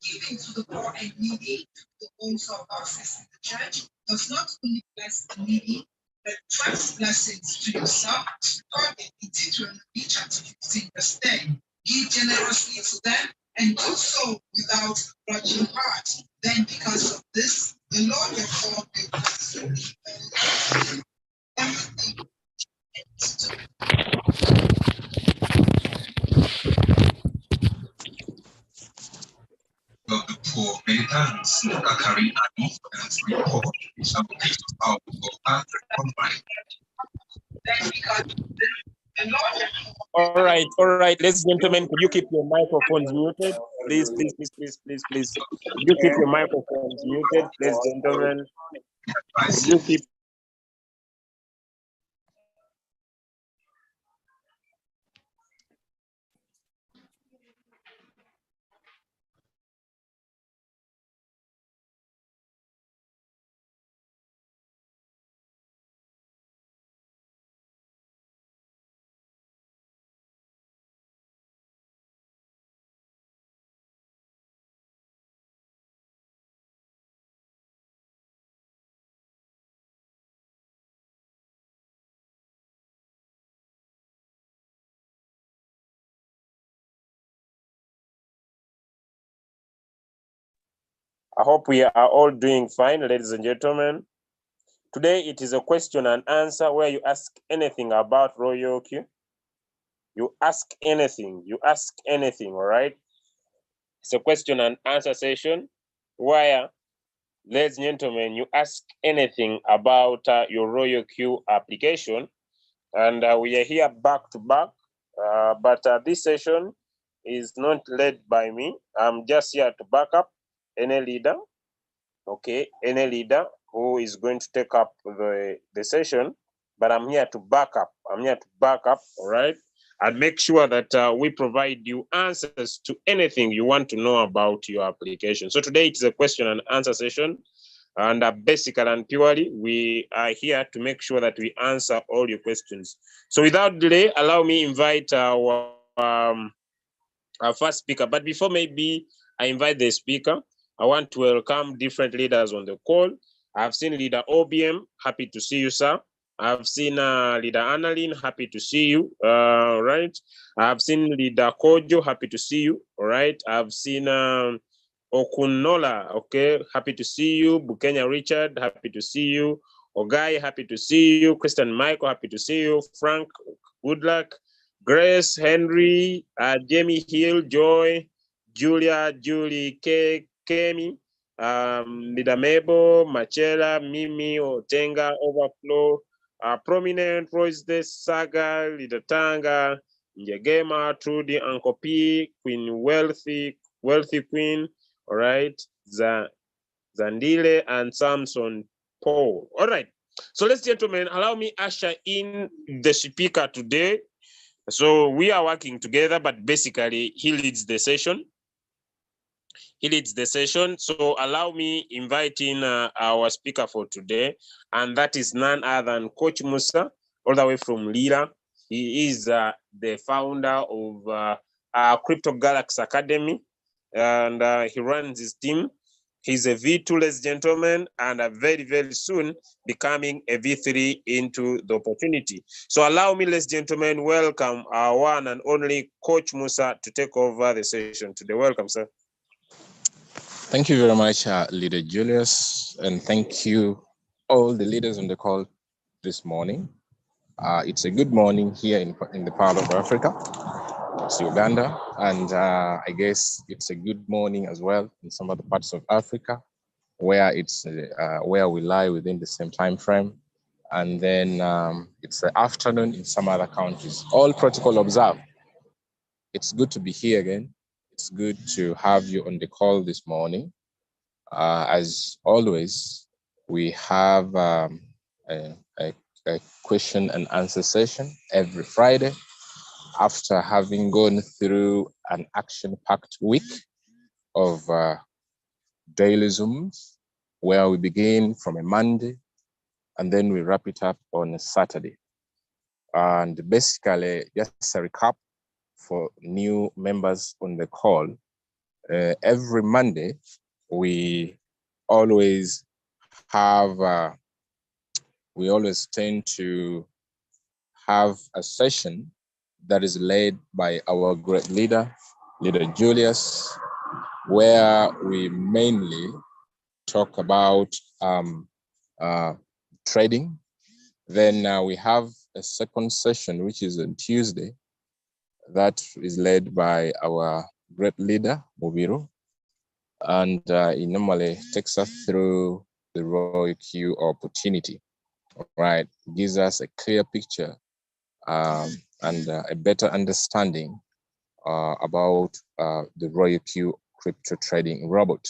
Giving to the poor and needy, the also of access in the church, does not only bless the needy, but trust blessings to yourself. God in Deuteronomy chapter 15, verse 10. Give generously to them and do so without grudging heart. Then, because of this, the Lord your God will bless you in everything. Of the poor many times carry an report some of our combined. All right, ladies and gentlemen, could you keep your microphones muted? Please. Could you keep your microphones muted, ladies and gentlemen? Could you keep I hope we are all doing fine, ladies and gentlemen. Today it is a question and answer where you ask anything about Royal Q. You ask anything, all right? It's a question and answer session where, ladies and gentlemen, you ask anything about your Royal Q application. And we are here back to back, but this session is not led by me. I'm just here to back up any leader, okay, any leader who is going to take up the session, but I'm here to back up. All right, and make sure that we provide you answers to anything you want to know about your application. So today it's a question and answer session, and basically and purely, we are here to make sure that we answer all your questions. So without delay, allow me invite our first speaker. But before maybe I invite the speaker, I want to welcome different leaders on the call. I've seen leader OBM, happy to see you, sir. I've seen leader Annalyn, happy to see you, right? I've seen leader Kojo, happy to see you, all right? I've seen Okunola, okay, happy to see you. Bukenya Richard, happy to see you. Ogai, happy to see you. Christian Michael, happy to see you. Frank, good luck. Grace, Henry, Jamie Hill, Joy, Julia, Julie, Kemi, Lida Mabo, Machela, Mimi, Otenga, Overflow, Prominent, Royce Saga, Lida Tanga, Njegema, Trudy, Uncle P, Queen Wealthy Queen, all right, Zandile and Samson Paul. All right, so ladies and gentlemen, allow me usher in the speaker today. So we are working together, but basically he leads the session. So allow me invite in our speaker for today, and that is none other than Coach Musa, all the way from Lira. He is the founder of Crypto Galaxy Academy, and he runs his team. He's a V2, ladies and gentlemen, and very, very soon becoming a V3 into the opportunity. So allow me, ladies and gentlemen, welcome our one and only Coach Musa to take over the session today. Welcome, sir. Thank you very much, Leader Julius, and thank you all the leaders on the call this morning. It's a good morning here in the part of Africa. It's Uganda, and I guess it's a good morning as well in some other parts of Africa, where it's where we lie within the same time frame, and then it's the afternoon in some other countries. All protocol observed. It's good to be here again. It's good to have you on the call this morning. As always, we have a a question and answer session every Friday after having gone through an action-packed week of daily Zooms, where we begin from a Monday and then we wrap it up on a Saturday. And basically, just a recap for new members on the call. Every Monday, we always have, we always tend to have a session that is led by our great leader, Leader Julius, where we mainly talk about trading. Then we have a second session, which is on Tuesday, that is led by our great leader, Mubiru. And he normally takes us through the Royal Q opportunity, right? Gives us a clear picture and a better understanding about the Royal Q crypto trading robot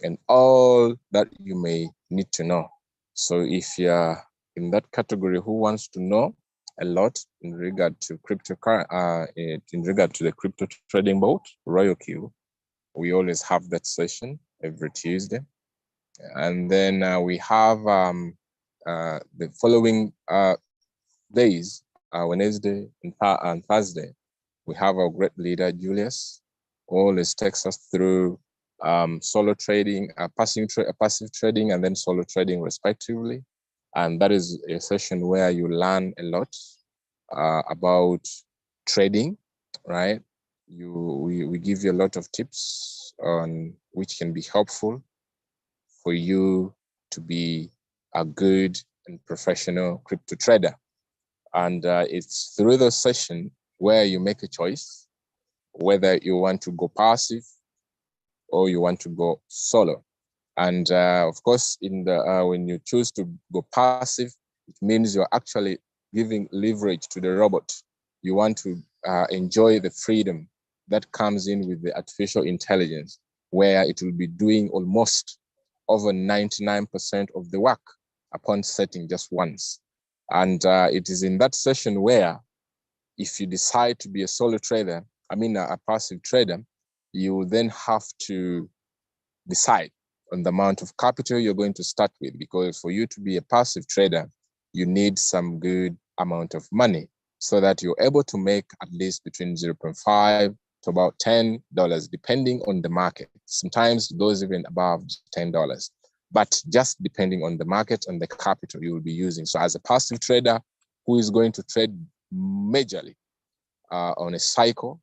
and all that you may need to know. So if you're in that category who wants to know a lot in regard to in regard to the crypto trading bot, Royal Q, we always have that session every Tuesday. And then we have the following days, Wednesday and Thursday, we have our great leader, Julius, always takes us through solo trading, passive trading, and then solo trading respectively. And that is a session where you learn a lot about trading, right? We give you a lot of tips on which can be helpful for you to be a good and professional crypto trader. And it's through the session where you make a choice, whether you want to go passive or you want to go solo. And of course, in the when you choose to go passive, it means you're actually giving leverage to the robot. You want to enjoy the freedom that comes in with the artificial intelligence, where it will be doing almost over 99% of the work upon setting just once. And it is in that session where, if you decide to be a solo trader, a passive trader, you will then have to decide on the amount of capital you're going to start with, because for you to be a passive trader, you need some good amount of money so that you're able to make at least between 0.5 to about $10, depending on the market. Sometimes it goes even above $10, but just depending on the market and the capital you will be using. So as a passive trader who is going to trade majorly on a cycle,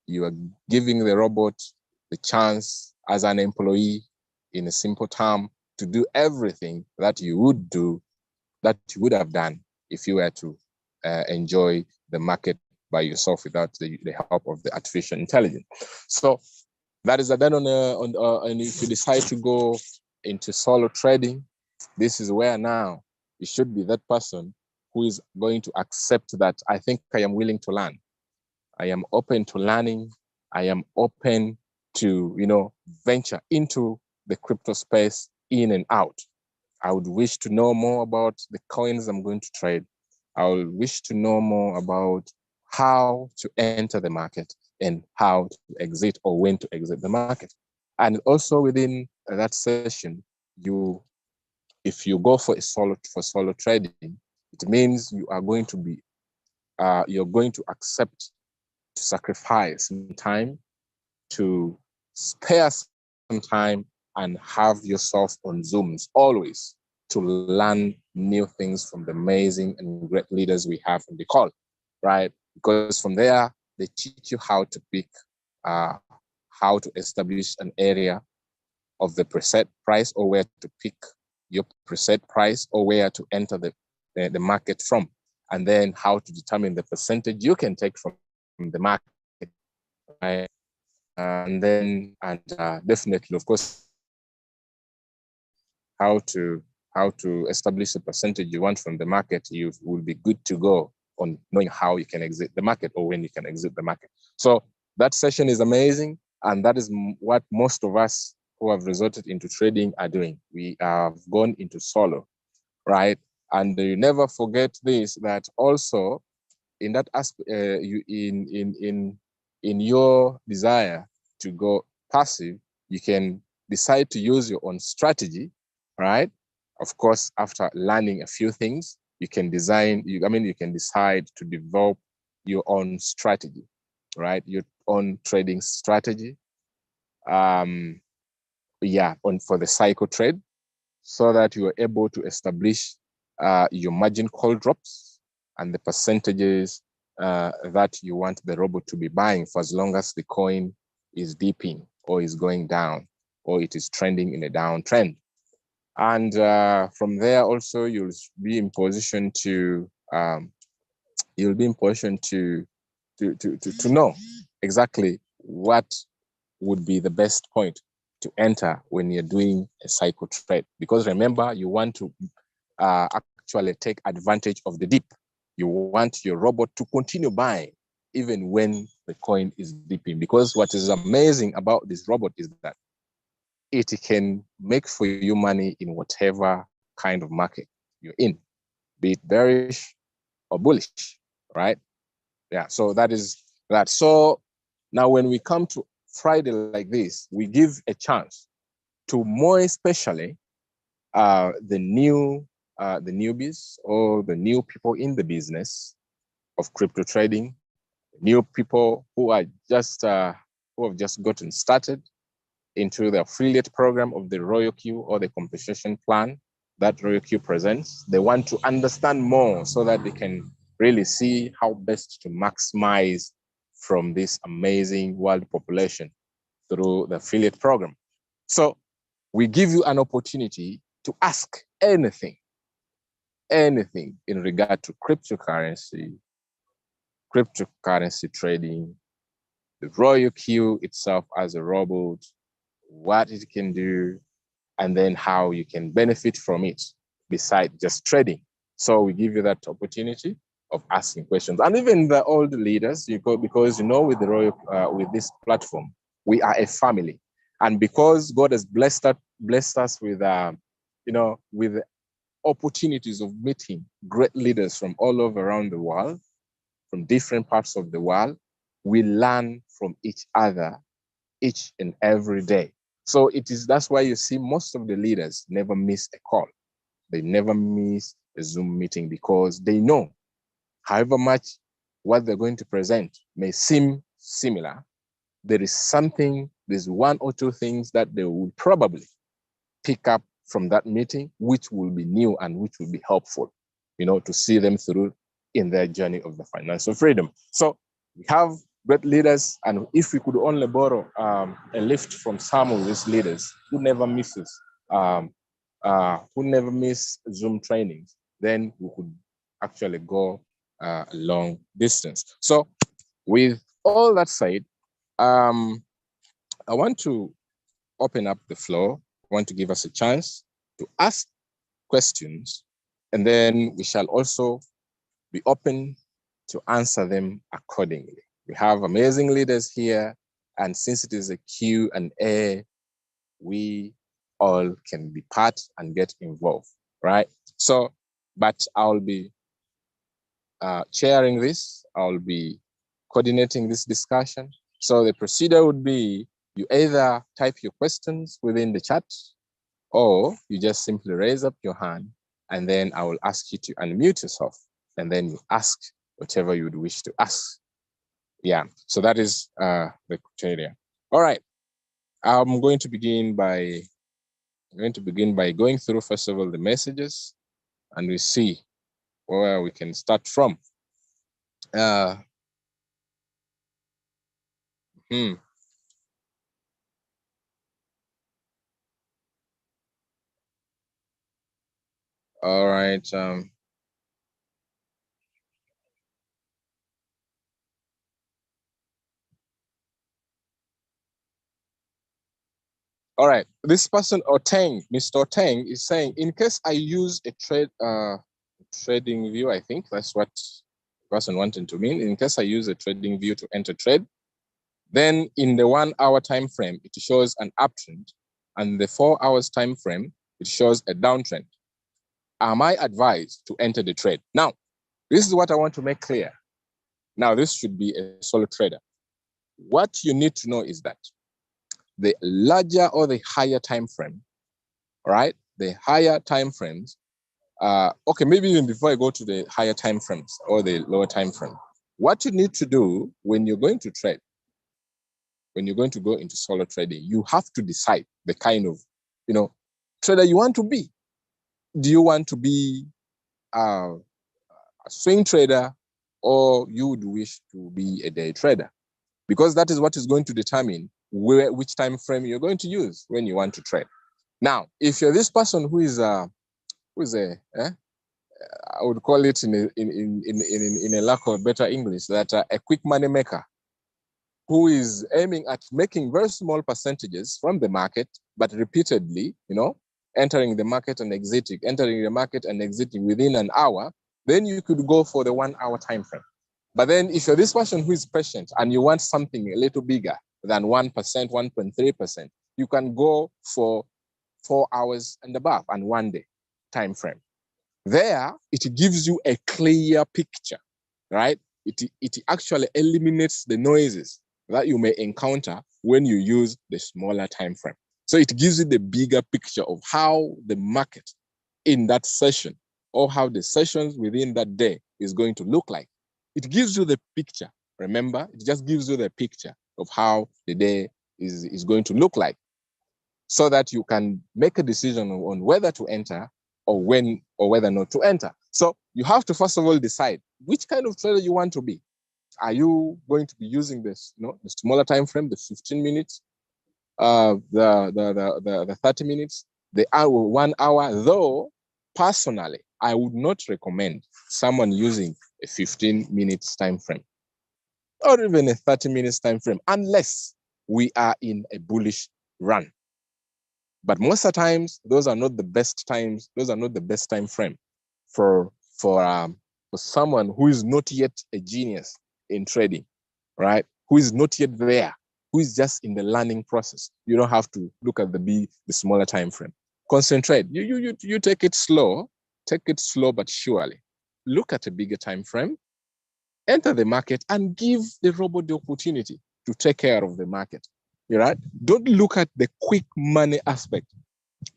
you are giving the robot the chance as an employee, in a simple term, to do everything that you would have done if you were to enjoy the market by yourself without the help of the artificial intelligence. So that is then and if you decide to go into solo trading, this is where now you should be that person who is going to accept that I think I am willing to learn. I am open to learning. I am open to, venture into the crypto space in and out. I would wish to know more about the coins I'm going to trade. I will wish to know more about how to enter the market and how to exit, or when to exit the market. And also within that session, if you go for solo trading, it means you are going to be you're going to accept to sacrifice some time, to spare some time, and have yourself on Zooms always to learn new things from the amazing and great leaders we have on the call, right? Because from there, they teach you how to pick, how to establish an area of the preset price, or where to pick your preset price, or where to enter the market from, and then how to determine the percentage you can take from the market, right? And definitely, of course, how to establish the percentage you want from the market. You will be good to go on knowing how you can exit the market, or when you can exit the market. So that session is amazing, and that is what most of us who have resorted into trading are doing. We have gone into solo, right? And you never forget this, that also in that aspect, in your desire to go passive, you can decide to use your own strategy, right? Of course, after learning a few things, you can design, you can decide to develop your own strategy, right? Your own trading strategy. For the cycle trade, so that you are able to establish your margin call drops and the percentages that you want the robot to be buying for as long as the coin is dipping or is going down or it is trending in a downtrend. And from there also you'll be in position to to know exactly what would be the best point to enter when you're doing a cycle trade. Because remember, you want to actually take advantage of the dip. You want your robot to continue buying even when the coin is dipping. Because what is amazing about this robot is that it can make for you money in whatever kind of market you're in, be it bearish or bullish, right? Yeah, so that is that. So now when we come to Friday like this, we give a chance to more especially the newbies or the new people in the business of crypto trading, new people who are just who have just gotten started into the affiliate program of the Royal Q or the compensation plan that Royal Q presents. They want to understand more so that they can really see how best to maximize from this amazing world population through the affiliate program. So we give you an opportunity to ask anything in regard to cryptocurrency trading, the Royal Q itself as a robot, what it can do, and then how you can benefit from it besides just trading. So we give you that opportunity of asking questions. And even the old leaders, because with the Royal, with this platform, we are a family. And because God has blessed us with, with opportunities of meeting great leaders from all over around the world, from different parts of the world, we learn from each other each and every day. So that's why you see most of the leaders never miss a call. They never miss a Zoom meeting because they know however much what they're going to present may seem similar, there's one or two things that they will probably pick up from that meeting, which will be new and which will be helpful, to see them through in their journey of the financial freedom. So we have great leaders, and if we could only borrow a lift from some of these leaders who never miss Zoom trainings, then we could actually go a long distance. So with all that said, I want to open up the floor. I want to give us a chance to ask questions, and then we shall also be open to answer them accordingly. We have amazing leaders here, and since it is a Q&A, we all can be part and get involved, right? So, but I'll be chairing this. I'll be coordinating this discussion. So the procedure would be you either type your questions within the chat, or you just simply raise up your hand, and then I will ask you to unmute yourself, and then you ask whatever you would wish to ask. Yeah, so that is the criteria. All right, I'm going to begin by going through first of all the messages, and we see where we can start from. All right. All right. This person, Mr. Oteng, is saying, in case I use a trading view, I think that's what the person wanted to mean. In case I use a trading view to enter trade, then in the 1 hour time frame, it shows an uptrend, and the 4 hours time frame, it shows a downtrend. am I advised to enter the trade? Now, this is what I want to make clear. Now, this should be a solo trader. What you need to know is that the larger or the higher time frame, right? The higher time frames, okay, maybe even before I go to the higher time frames or the lower time frame, what you need to do when you're going to trade, when you're going to go into solo trading, you have to decide the kind of, trader you want to be. Do you want to be a swing trader, or you would wish to be a day trader? Because that is what is going to determine which time frame you're going to use when you want to trade. Now, if you're this person who is I would call it in a lack of better English, that a quick money maker, who is aiming at making very small percentages from the market, but repeatedly, entering the market and exiting, entering the market and exiting within an hour, then you could go for the 1 hour time frame. But then if you're this person who is patient and you want something a little bigger than 1%, 1.3%, you can go for 4 hours and above and 1 day time frame. There, it gives you a clear picture, right? It actually eliminates the noises that you may encounter when you use the smaller time frame. So it gives you the bigger picture of how the market in that session, or how the sessions within that day is going to look like. It gives you the picture. Remember, it just gives you the picture of how the day is going to look like, so that you can make a decision on whether to enter or when or whether not to enter. So you have to first of all decide which kind of trader you want to be. Are you going to be using this, the smaller time frame, the 15 minutes, the 30 minutes, the hour, 1 hour? Though personally, I would not recommend someone using a 15 minutes time frame or even a 30 minutes time frame unless we are in a bullish run. But most of the times, those are not the best times. Those are not the best time frame for someone who is not yet a genius in trading, right? Who is not yet there, who is just in the learning process. You don't have to look at the smaller time frame. Concentrate. You take it slow but surely. Look at a bigger time frame, enter the market, and give the robot the opportunity to take care of the market. Right? Don't look at the quick money aspect,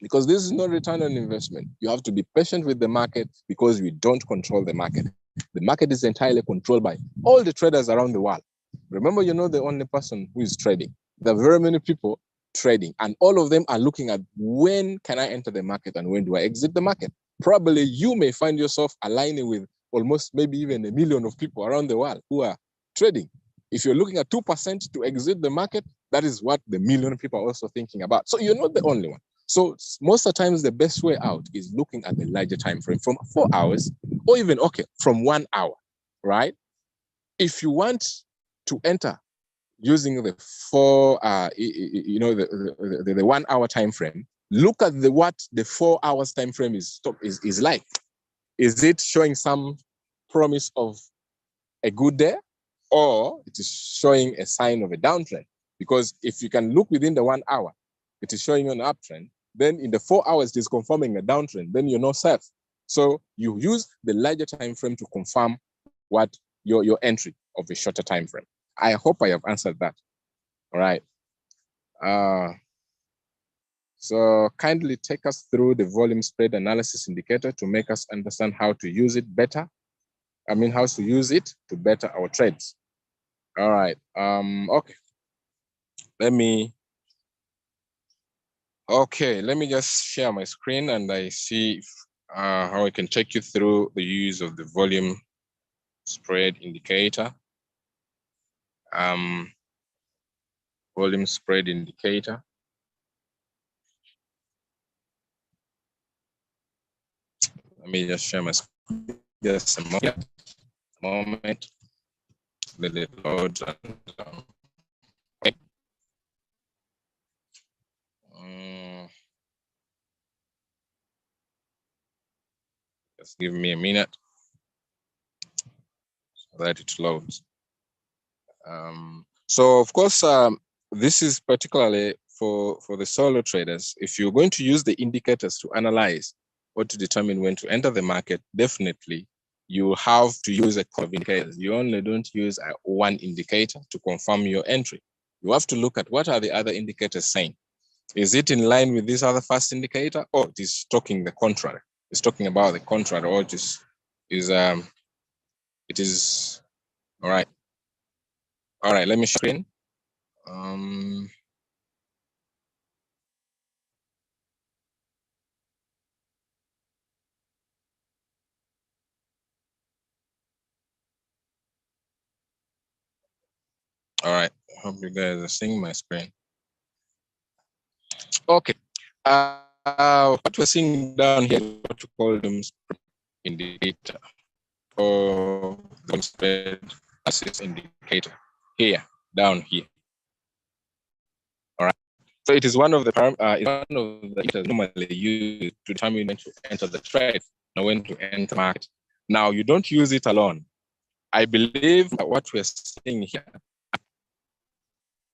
because this is not return on investment. You have to be patient with the market, because we don't control the market. The market is entirely controlled by all the traders around the world. Remember, you're not the only person who is trading. There are very many people trading, and all of them are looking at when can I enter the market and when do I exit the market. Probably you may find yourself aligning with almost maybe even 1 million of people around the world who are trading. If you're looking at 2% to exit the market, that is what the 1 million people are also thinking about. So you're not the only one. So most of the times, the best way out is looking at the larger time frame from 4 hours, or even, from 1 hour, right? If you want to enter using the the 1 hour time frame, look at what the 4 hours time frame is like. Is it showing some promise of a good day, or it is showing a sign of a downtrend? Because if you can look within the 1 hour, it is showing an uptrend. Then in the 4 hours, it is confirming a downtrend. Then you're not safe. So you use the larger time frame to confirm what your entry of a shorter time frame. I hope I have answered that. All right. So kindly take us through the volume spread analysis indicator to make us understand how to use it better. How to use it to better our trades. All right. Okay. Let me just share my screen and I see how I can take you through the use of the volume spread indicator. Volume spread indicator. Let me just share my screen. Just a moment. Let it load. Okay. Just give me a minute so that it loads. So of course, this is particularly for the solo traders. If you're going to use the indicators to analyze or to determine when to enter the market, definitely you have to use a couple of indicators. You only don't use one indicator to confirm your entry. You have to look at what are the other indicators saying. Is it in line with this other first indicator, or it is talking the contrary? It's talking about the contrary, or it is all right. All right, let me screen. All right, hope you guys are seeing my screen. Okay, what we're seeing down here is what we call the indicator, or the spread access indicator here, down here. All right, so it is one of the indicators normally used to determine when to enter the trade and when to enter market. Now, you don't use it alone. I believe that what we're seeing here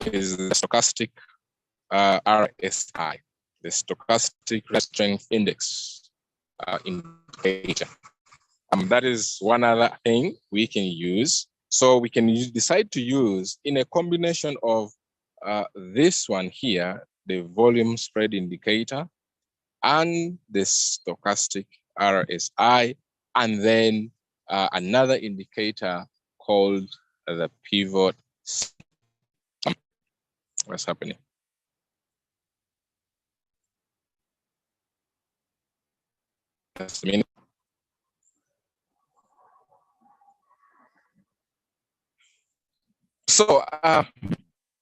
is the stochastic RSI, the stochastic strength index indicator. That is one other thing we can use. So we can decide to use in a combination of this one here, the volume spread indicator, and the stochastic RSI, and then another indicator called the pivot. What's happening? Just a minute. So I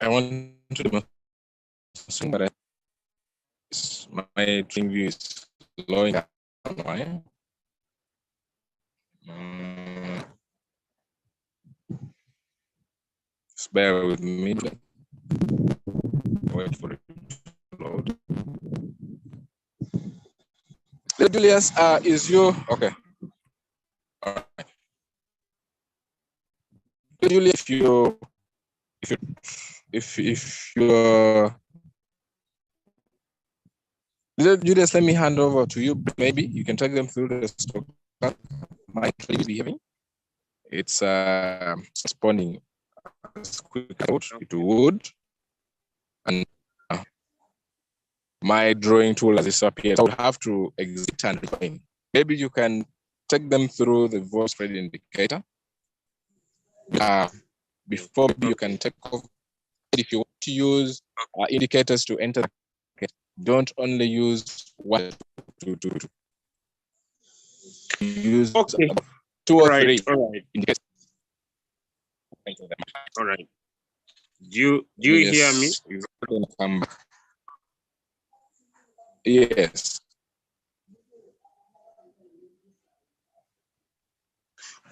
want to demonstrate, but my dream view is slowing down, right? Just bear with me. Wait for it to load. Julius, is you okay? All right. Julius, if you're Julius, let me hand over to you. Maybe you can take them through the stock. Might be hearing. It's responding as quick as it would, and my drawing tool has disappeared. So I would have to exit and rejoin. Maybe you can take them through the voice spread indicator. Before you can take off. If you want to use indicators to enter the market, don't only use one to use Okay. 2 or 3 indicators. All right. Do you hear me? Yes.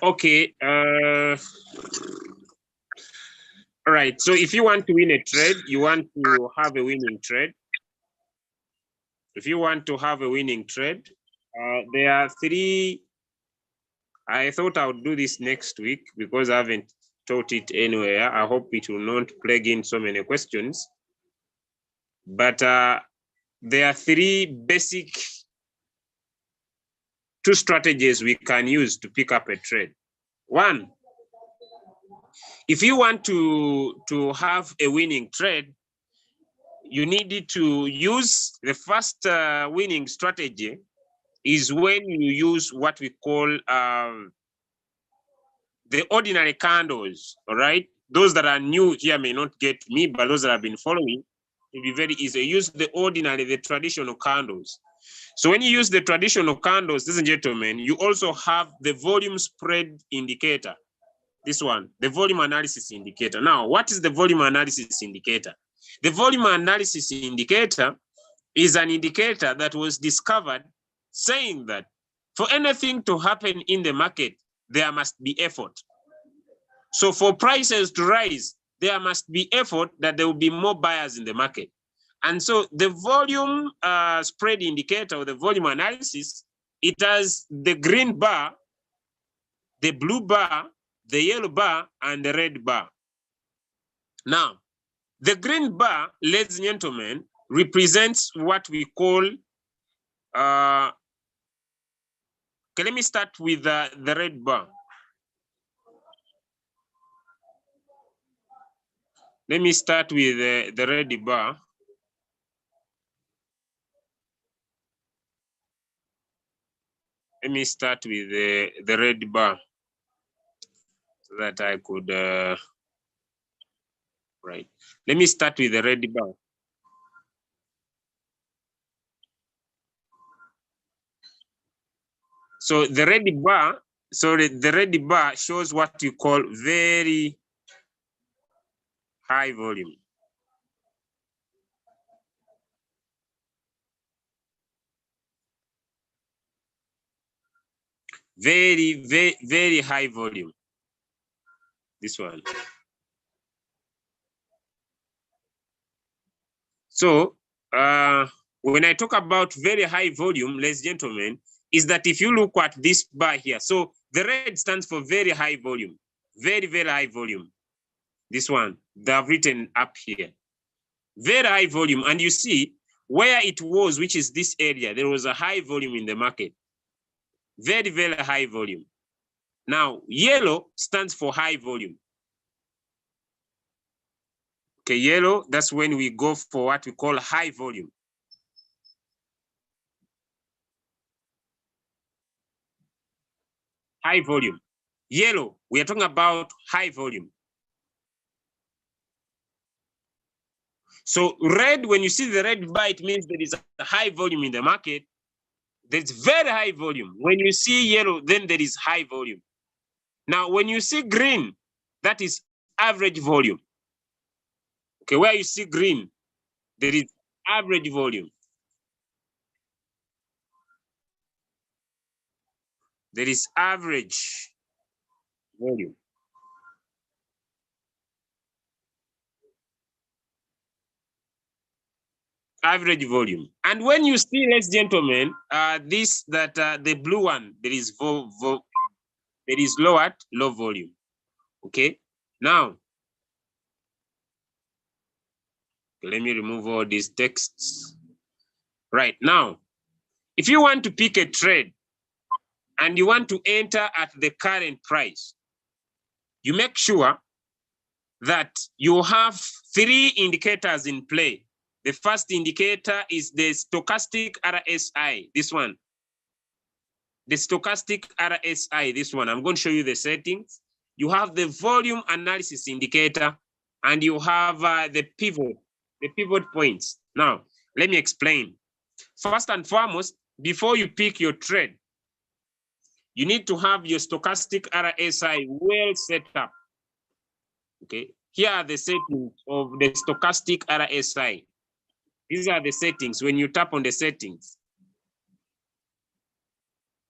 Okay. All right. So if you want to win a trade, you want to have a winning trade. If you want to have a winning trade, there are 3. I thought I would do this next week because I haven't taught it anywhere. I hope it will not plague in so many questions. But there are 3 basic 2 strategies we can use to pick up a trade. 1, if you want to have a winning trade, you need to use the first winning strategy is when you use what we call the ordinary candles, all right? Those that are new here may not get me, but those that have been following, it'll be very easy. Use the ordinary, the traditional candles. So when you use the traditional candles, ladies and gentlemen, you also have the volume spread indicator. This one, the volume analysis indicator. Now, what is the volume analysis indicator? The volume analysis indicator is an indicator that was discovered saying that for anything to happen in the market, there must be effort. So for prices to rise, there must be effort that there will be more buyers in the market. And so the volume spread indicator or the volume analysis, it has the green bar, the blue bar, the yellow bar, and the red bar. Now, the green bar, ladies and gentlemen, represents what we call Okay, let me start with the red bar. Let me start with the red bar. Let me start with the red bar so that I could, right. Let me start with the red bar. So the red bar, the red bar shows what you call very high volume. Very high volume. This one. So when I talk about very high volume, ladies and gentlemen, is that if you look at this bar here, so the red stands for very high volume, very high volume. This one, they have written up here. Very high volume, and you see where it was, which is this area, there was a high volume in the market. Very high volume. Now, yellow stands for high volume. Okay, yellow, that's when we go for what we call high volume. High volume. Yellow, we are talking about high volume. So red, when you see the red bar, it means there is a high volume in the market. There's very high volume. When you see yellow, then there is high volume. Now, when you see green, that is average volume. Okay, where you see green, there is average volume. There is average volume. Average volume. And when you see, ladies and gentlemen, the blue one, there is low at low volume. Okay. Now, let me remove all these texts. Right now, if you want to pick a trade and you want to enter at the current price, you make sure that you have 3 indicators in play. The first indicator is the stochastic RSI, this one. The stochastic RSI, this one. I'm going to show you the settings. You have the volume analysis indicator, and you have the pivot points. Now, let me explain. First and foremost, before you pick your trade, you need to have your stochastic RSI well set up. Okay, here are the settings of the stochastic RSI. These are the settings. When you tap on the settings,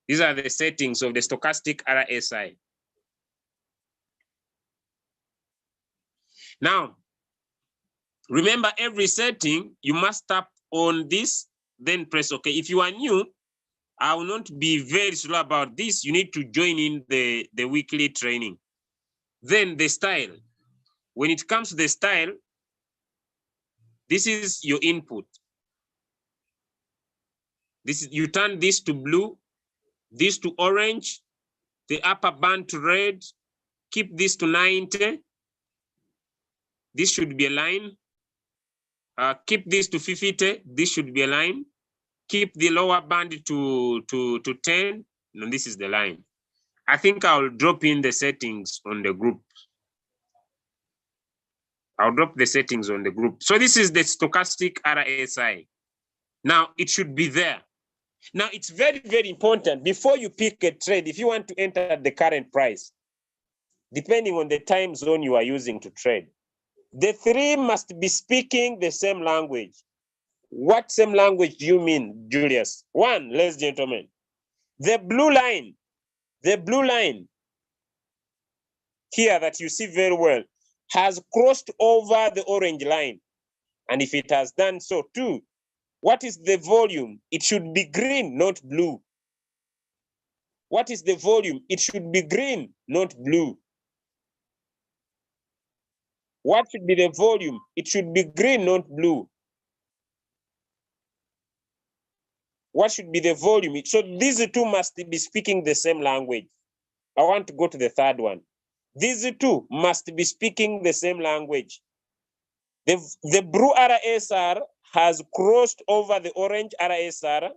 these are the settings of the stochastic RSI. Now, remember, every setting, you must tap on this, then press OK. If you are new, I will not be very slow about this. You need to join in the weekly training. Then the style. When it comes to the style, this is your input. You turn this to blue, this to orange, the upper band to red, keep this to 90. This should be a line. Keep this to 50. This should be a line. Keep the lower band to 10. And this is the line. I think I'll drop in the settings on the group. I'll drop the settings on the group. So this is the stochastic RSI. Now it should be there. Now it's very important before you pick a trade, if you want to enter at the current price, depending on the time zone you are using to trade, the 3 must be speaking the same language. What same language do you mean, Julius? 1, ladies and gentlemen, the blue line here that you see very well has crossed over the orange line. And if it has done so too, what is the volume? It should be green, not blue. What is the volume? It should be green, not blue. What should be the volume? It should be green, not blue. What should be the volume? So these two must be speaking the same language. I want to go to the third one. These two must be speaking the same language. The blue RSR has crossed over the orange RSR.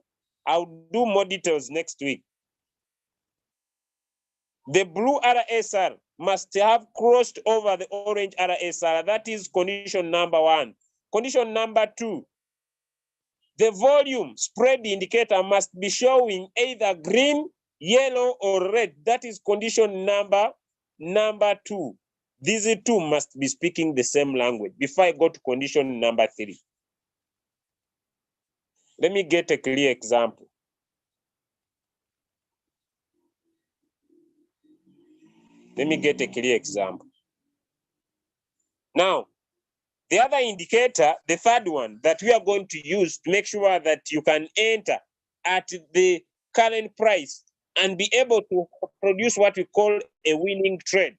I'll do more details next week. The blue RSR must have crossed over the orange RSR. That is condition number 1. Condition number 2, the volume spread indicator must be showing either green, yellow, or red. That is condition number 2. These two must be speaking the same language. Before I go to condition number 3, let me get a clear example. Let me get a clear example. Now, the other indicator, the third one that we are going to use to make sure that you can enter at the current price and be able to produce what we call a winning trade.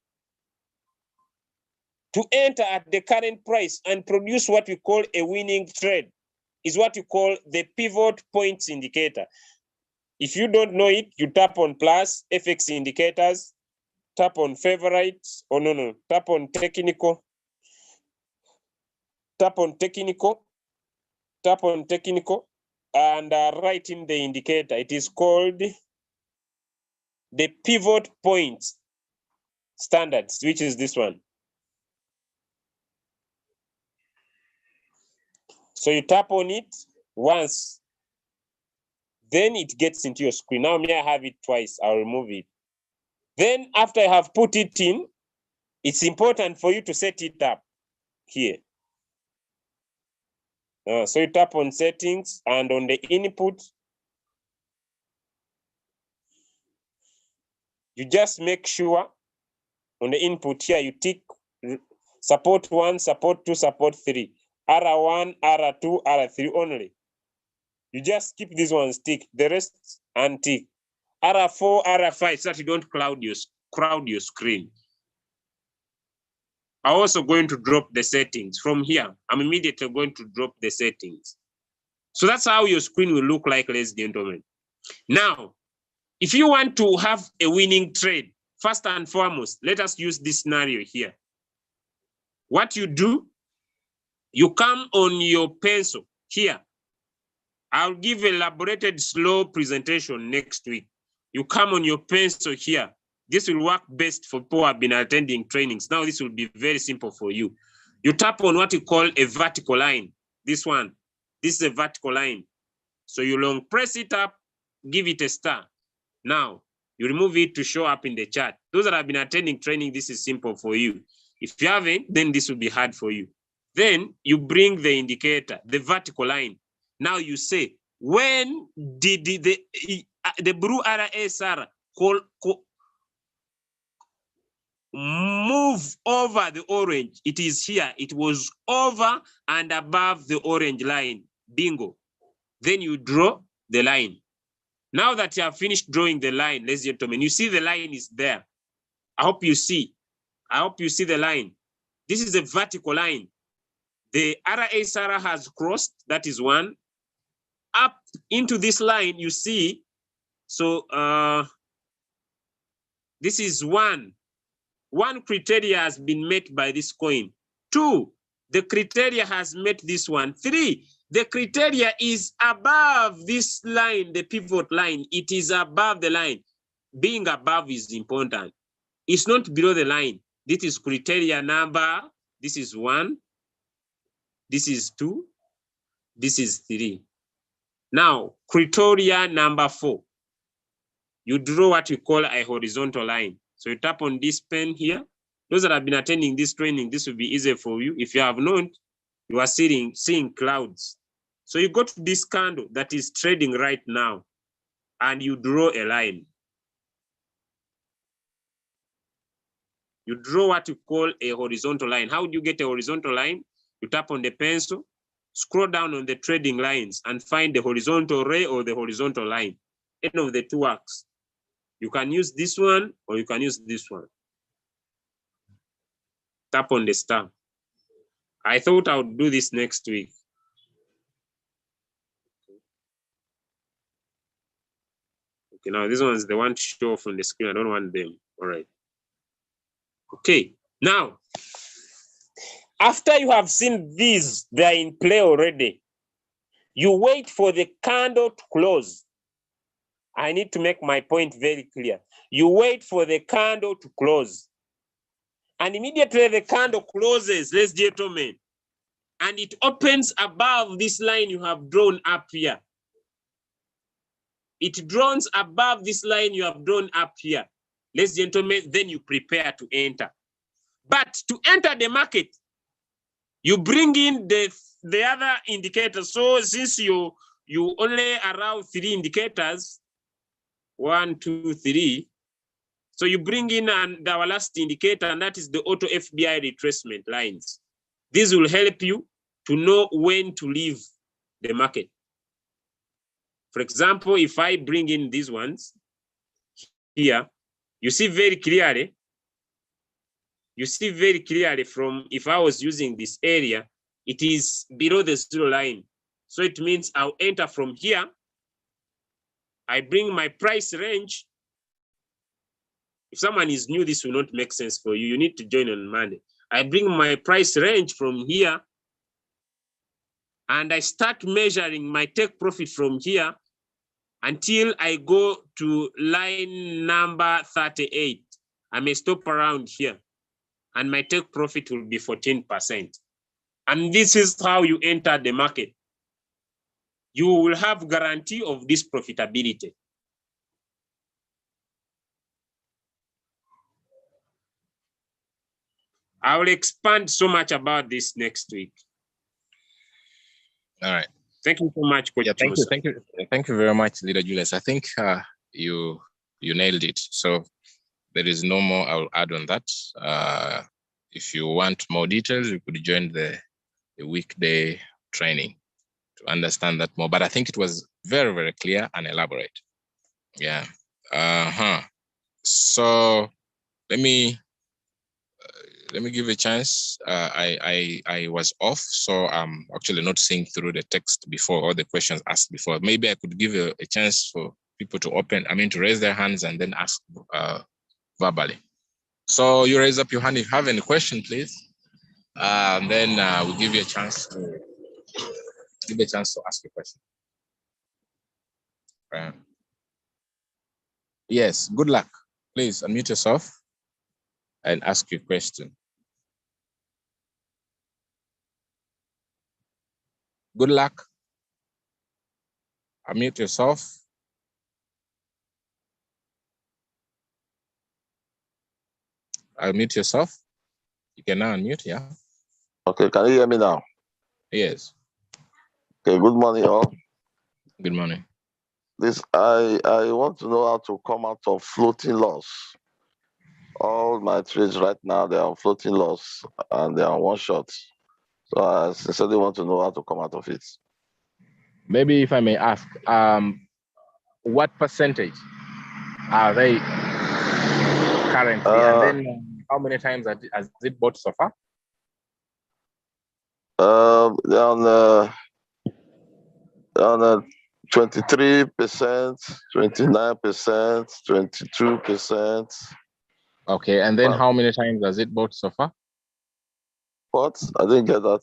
To enter at the current price and produce what we call a winning trade is what you call the pivot points indicator. If you don't know it, you tap on plus, FX indicators, tap on favorites, tap on technical, tap on technical, and write in the indicator. It is called the pivot points standards, which is this one. So you tap on it once, then it gets into your screen. Now may I have it twice, I'll remove it. Then after I have put it in, it's important for you to set it up here. So you tap on settings, and on the input, you just make sure on the input here, you tick support 1, support 2, support 3, R1, R2, R3 only. You just keep these ones tick, the rest untick. R4, R5, so that you don't crowd your screen. I'm also going to drop the settings from here. I'm immediately going to drop the settings. So that's how your screen will look like, ladies and gentlemen. Now, if you want to have a winning trade, first and foremost, let us use this scenario here. What you do, you come on your pencil here. I'll give a elaborated slow presentation next week. You come on your pencil here. This will work best for people who have been attending trainings. Now this will be very simple for you. You tap on what you call a vertical line. This one, this is a vertical line. So you long press it up, give it a star. Now you remove it to show up in the chart. Those that have been attending training, this is simple for you. If you haven't, then this will be hard for you. Then you bring the indicator, the vertical line. Now you say, when did the blue RSR move over the orange? It is here. It was over and above the orange line. Bingo. Then you draw the line. Now that you have finished drawing the line, ladies and gentlemen, you see the line is there. I hope you see. I hope you see the line. This is a vertical line. The RSR has crossed. That is one. Up into this line, you see. So this is one. One criteria has been met by this coin. 2, the criteria has met this one. 3, the criteria is above this line, the pivot line. It is above the line. Being above is important. It's not below the line. This is criteria number. This is 1. This is 2. This is 3. Now, criteria number 4. You draw what we call a horizontal line. So you tap on this pen here. Those that have been attending this training, this will be easy for you. If you have not, you are seeing clouds. So you go to this candle that is trading right now, and you draw a line. You draw what you call a horizontal line. How do you get a horizontal line? You tap on the pencil, scroll down on the trading lines, and find the horizontal ray or the horizontal line. Any of the two works. You can use this one or you can use this one. Tap on the star. I thought I would do this next week. Okay, now these ones they want to show off on the screen. I don't want them. All right. Okay, now after you have seen these, they are in play already. You wait for the candle to close. I need to make my point very clear. You wait for the candle to close. And immediately the candle closes, ladies and gentlemen, and it opens above this line you have drawn up here. It draws above this line you have drawn up here. Ladies and gentlemen, then you prepare to enter. But to enter the market, you bring in the other indicators. So since you only allow 3 indicators, 1, 2, 3. So you bring in our last indicator, and that is the auto FBI retracement lines. This will help you to know when to leave the market. For example, if I bring in these ones here, you see very clearly. You see very clearly from, if I was using this area, it is below the 0 line. So it means I'll enter from here. I bring my price range. If someone is new, this will not make sense for you. You need to join on Monday. I bring my price range from here, and I start measuring my take profit from here until I go to line number 38. I may stop around here, and my take profit will be 14%. And this is how you enter the market. You will have guarantee of this profitability. I will expand so much about this next week. All right. Thank you so much, Coach. Yeah, thank you very much, Leader Julius. I think you nailed it. So there is no more I'll add on that. If you want more details, you could join the weekday training to understand that more. But I think it was very, very clear and elaborate. Yeah. So let me give a chance. I was off, so I'm actually not seeing through the text before or the questions asked before. Maybe I could give a chance for people to raise their hands and then ask verbally. So you raise up your hand if you have any question, please. And then we'll give you a chance to ask a question. Yes, good luck. Please unmute yourself and ask your question. Good luck. Unmute yourself. Unmute yourself. You can now unmute, yeah. Okay, can you hear me now? Yes. Okay, good morning all. Good morning. I want to know how to come out of floating loss. All my trades right now, they are floating loss and they are one shot. So I sincerely want to know how to come out of it. Maybe if I may ask, what percentage are they currently? And then how many times has it bought so far? They're on 23%, 29%, 22%. Okay, and then how many times has it bought so far? What? I didn't get that.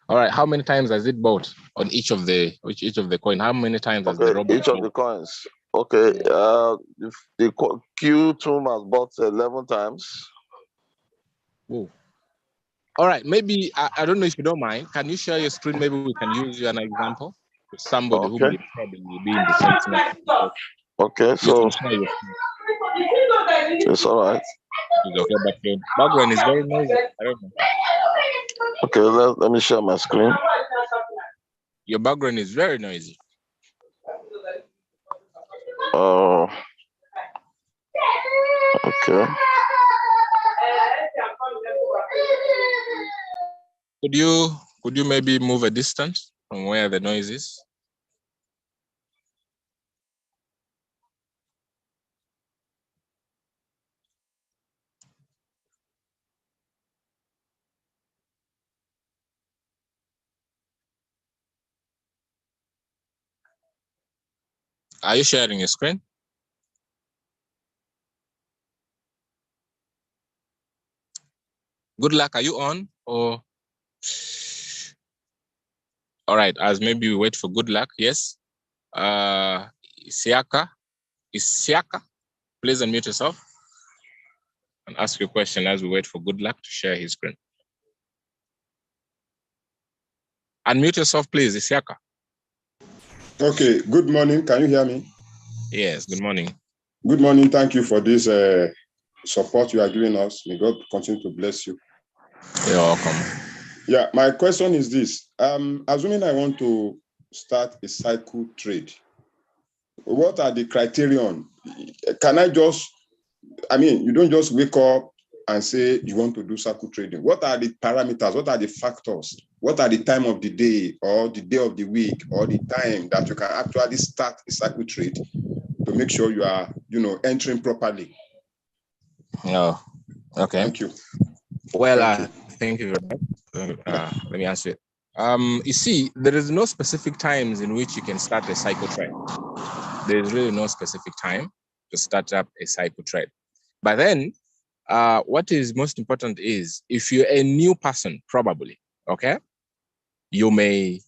All right, how many times has it bought on each of the coin? How many times has the robot each of the coins? Okay, the Q2 has bought 11 times. Ooh. All right, maybe I don't know if you don't mind. Can you share your screen? Maybe we can use you an example with somebody who may probably be in the same scenario. Okay, so it's all right. It's okay, but your background is very noisy. I don't know. Okay, let me share my screen. Your background is very noisy. Oh, okay. Could you maybe move a distance from where the noise is? Are you sharing your screen? Good luck. Are you on? Or all right, as maybe we wait for good luck. Yes. Isiaka, please unmute yourself and ask your question as we wait for good luck to share his screen. Unmute yourself, please, Isiaka. Okay, good morning. Can you hear me? Yes, good morning. Good morning. Thank you for this support you are giving us. May God continue to bless you. You're welcome. Yeah, my question is this. Assuming I want to start a cycle trade, what are the criterion? Can I just, you don't just wake up and say you want to do cycle trading. What are the parameters? What are the factors? What are the time of the day or the day of the week or the time that you can actually start a cycle trade to make sure you are, entering properly? Oh, okay. Thank you. Well, thank you very much. Let me answer it. You see, there is no specific times in which you can start a cycle trade. There is really no specific time to start up a cycle trade. But then, what is most important is if you're a new person, probably, okay, you may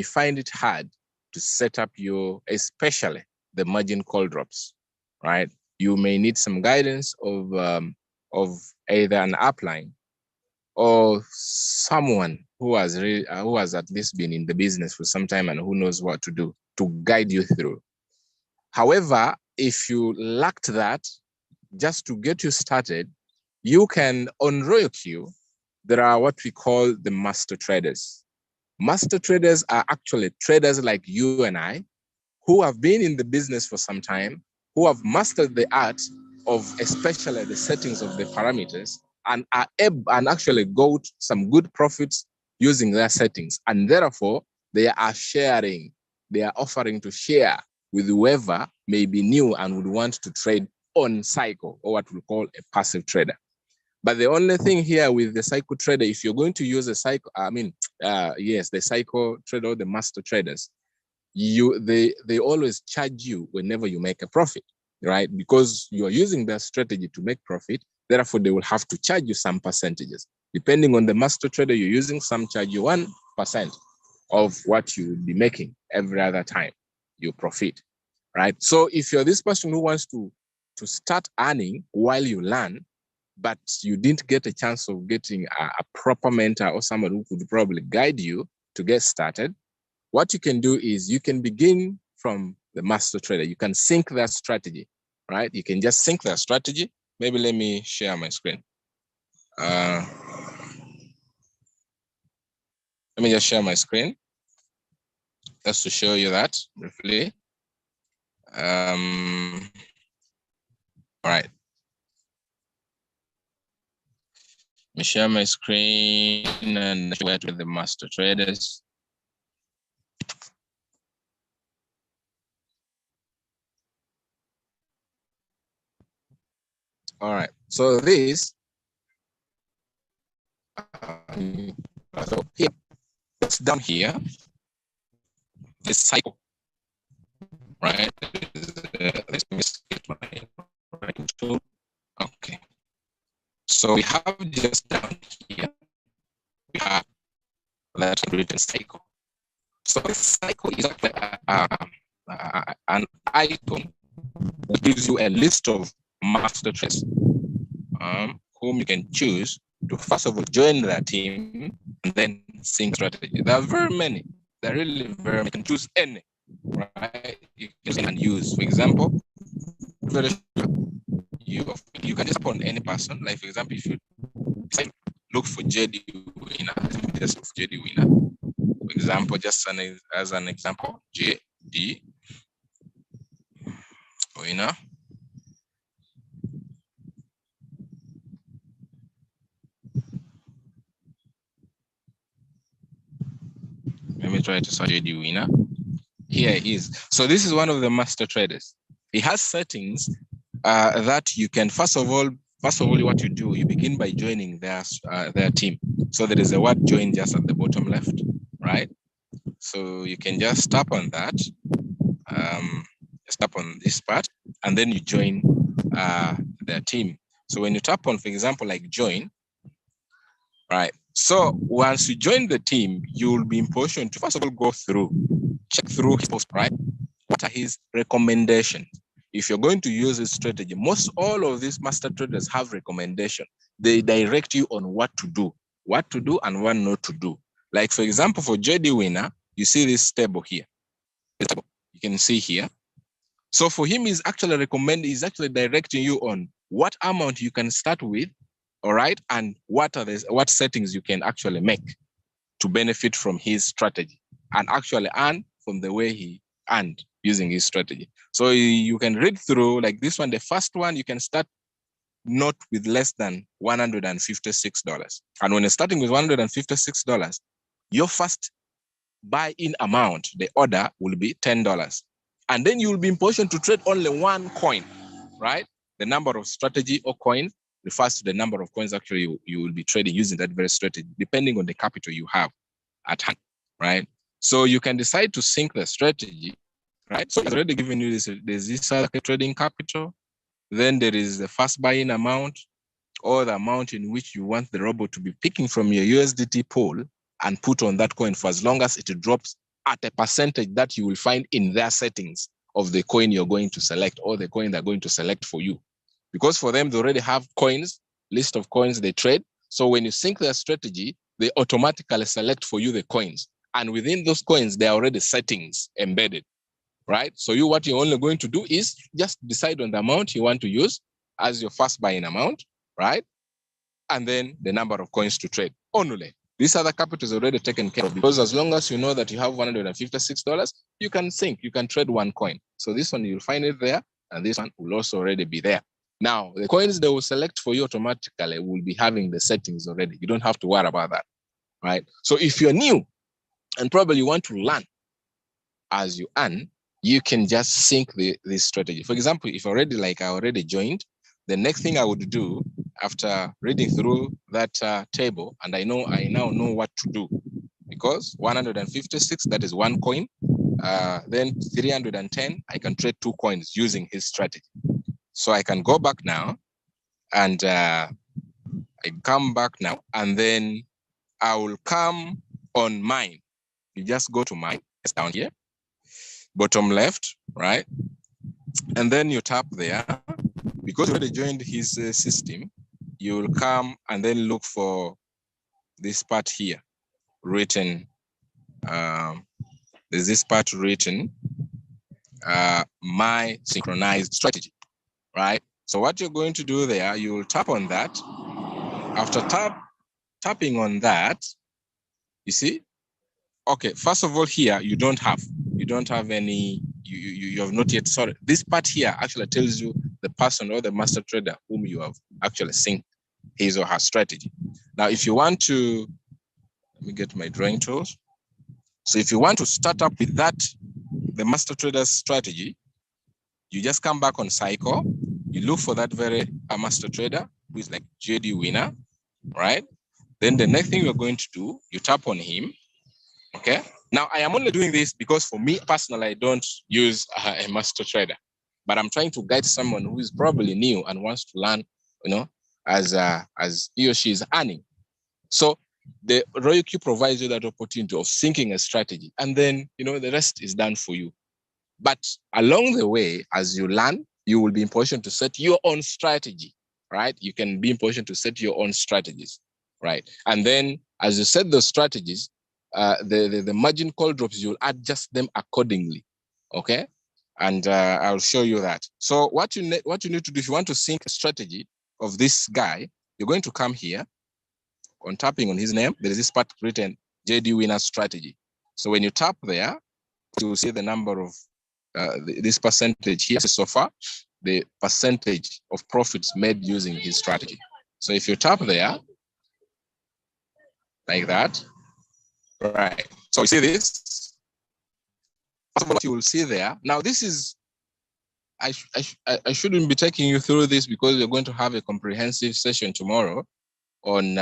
find it hard to set up especially the margin call drops, right? You may need some guidance of either an upline or someone who has at least been in the business for some time and who knows what to do to guide you through. However, if you lacked that, just to get you started, you can, on RoyoQ, there are what we call the master traders. Master traders are actually traders like you and I, who have been in the business for some time, who have mastered the art of especially the settings of the parameters and are able and actually got some good profits using their settings. And therefore, they are offering to share with whoever may be new and would want to trade on cycle, or what we call a passive trader. But the only thing here with the cycle trader, if you're going to use a cycle, the cycle trader or the master traders, they always charge you whenever you make a profit, right? Because you are using their strategy to make profit. Therefore, they will have to charge you some percentages. Depending on the master trader you're using, some charge you 1% of what you would be making every other time you profit, right? So if you're this person who wants to start earning while you learn, but you didn't get a chance of getting a proper mentor or someone who could probably guide you to get started, what you can do is you can begin from the master trader. You can sync that strategy, right? You can just sync that strategy. Maybe let me share my screen. Let me just share my screen just to show you that briefly. All right. Let me share my screen and share it with the master traders. All right, so this, so here, it's down here, this cycle, right? Let me skip my tool. Okay, so we have just down here, we have that written cycle. So the cycle is actually an icon that gives you a list of master traders whom you can choose to first of all join their team and then sync strategy. There are very many. There are really very many. You can choose any, right? You can use, for example, you can just put on any person. Like for example, if you look for JD Winner, just look for JD Winner. For example, just as an example, JD Winner. Let me try to search JD Winner. Here it is. So this is one of the master traders. He has settings that you can first of all, what you do, you begin by joining their team. So there is a word join just at the bottom left, right? So you can just tap on that, just tap on this part, and then you join their team. So when you tap on, for example, like join, right? So once you join the team, you will be in position to first of all go through, check through his post, right? What are his recommendations? If you're going to use this strategy, most all of these master traders have recommendation. They direct you on what to do and what not to do. Like for example, for JD Winner, you see this table here. You can see here. So for him, he's actually directing you on what amount you can start with, all right, and what settings you can actually make to benefit from his strategy and actually earn from the way he earned using his strategy. So you can read through like this one. The first one, you can start not with less than $156. And when you're starting with $156, your first buy-in amount, the order will be $10. And then you will be in position to trade only one coin, right? The number of strategy or coin refers to the number of coins actually you will be trading using that very strategy, depending on the capital you have at hand, right? So you can decide to sync the strategy, right? So it's already given you this, there's this trading capital, then there is the first buy-in amount, or the amount in which you want the robot to be picking from your USDT pool and put on that coin for as long as it drops at a percentage that you will find in their settings of the coin you're going to select or the coin they're going to select for you. Because for them, they already have coins, list of coins they trade. So when you sync their strategy, they automatically select for you the coins. And within those coins, there are already settings embedded, right? So what you're only going to do is just decide on the amount you want to use as your first buying amount, right? And then the number of coins to trade only. This other capital is already taken care of because as long as you know that you have $156, you can sync, you can trade one coin. So this one, you'll find it there, and this one will also already be there. Now, the coins they will select for you automatically will be having the settings already. You don't have to worry about that, right? So if you're new and probably you want to learn as you earn, you can just sync this strategy. For example, if I already joined, the next thing I would do after reading through that table, and I now know what to do, because 156, that is one coin. Then 310, I can trade two coins using his strategy. So I can go back now, and I come back now, and then I will come on mine. You just go to mine, it's down here, bottom left, right? And then you tap there. Because you already joined his system, you will come and then look for this part here written. There's this part written, my synchronized strategy, right? So what you're going to do there, you will tap on that. After tapping on that, you see, okay, first of all here, you don't have any, you have not yet, sorry. This part here actually tells you the person or the master trader whom you have actually synced his or her strategy. Now, if you want to, let me get my drawing tools. So if you want to start up with that, the master trader's strategy, you just come back on cycle, you look for that very master trader who is like JD Winner, right? Then the next thing you're going to do, you tap on him, okay? Now, I am only doing this because for me personally, I don't use a master trader, but I'm trying to guide someone who is probably new and wants to learn, as he or she is earning. So the Royal Q provides you that opportunity of syncing a strategy, and then, the rest is done for you. But along the way, as you learn, you will be in position to set your own strategy, right? You can be in position to set your own strategies, right? And then as you set those strategies, the margin call drops, you'll adjust them accordingly, okay? And I'll show you that. So what you need to do, if you want to sync a strategy of this guy, you're going to come here. On tapping on his name, there is this part written JD Winner strategy. So when you tap there, you will see the number of this percentage here so far, the percentage of profits made using his strategy. So if you tap there, like that, right? So you see this, what you will see there. Now this is, I shouldn't be taking you through this because we're going to have a comprehensive session tomorrow on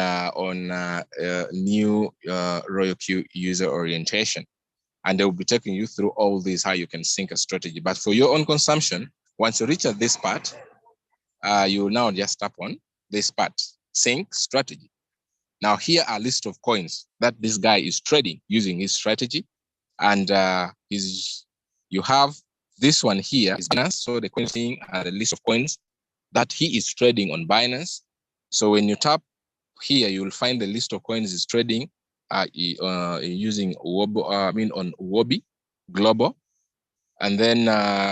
new Royal Q user orientation. And they will be taking you through all these, how you can sync a strategy. But for your own consumption, once you reach at this part, you will now just tap on this part, sync strategy. Now here are a list of coins that this guy is trading using his strategy. And you have this one here is Binance. So the coin thing are the list of coins that he is trading on Binance. So when you tap here, you will find the list of coins he's trading using on Huobi Global. And then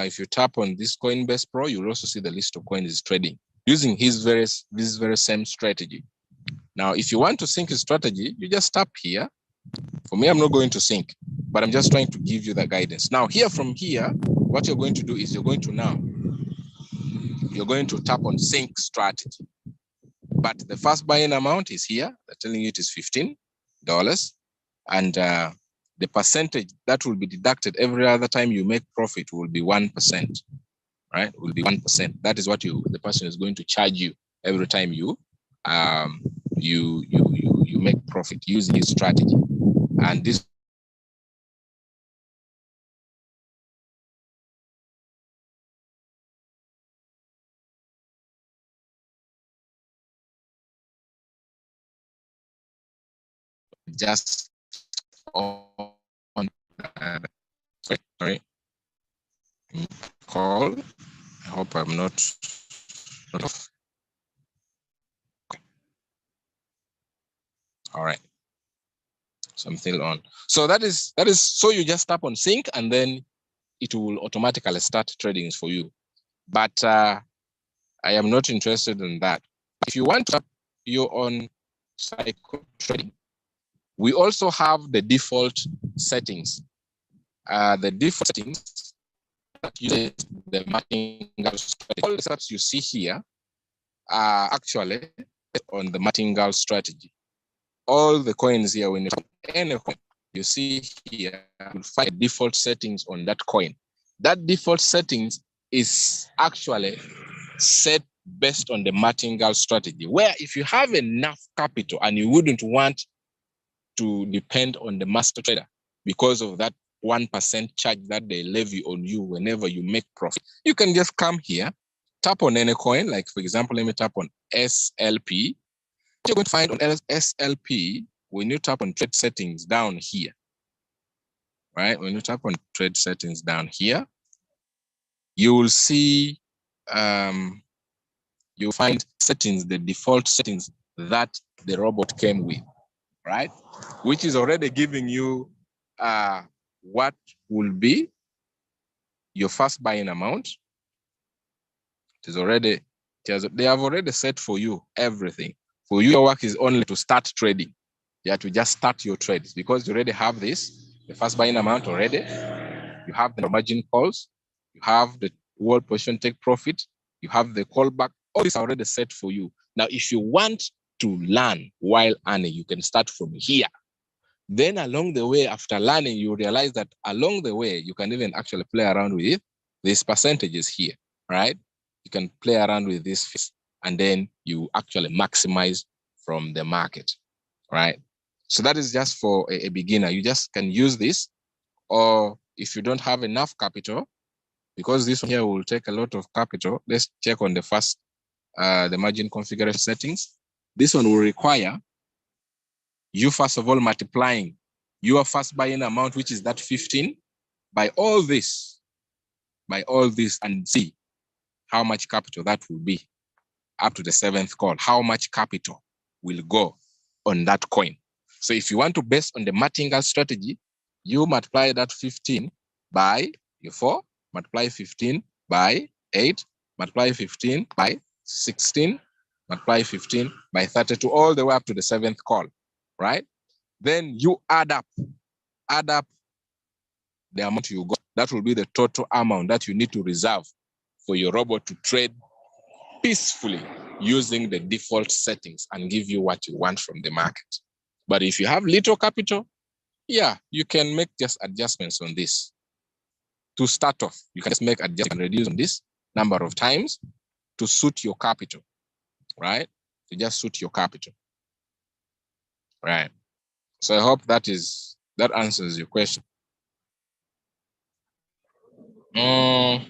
if you tap on this Coinbase Pro, you'll also see the list of coins he's trading using this very same strategy. Now, if you want to sync his strategy, you just tap here. For me, I'm not going to sync, but I'm just trying to give you the guidance. Now, from here, what you're going to do is you're going to tap on sync strategy. But the first buying amount is here. They're telling you it is $15. And the percentage that will be deducted every other time you make profit will be 1%, right? Will be 1%. That is what the person is going to charge you every time you make profit using his strategy. And this just on sorry call. I hope I'm not off. All right. So I'm still on. So that is so you just tap on sync and then it will automatically start trading for you. But I am not interested in that. If you want to tap your own cycle trading, we also have the default settings. The default settings that uses the martingale strategy. All the steps you see here are actually on the martingale strategy. All the coins here, when you tap any coin, you see here, you'll find default settings on that coin. That default settings is actually set based on the martingale strategy, where if you have enough capital and you wouldn't want to depend on the master trader because of that 1% charge that they levy on you whenever you make profit, you can just come here, tap on any coin. Like, for example, let me tap on SLP. You're going to find on SLP, when you tap on trade settings down here, right? When you tap on trade settings down here, you will see, you'll find settings, the default settings that the robot came with, right? Which is already giving you what will be your first buying amount. They have already set for you everything. For you, your work is only to start trading. You have to just start your trades because you already have this, the first buying amount already. You have the margin calls. You have the world position take profit. You have the callback. All this are already set for you. Now, if you want to learn while earning, you can start from here. Then along the way, after learning, you realize that along the way, you can even actually play around with these percentages here, right? You can play around with this and then you actually maximize from the market, right? So that is just for a beginner. You just can use this, or if you don't have enough capital, because this one here will take a lot of capital. Let's check on the first, the margin configuration settings. This one will require you first of all multiplying your first buying amount, which is that 15, by all this, and see how much capital that will be up to the 7th call. How much capital will go on that coin? So if you want to base on the martingale strategy, you multiply that 15 by your 4, multiply 15 by 8, multiply 15 by 16, multiply 15 by 32, all the way up to the 7th call, right? Then you add up the amount you got. That will be the total amount that you need to reserve for your robot to trade peacefully using the default settings and give you what you want from the market. But if you have little capital, yeah, you can make just adjustments on this. To start off, you can just make adjustments and reduce on this number of times to suit your capital, right? To just suit your capital, right? So I hope that answers your question. All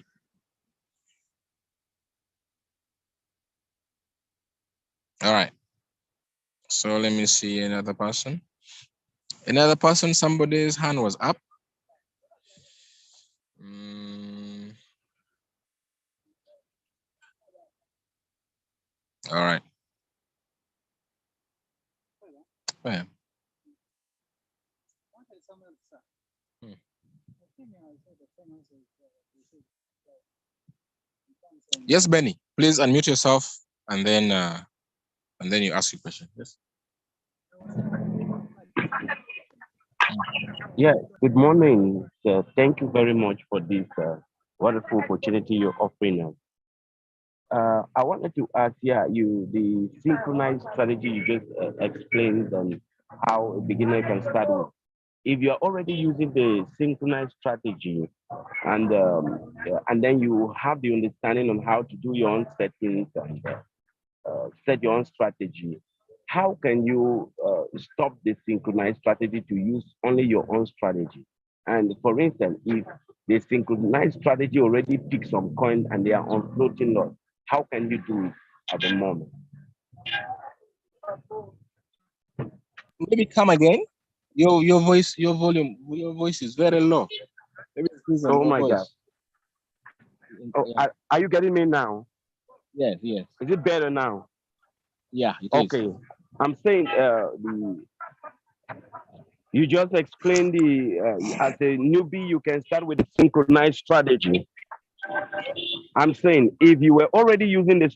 right. So let me see another person. Another person, somebody's hand was up. All right. Yeah. Yes, Benny, please unmute yourself and then you ask your question. Yes. Yeah, good morning. Thank you very much for this wonderful opportunity you're offering us. I wanted to ask, the synchronized strategy you just explained and how a beginner can start with. If you're already using the synchronized strategy and then you have the understanding on how to do your own settings and set your own strategy, how can you stop the synchronized strategy to use only your own strategy? And for instance, if the synchronized strategy already picks some coins and they are on floating lot, how can you do it at the moment? Maybe come again. Your voice, your volume, your voice is very low. Maybe Oh my God. Oh, yeah. are you getting me now? Yes, yes. Is it better now? Yeah, it okay. is. I'm saying you just explained as a newbie, you can start with a synchronized strategy. I'm saying if you were already using the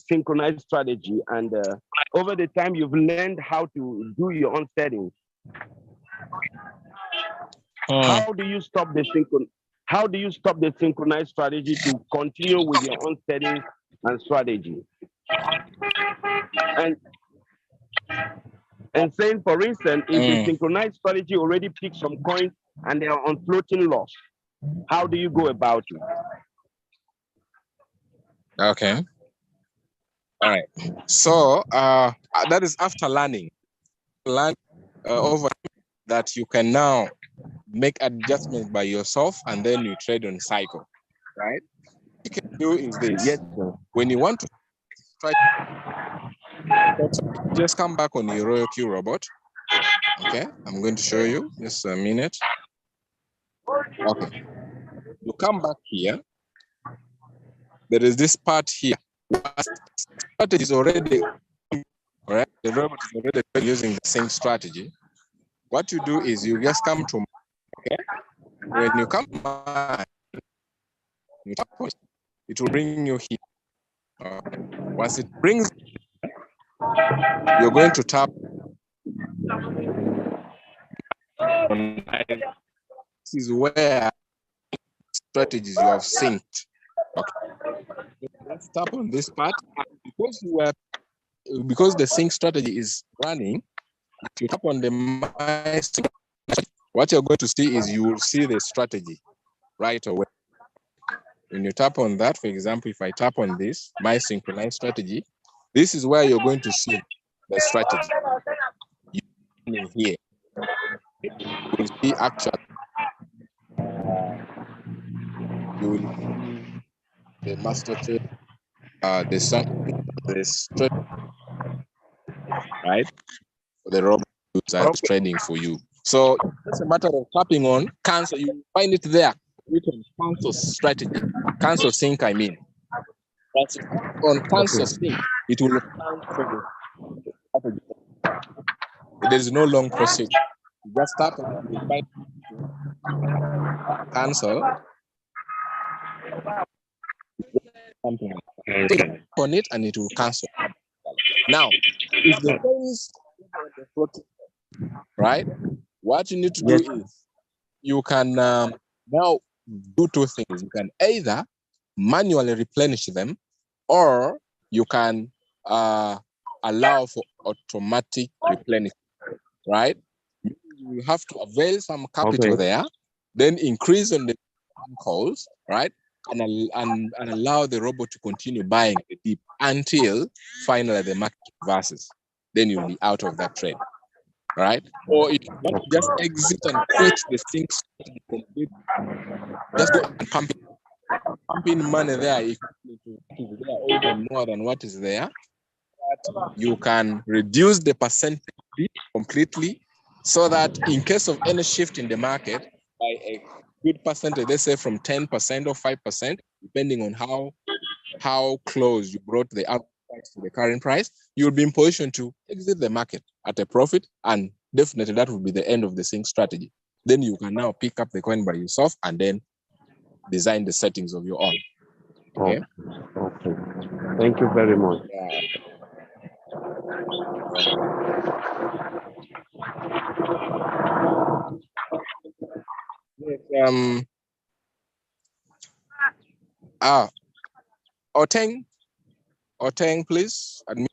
synchronized strategy and over the time you've learned how to do your own settings, how do you stop the synchronized strategy to continue with your own settings and strategy? And saying, for instance, if the synchronized strategy already picks some coins and they are on floating loss, how do you go about it? Okay. All right. So that is after learning. Learn over that you can now make adjustments by yourself and then you trade on cycle, right? What you can do is this. Yes, sir. When you want to try, just come back on your Royal Q robot. Okay, I'm going to show you just a minute. Okay, you come back here. There is this part here. Strategy is already, all right? The robot is already using the same strategy. What you do is you just come to, okay? When you come back, you tap on it, it will bring you here. Once it brings, you're going to tap on. This is where strategies you have synced. Okay, let's tap on this part because the sync strategy is running. If you tap on the my sync, what you're going to see is you will see the strategy right away. When you tap on that, for example, if I tap on this, my synchronized strategy, this is where you're going to see the strategy. You here, you will see actually, you will see the master trade, the strategy, right? The robot is trading for you. So it's a matter of tapping on cancel. You find it there. You can cancel strategy, cancel sync. I mean, once you tap on cancel sync, it will cancel the strategy. There is no long procedure. You just tap on it, you find cancel. Tap on it and it will cancel. Now, if the coins right, what you need to do is you can now do two things. You can either manually replenish them, or you can allow for automatic replenishment, right? You have to avail some capital there, then increase on the calls, right? And allow the robot to continue buying the dip until finally the market reverses. Then you'll be out of that trade, right? Or if you want to just exit and quit the things, just go and pump in money there if it is there, or even more than what is there. But you can reduce the percentage completely so that in case of any shift in the market by a good percentage, let's say from 10% or 5%, depending on how close you brought the average price to the current price, you'll be in position to exit the market at a profit, and definitely that will be the end of the sync strategy. Then you can now pick up the coin by yourself and then design the settings of your own. Okay. Okay. Thank you very much. Yeah. Yes, Oteng, please admit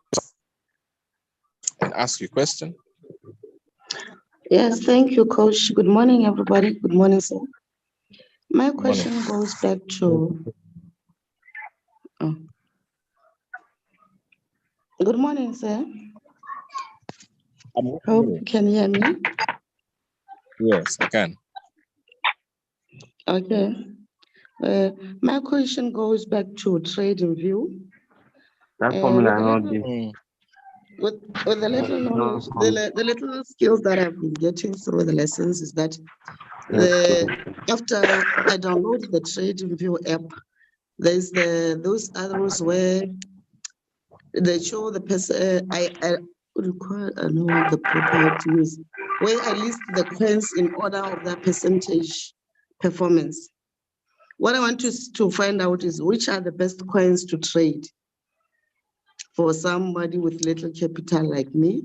and ask your question. Yes, thank you, Coach. Good morning, everybody. Good morning, sir. My Good morning. question goes back to. Oh. Good morning, sir. Hope you can hear me. Yes, I can. Okay. My question goes back to trading view. That formula, With the little knowledge, the little skills that I've been getting through the lessons is that after I downloaded the Trading View app, there's those others where they show the person. I what do you call it? I don't know the proper word to use. Where I list the coins in order of their percentage performance. What I want to find out is which are the best coins to trade for somebody with little capital like me.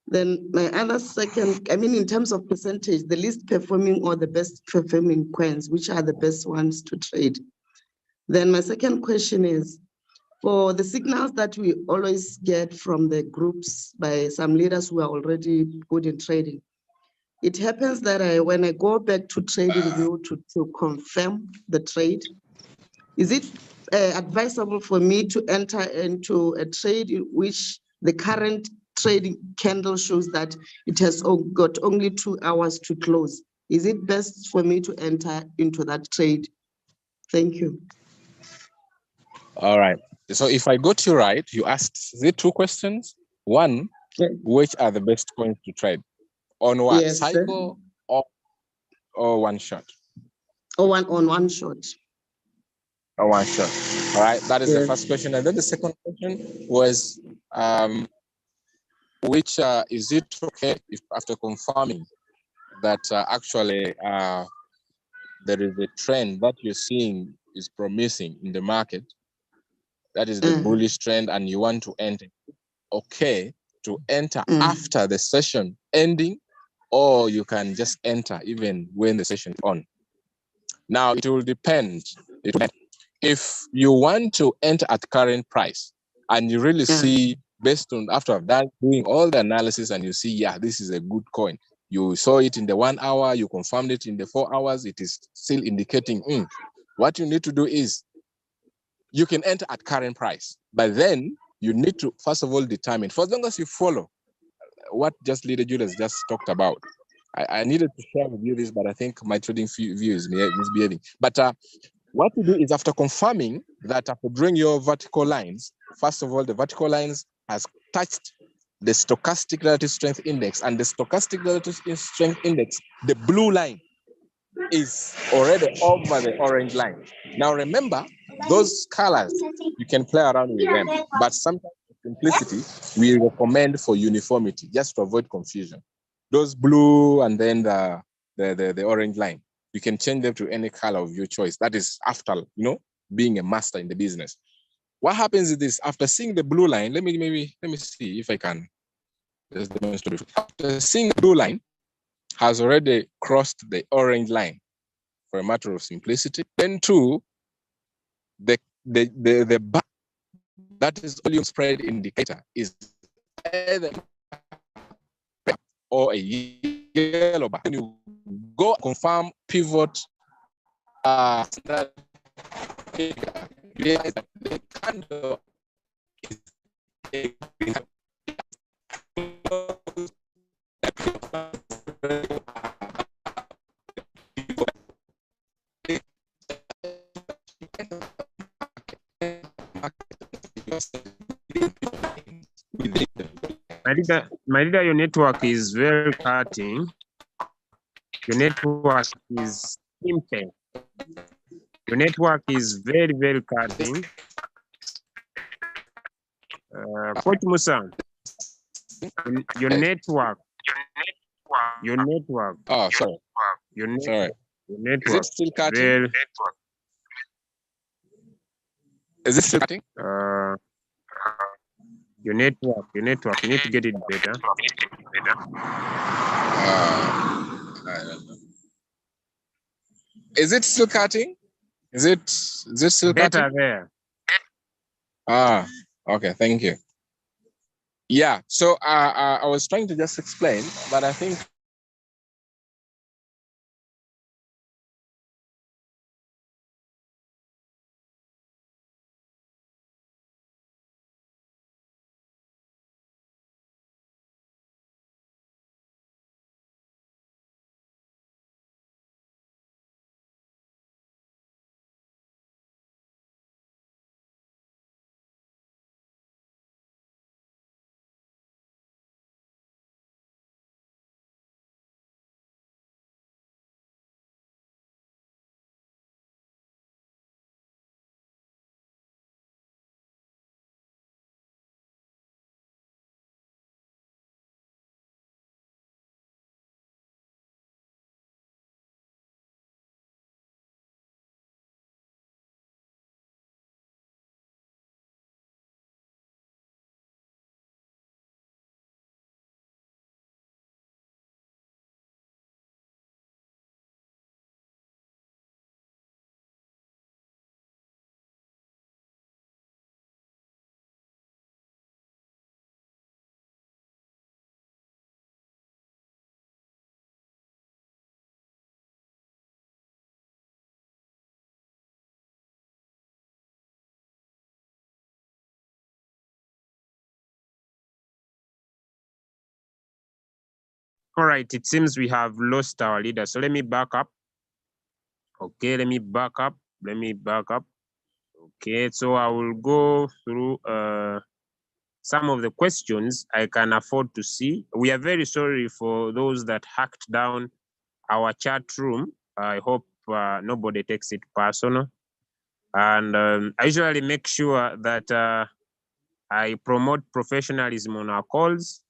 Then my other second, in terms of percentage, the least performing or the best performing coins, which are the best ones to trade. Then my second question is, for the signals that we always get from the groups by some leaders who are already good in trading, it happens that when I go back to Trading View to confirm the trade, is it advisable for me to enter into a trade in which the current trading candle shows that it has got only 2 hours to close? Is it best for me to enter into that trade? Thank you. All right. So if I got you right, you asked, is it 2 questions? One, which are the best coins to trade? On what? Yes, cycle or one shot? On one shot. Or one shot. All right. That is the first question. And then the second question was, which is it okay if after confirming that actually there is a trend that you're seeing is promising in the market, that is the bullish trend, and you want to enter, okay to enter after the session ending, or you can just enter even when the session is on? Now, it will depend. If you want to enter at current price and you really see, based on after I've done doing all the analysis, and you see, yeah, this is a good coin. You saw it in the 1 hour, you confirmed it in the 4 hours, it is still indicating, what you need to do is you can enter at current price. But then you need to, first of all, determine, for as long as you follow what just Leader Julius just talked about. I needed to share with you this, but I think my trading view is misbehaving. But what you do is, after confirming that, after drawing your vertical lines, first of all, the vertical lines has touched the stochastic relative strength index, and the stochastic relative strength index, the blue line, is already over the orange line. Now remember, those colors, you can play around with them, but sometimes for simplicity, we recommend for uniformity, just to avoid confusion. Those blue and then the orange line, you can change them to any color of your choice. That is after, being a master in the business. What happens is this: after seeing the blue line, let me see if I can just demonstrate. After seeing the blue line has already crossed the orange line, for a matter of simplicity, then two, the that is volume spread indicator is either or a yellow bar. When you go confirm pivot, that realize that the candle is a green candle. My leader, your network is very cutting. Your network is simple. Your network is very, very cutting. Coach Musa, your network. Oh, sorry. Your network. Sorry. Your network. Is it still cutting? Very, Is it still cutting? your network. You need to get it better. I don't know. Is it still cutting? Is it still Better cutting? there. Okay, thank you. Yeah, so I was trying to just explain, but I think All right, it seems we have lost our leader. So let me back up. Okay, let me back up. Okay, so I will go through some of the questions I can afford to see. We are very sorry for those that hacked down our chat room. I hope nobody takes it personal. And I usually make sure that I promote professionalism on our calls,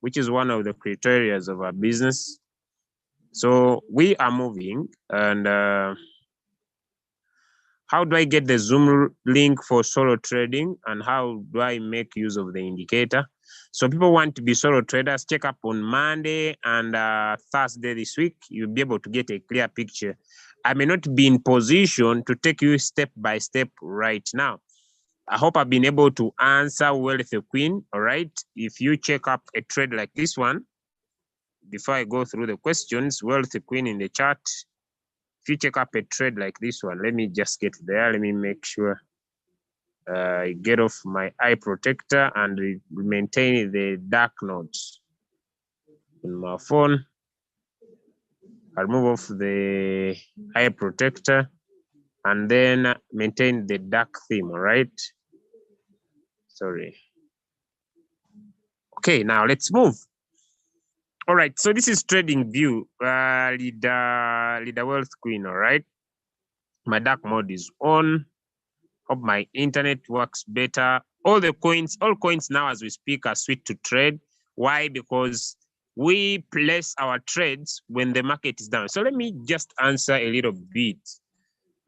which is one of the criteria of our business. So we are moving, and how do I get the Zoom link for solo trading, and how do I make use of the indicator? So people want to be solo traders, check up on Monday and Thursday this week. You'll be able to get a clear picture. I may not be in position to take you step by step right now. I hope I've been able to answer Wealthy Queen. All right. If you check up a trade like this one, before I go through the questions, Wealthy Queen in the chat. If you check up a trade like this one, let me just get there. Let me make sure I get off my eye protector and maintain the dark nodes in my phone. I'll move off the eye protector and then maintain the dark theme. All right. Sorry. Okay, now let's move. All right, so this is trading view, leader wealth queen. All right, my dark mode is on. Hope my internet works better. All coins now as we speak are sweet to trade. Why? Because we place our trades when the market is down. So let me just answer a little bit.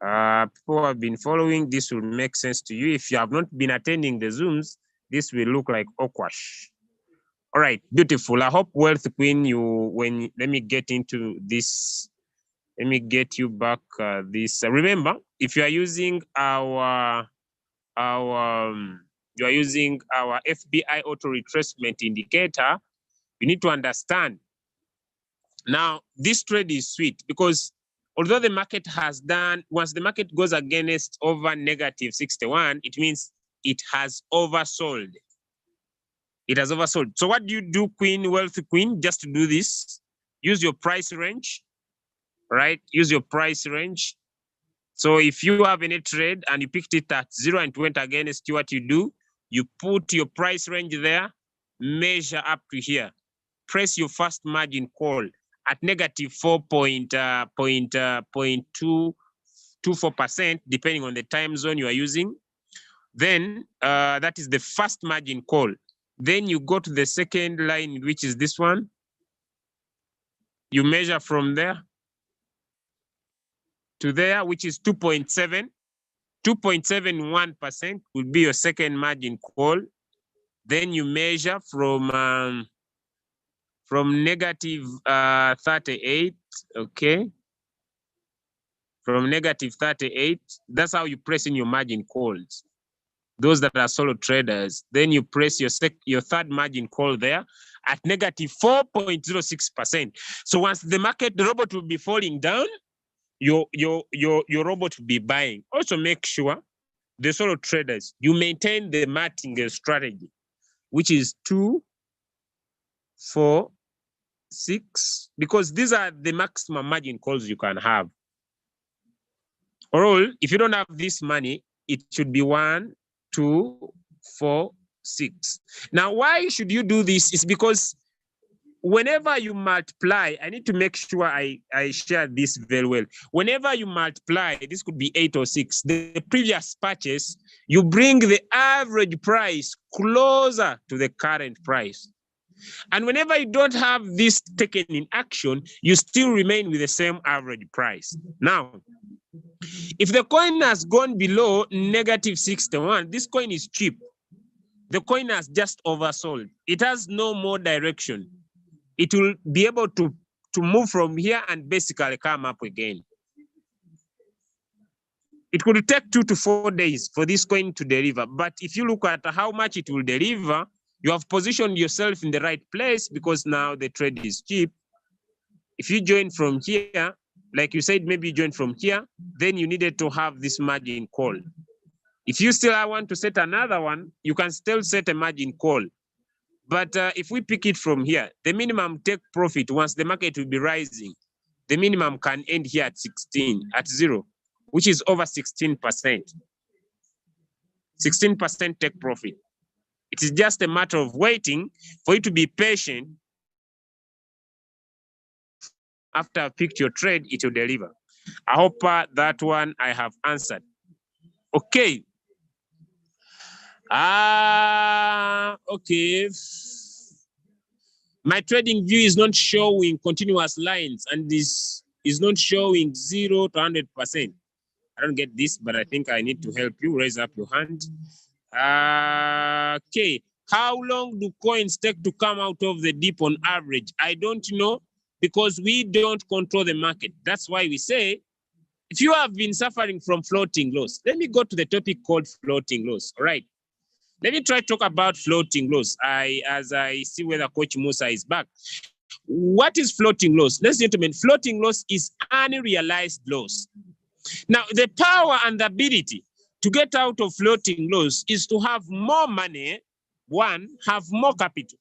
People who have been following, this will make sense to you. If you have not been attending the Zooms, this will look like Okwash. All right, beautiful. I hope Wealth Queen, let me get into this. Let me get you back this. Remember, if you are using our FBI auto retracement indicator, you need to understand. Now, this trade is sweet because although the market has done, once the market goes against over negative 61, it means it has oversold. It has oversold. So what do you do, Queen, Wealth Queen? Just to do this, use your price range, right? Use your price range. So if you have any trade and you picked it at 0 and went against, what you do, you put your price range there. measure up to here. Press your first margin call at negative 4.24%, depending on the time zone you are using. Then that is the first margin call. Then you go to the second line, which is this one. You measure from there to there, which is 2.7. 2.71% will be your second margin call. Then you measure from negative 38, okay? From negative 38, that's how you press in your margin calls. Those that are solo traders, then you press your third margin call there at negative 4.06%. So once the robot will be falling down, your robot will be buying. Also make sure the solo traders, you maintain the martingale strategy, which is 2, 4, 6, because these are the maximum margin calls you can have. Or if you don't have this money, it should be 1, 2, 4, 6. Now, why should you do this? It's because whenever you multiply, I need to make sure I share this very well. Whenever you multiply, this could be 8 or 6, the previous purchase, you bring the average price closer to the current price. And whenever you don't have this taken in action, you still remain with the same average price. Now, if the coin has gone below negative 61, this coin is cheap. The coin has just oversold. It has no more direction. It will be able to move from here and basically come up again. It could take 2 to 4 days for this coin to deliver. But if you look at how much it will deliver, you have positioned yourself in the right place because now the trade is cheap. If you join from here, like you said, maybe you join from here, then you needed to have this margin call. If you still want to set another one, you can still set a margin call. But if we pick it from here, the minimum take profit once the market will be rising, the minimum can end here at 16, at 0, which is over 16%. 16% take profit. It is just a matter of waiting for you to be patient. After I picked your trade, it will deliver. I hope that one I have answered. Okay. Okay. My trading view is not showing continuous lines and this is not showing 0 to 100%. I don't get this, but I think I need to help you. Raise up your hand. Okay. How long do coins take to come out of the dip on average? I don't know because we don't control the market. That's why we say, if you have been suffering from floating loss, let me go to the topic called floating loss. All right. Let me try to talk about floating loss. As I see whether Coach Musa is back. What is floating loss? Ladies and gentlemen, floating loss is unrealized loss. Now, the power and the ability to get out of floating loss is to have more money, one, have more capital.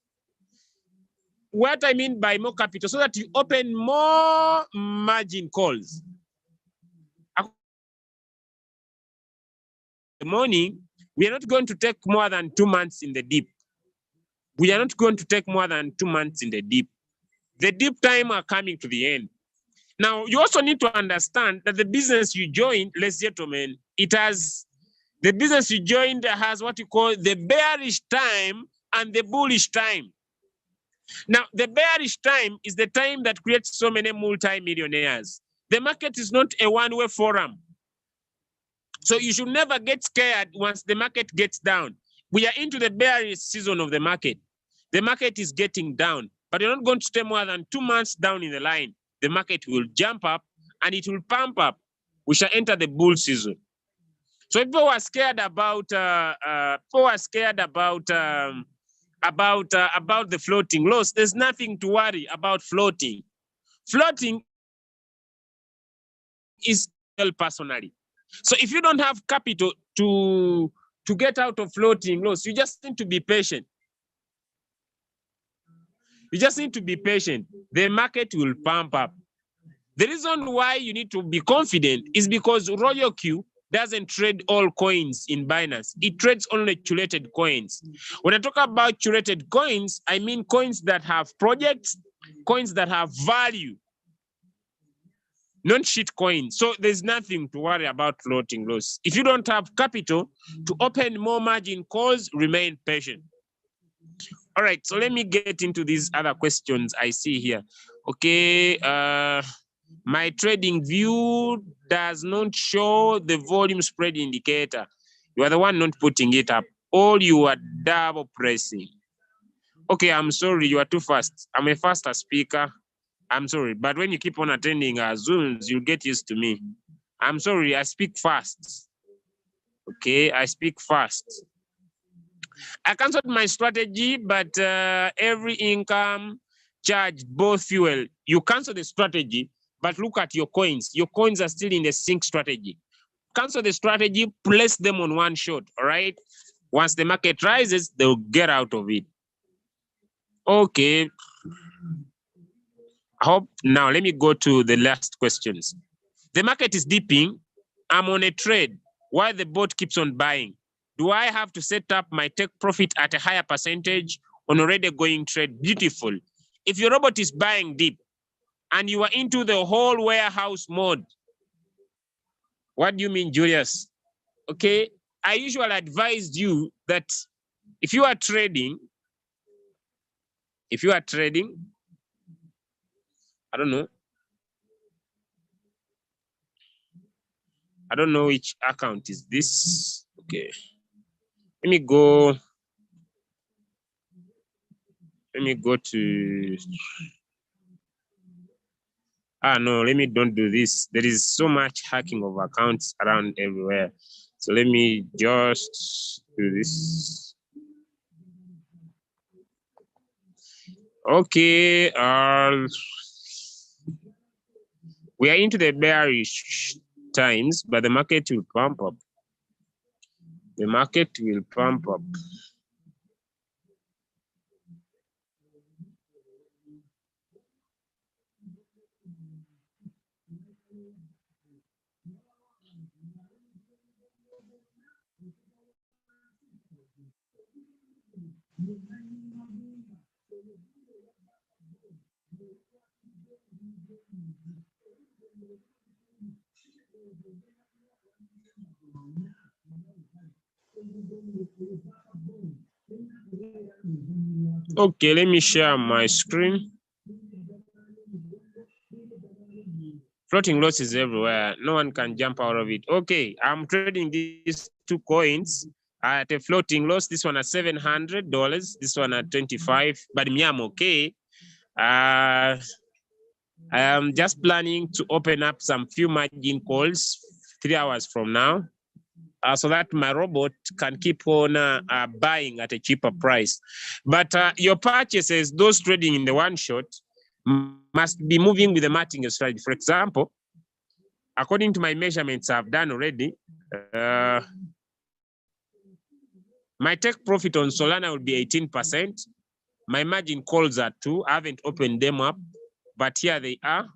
What I mean by more capital, so that you open more margin calls. The morning, we are not going to take more than 2 months in the dip. We are not going to take more than 2 months in the dip. The dip time are coming to the end. Now, you also need to understand that the business you joined, ladies and gentlemen, the business you joined has what you call the bearish time and the bullish time. Now, the bearish time is the time that creates so many multi-millionaires. The market is not a one-way forum. So you should never get scared once the market gets down. We are into the bearish season of the market. The market is getting down, but you're not going to stay more than 2 months down in the line. The market will jump up and it will pump up. We shall enter the bull season. So if people are scared about the floating loss, there's nothing to worry about floating. Floating is personally. So if you don't have capital to get out of floating loss, you just need to be patient. You just need to be patient. The market will pump up. The reason why you need to be confident is because Royal Q, doesn't trade all coins in Binance. It trades only curated coins. When I talk about curated coins, I mean coins that have projects, coins that have value, not shit coins. So there's nothing to worry about floating loss. If you don't have capital to open more margin calls, remain patient. All right, so let me get into these other questions I see here. Okay, my trading view does not show the volume spread indicator. You are the one not putting it up. All you are double pressing. Okay, I'm sorry, you are too fast. I'm a faster speaker. I'm sorry, but when you keep on attending our Zooms, you'll get used to me. I'm sorry, I speak fast. Okay, I speak fast. I canceled my strategy, but every income charged both fuel. You cancel the strategy, but look at your coins. Your coins are still in the sync strategy. Cancel the strategy, place them on one shot, all right? Once the market rises, they'll get out of it. Okay. I hope now let me go to the last questions. The market is dipping. I'm on a trade. Why the bot keeps on buying? Do I have to set up my take profit at a higher percentage on already going trade? Beautiful. If your robot is buying deep and you are into the whole warehouse mode, what do you mean, Julius? Okay, I usually advise you that if you are trading, I don't know which account is this. Okay, let me go to, no, don't do this. There is so much hacking of accounts around everywhere. So let me just do this. Okay, we are into the bearish times, but the market will pump up. The market will pump up. Okay, let me share my screen. Floating losses everywhere. No one can jump out of it. Okay, I'm trading these two coins at a floating loss. This one at $700. This one at 25. But me, I'm okay. I am just planning to open up some few margin calls 3 hours from now, so that my robot can keep on buying at a cheaper price. But your purchases, those trading in the one shot, must be moving with the matching strategy. For example, according to my measurements I've done already, my take profit on Solana will be 18%. My margin calls are 2. I haven't opened them up, but here they are.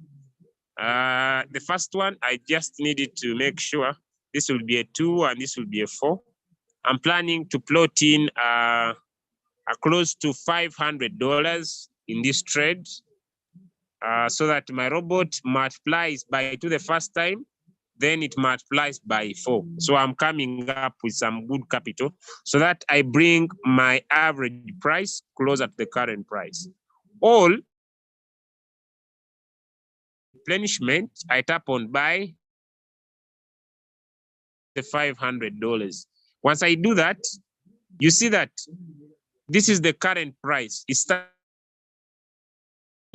The first one, I just needed to make sure this will be a 2 and this will be a 4. I'm planning to plot in close to $500 in this trade, so that my robot multiplies by 2 the first time, then it multiplies by 4. So I'm coming up with some good capital so that I bring my average price closer to the current price. All replenishment, I tap on buy the $500. Once I do that, you see that this is the current price. It's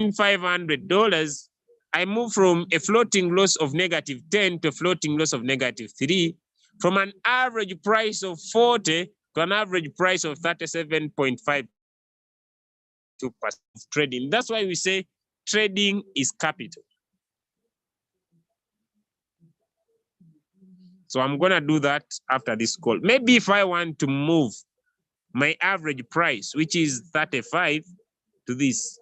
$500. I move from a floating loss of -10 to a floating loss of -3, from an average price of 40 to an average price of 37.52% trading. That's why we say trading is capital. So I'm gonna do that after this call. Maybe if I want to move my average price, which is 35, to this.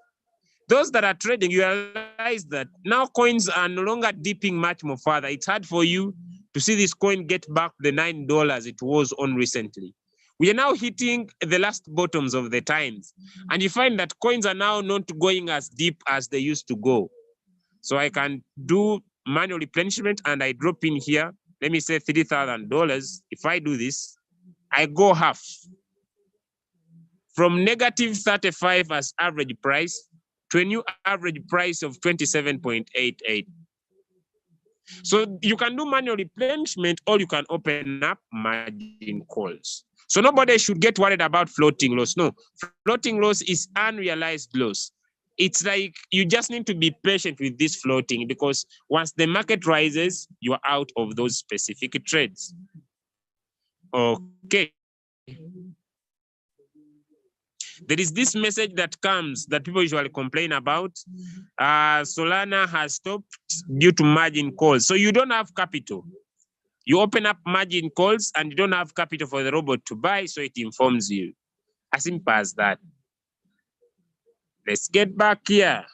Those that are trading, you realize that now coins are no longer dipping much more further. It's hard for you to see this coin get back the $9 it was on recently. We are now hitting the last bottoms of the times, and you find that coins are now not going as deep as they used to go. So I can do manual replenishment and I drop in here, let me say $3,000. If I do this, I go half from negative 35 as average price to a new average price of 27.88. So you can do manual replenishment or you can open up margin calls. So nobody should get worried about floating loss. No, floating loss is unrealized loss. It's like you just need to be patient with this floating, because once the market rises, you are out of those specific trades. Okay. There is this message that comes that people usually complain about. Solana has stopped due to margin calls. So you don't have capital. You open up margin calls and you don't have capital for the robot to buy, so it informs you. As simple as that. Let's get back here.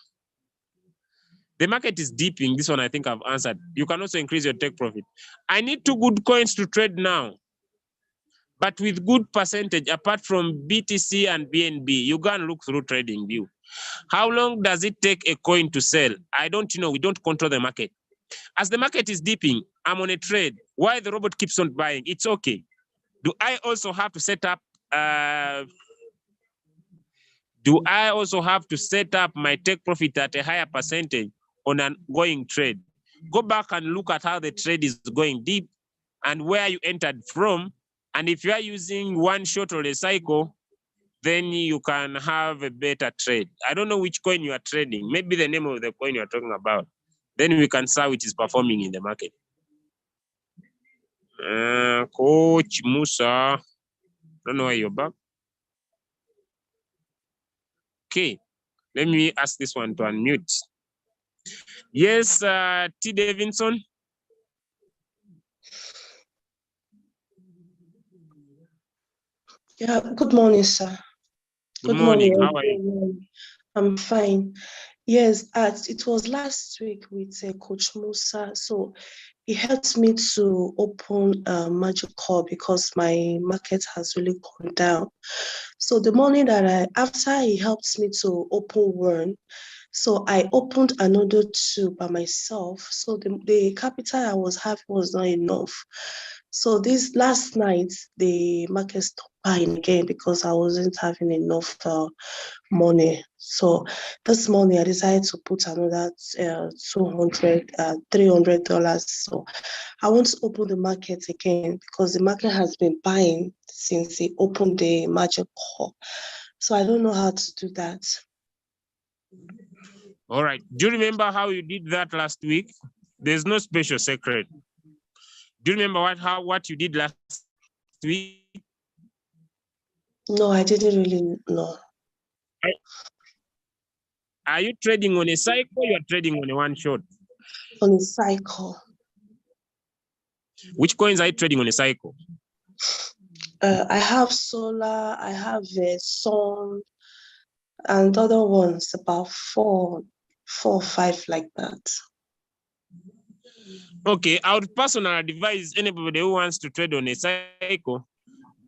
The market is dipping. This one I think I've answered. You can also increase your take profit. I need 2 good coins to trade now, but with good percentage apart from BTC and BNB. You go and look through Trading View. How long does it take a coin to sell? I don't know. We don't control the market. As the market is dipping, I'm on a trade. Why the robot keeps on buying? It's okay. Do I also have to set up my take profit at a higher percentage on an ongoing trade? Go back and look at how the trade is going deep and where you entered from. And if you are using one short or a cycle, then you can have a better trade. I don't know which coin you are trading. Maybe the name of the coin you are talking about. Then we can see how it is performing in the market. Coach Musa, don't know why you're back. Okay, let me ask this one to unmute. Yes, T. Davidson. Yeah, good morning, sir. Good morning. How are you? Everyone. I'm fine. Yes, it was last week with Coach Musa. So he helped me to open a magic call because my market has really gone down. So the morning that after he helped me to open one, so I opened another 2 by myself. So the capital I was having was not enough. So this last night, the market stopped buying again because I wasn't having enough money. So this morning I decided to put another $300. So I want to open the market again because the market has been buying since he opened the magic call. So I don't know how to do that. All right. Do you remember how you did that last week? There's no special secret. Do you remember what you did last week? No, I didn't really know. Are you trading on a cycle or you are trading on a one shot? On a cycle. Which coins are you trading on a cycle? I have solar, I have sun, and other ones, about 4 or 5 like that. Okay, I would personally advise anybody who wants to trade on a cycle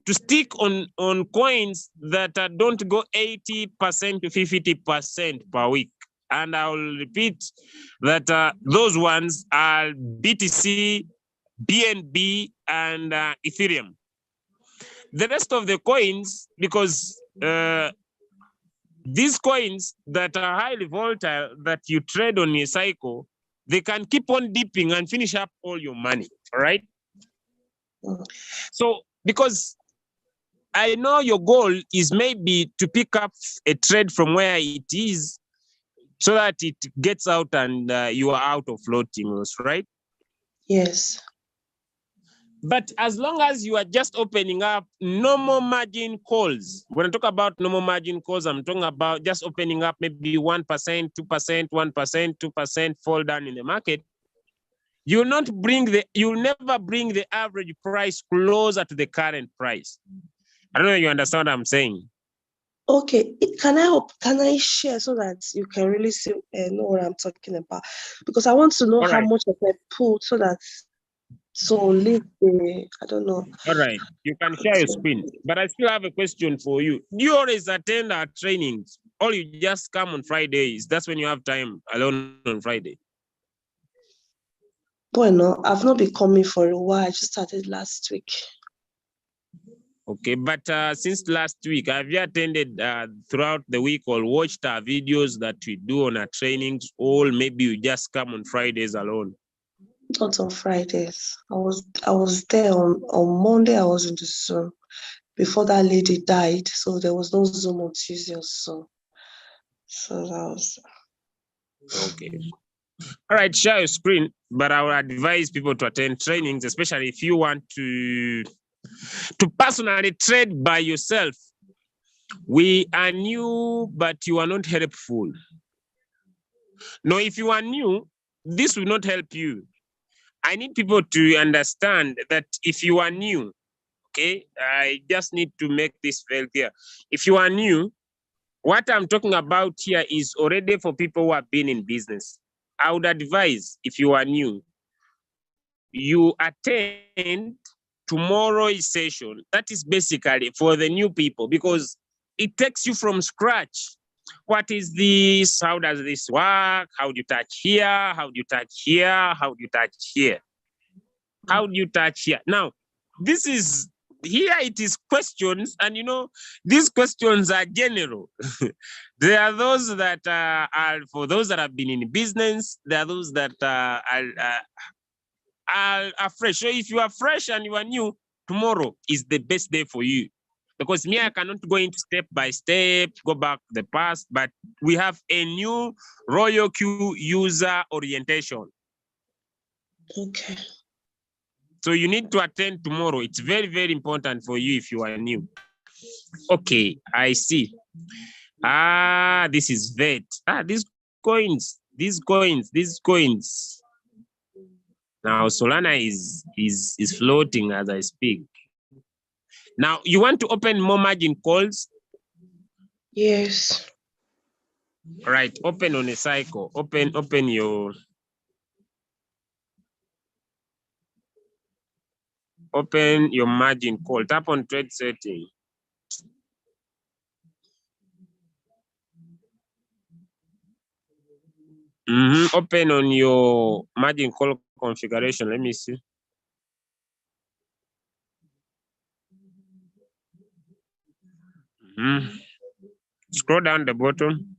to stick on coins that don't go 80% to 50% per week. And I will repeat that those ones are BTC, BNB, and Ethereum. The rest of the coins, because these coins that are highly volatile that you trade on a cycle, they can keep on dipping and finish up all your money, all right? So, because I know your goal is maybe to pick up a trade from where it is so that it gets out and you are out of floating loss, right? Yes. But as long as you are just opening up normal margin calls, when I talk about normal margin calls, I'm talking about just opening up maybe 1%, 2%, 1%, 2% fall down in the market. You'll never bring the average price closer to the current price. I don't know if you understand what I'm saying. Okay, can I share so that you can really see know what I'm talking about? Because I want to know how much I put so that So leave the, I don't know. All right, you can share your screen, but I still have a question for you. Do you always attend our trainings, or you just come on Fridays? That's when you have time alone on Friday. Bueno, I've not been coming for a while. I just started last week. Okay, but since last week, have you attended throughout the week or watched our videos that we do on our trainings, or maybe you just come on Fridays alone? Not on Fridays. I was there on Monday. I was in the Zoom before that lady died, so there was no Zoom on Tuesday or so. So that was Okay. All right, share your screen, but I would advise people to attend trainings, especially if you want to personally trade by yourself. We are new, but you are not helpful. No, if you are new, this will not help you. I need people to understand that if you are new, okay, I just need to make this very clear. If you are new, what I'm talking about here is already for people who have been in business. I would advise, if you are new, you attend tomorrow's session. That is basically for the new people, because it takes you from scratch. What is this? How does this work? How do you touch here? How do you touch here? How do you touch here? How do you touch here? Now, this is, here it is questions, and you know, these questions are general. There are those that are for those that have been in business. There are those that are fresh. So if you are fresh and you are new, tomorrow is the best day for you. Because me, I cannot go into step by step, go back to the past, but we have a new Royal Q user orientation. okay. So you need to attend tomorrow. It's very, very important for you if you are new. Okay, I see. This is vet. These coins. Now Solana is floating as I speak. Now you want to open more margin calls? Yes. All right, open on a cycle. Open your margin call. Tap on trade setting. Open on your margin call configuration. Let me see. Scroll down the bottom.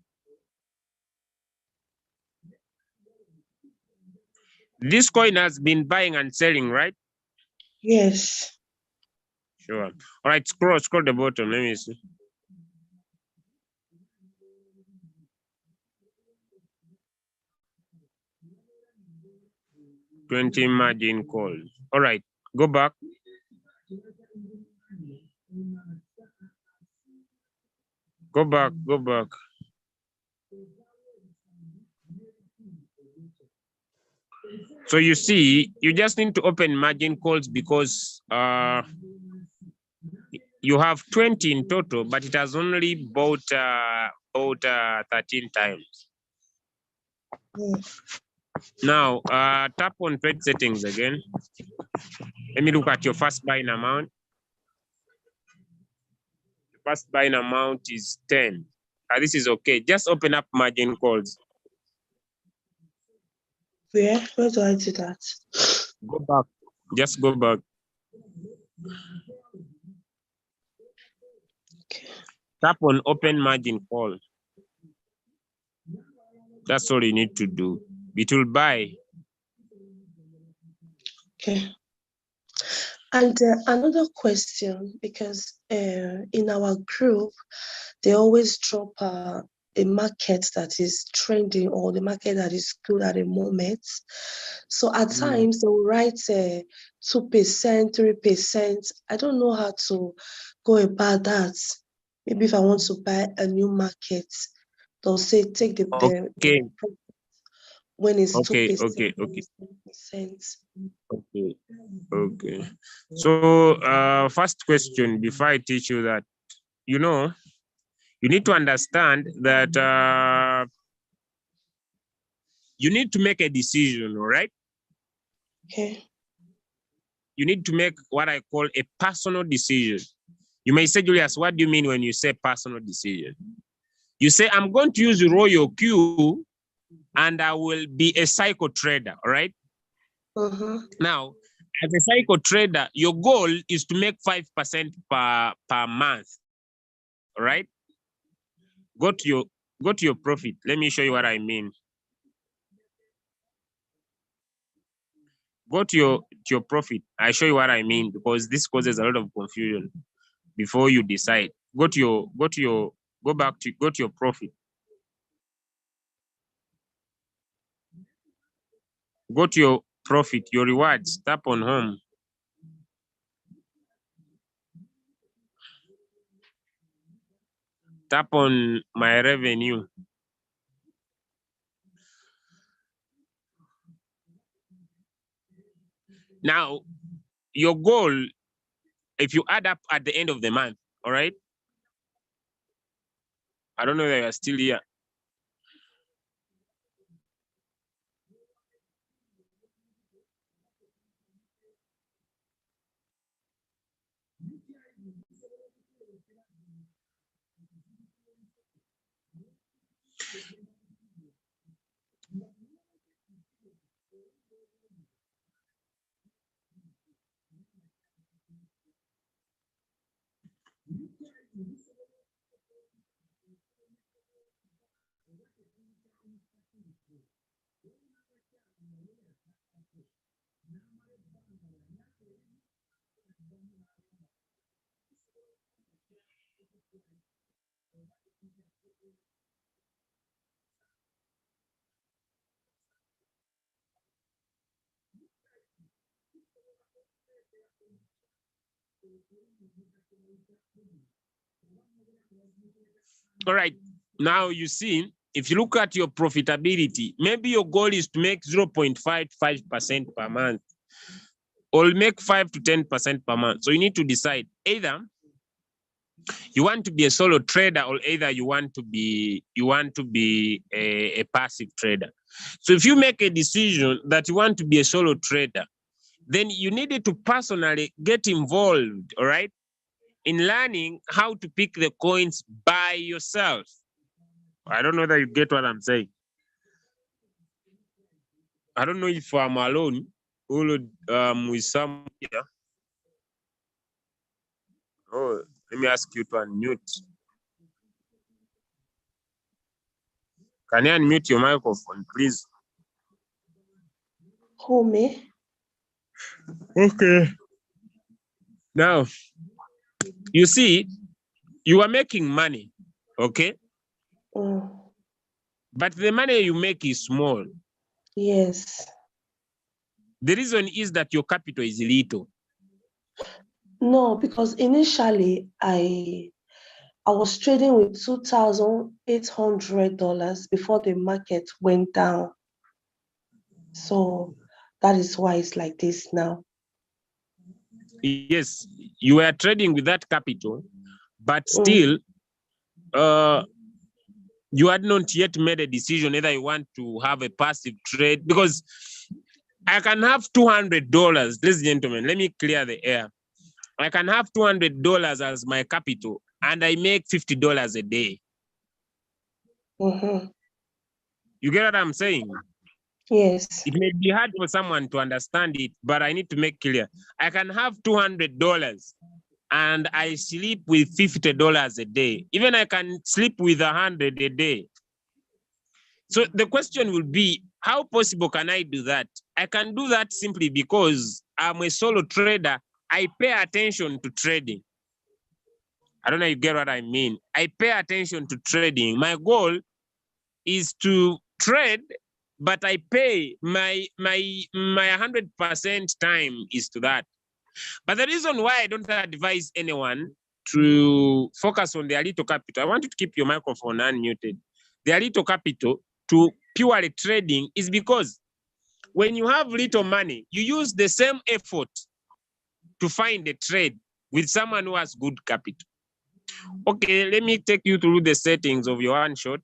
This coin has been buying and selling, right? Yes. Sure. All right, scroll the bottom. Let me see. $20 margin calls. All right, go back. Go back. So you see, you just need to open margin calls because you have 20 in total, but it has only bought 13 times. Now, tap on trade settings again. Let me look at your first buying amount. The first buying amount is 10. This is okay. Just open up margin calls. Where do I do that? Go back. Just go back. Okay. Tap on open margin call. That's all you need to do. It will buy. Okay. And another question, because in our group, they always drop a market that is trending or the market that is good at the moment. So at times they'll write 2%, 3%. I don't know how to go about that. Maybe if I want to buy a new market, they'll say take the Okay. when it's 2%. Okay. 3%. Okay. So first question before I teach you that, you know, you need to understand that you need to make a decision, all right? Okay. you need to make what I call a personal decision. You may say, Julius, what do you mean when you say personal decision? You say, I'm going to use Royal Q and I will be a psycho trader, all right? Now, as a psycho trader, your goal is to make 5% per month, all right? Go to your profit. Let me show you what I mean. Go to your profit. I show you what I mean because this causes a lot of confusion before you decide. Go to your profit. Go to your profit, your rewards, tap on home. Tap on my revenue. Now, your goal, if you add up at the end of the month, all right? I don't know that you're still here. All right, now you see, if you look at your profitability, maybe your goal is to make 0.55% per month or make 5 to 10% per month. So you need to decide either you want to be a solo trader or either you want to be a passive trader. So if you make a decision that you want to be a solo trader, then you needed to personally get involved, all right, in learning how to pick the coins by yourself. I don't know that you get what I'm saying. I don't know if I'm alone or with some here. Oh, let me ask you to unmute. Can you unmute your microphone, please? Who, me? Okay. Now, you see, you are making money, okay? But the money you make is small. Yes. The reason is that your capital is little. No, because initially I was trading with $2,800 before the market went down. So that is why it's like this now. Yes, you are trading with that capital, but still, you had not yet made a decision whether you want to have a passive trade, because I can have $200, ladies and gentlemen, let me clear the air. I can have $200 as my capital and I make $50 a day. You get what I'm saying? Yes. It may be hard for someone to understand it, but I need to make clear. I can have $200 and I sleep with $50 a day. Even I can sleep with 100 a day. So the question will be, how possible can I do that? I can do that simply because I'm a solo trader. I pay attention to trading. I don't know if you get what I mean. I pay attention to trading. My goal is to trade, but I pay my 100% time is to that. But the reason why I don't advise anyone to focus on their little capital, I want you to keep your microphone unmuted. Their little capital to purely trading is because when you have little money, you use the same effort to find a trade with someone who has good capital. Okay, let me take you through the settings of your one shot.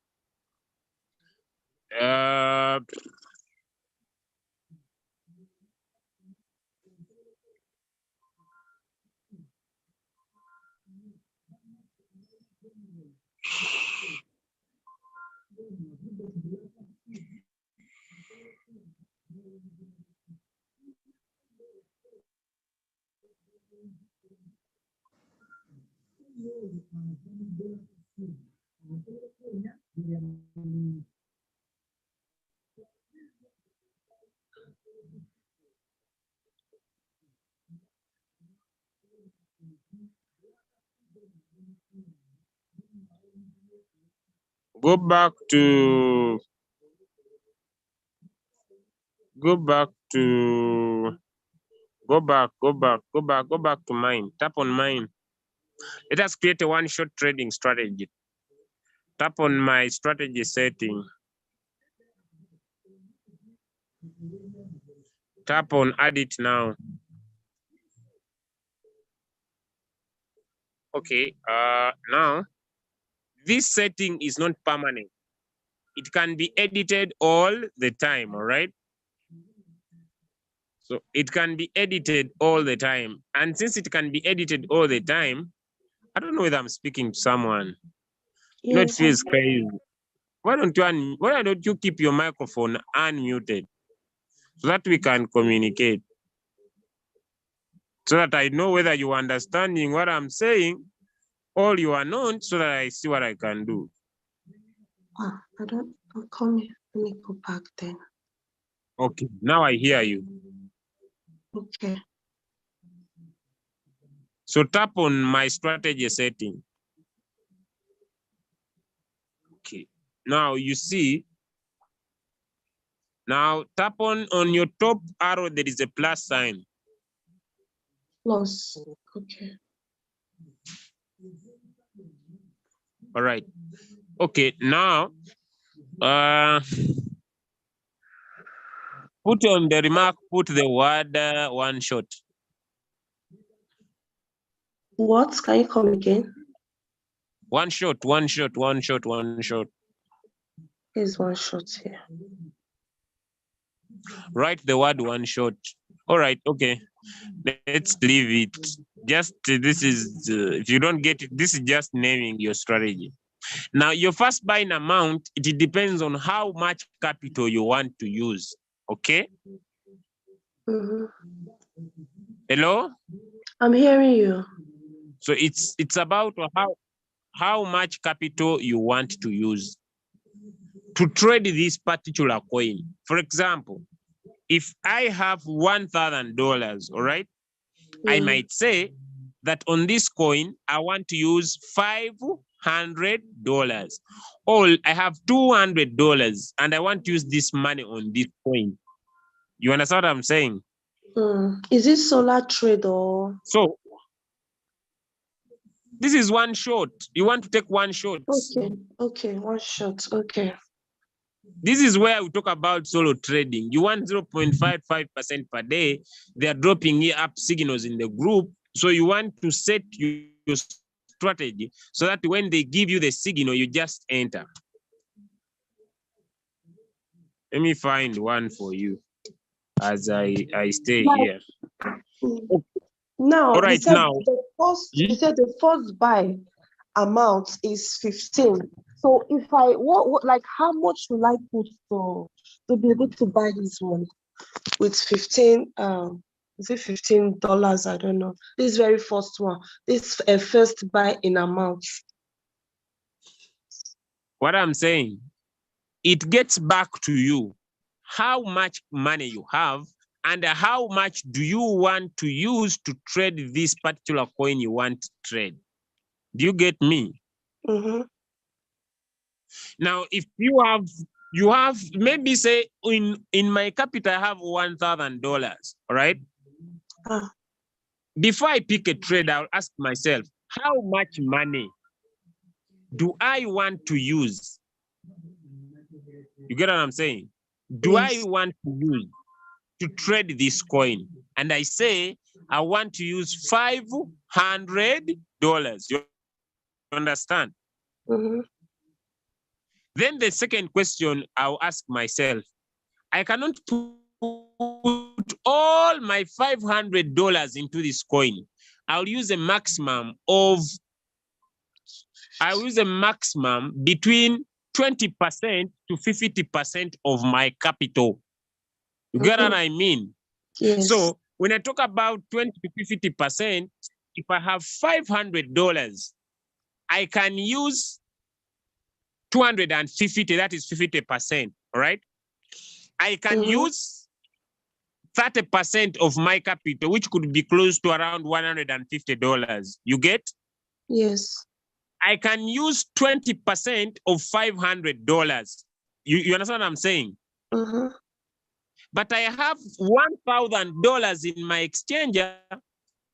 Go back to go back to mine. Tap on mine. Let us create a one-shot trading strategy. Tap on my strategy setting. Tap on add it now. Okay, now this setting is not permanent. It can be edited all the time, all right? So it can be edited all the time. And since it can be edited all the time, I don't know whether I'm speaking to someone. You know, it Yes. feels crazy. Why don't you keep your microphone unmuted so that we can communicate? So that I know whether you are understanding what I'm saying or you are not, so that I see what I can do. I don't come here. Let me go back then. Okay, now I hear you. Okay. So tap on my strategy setting. Okay, now you see, now tap on your top arrow, there is a plus sign. Plus. Okay. All right. Okay, now put on the remark, put the word one shot. What? Can you come again? One shot, one shot, one shot, one shot. Here's one shot here. Write the word one shot. All right, okay. Let's leave it. Just this is, if you don't get it, this is just naming your strategy. Now, your first buying amount, it depends on how much capital you want to use. Okay? Mm-hmm. Hello? I'm hearing you. So it's about how much capital you want to use to trade this particular coin. For example, if I have $1,000, all right, I might say that on this coin, I want to use $500. Or I have $200 and I want to use this money on this coin. You understand what I'm saying? Is it solar trade or? So this is one shot. You want to take one shot. Okay, one shot. Okay. This is where we talk about solo trading. You want 0.55% per day. They are dropping up signals in the group. So you want to set your strategy so that when they give you the signal, you just enter. Let me find one for you as I stay here. Now, all right, you said the first buy amount is 15. So if I what like how much will I put to be able to buy this one with 15 is it $15? I don't know. This very first one. This a first buy in amount. What I'm saying, it gets back to you how much money you have and how much do you want to use to trade this particular coin you want to trade. Do you get me? Mm-hmm. Now, if you have maybe say in my capital I have $1,000, all right? Before I pick a trade, I'll ask myself, how much money do I want to use? You get what I'm saying? Do I want to use to trade this coin? And I say, I want to use $500. You understand? Mm-hmm. Then the second question I'll ask myself, I cannot put all my $500 into this coin. I'll use a maximum between 20% to 50% of my capital. You get what I mean? Yes. So when I talk about 20 to 50%, if I have $500, I can use 250, that is 50%, all right? I can use 30% of my capital, which could be close to around $150. You get? Yes. I can use 20% of $500. You understand what I'm saying? But I have $1,000 in my exchanger. I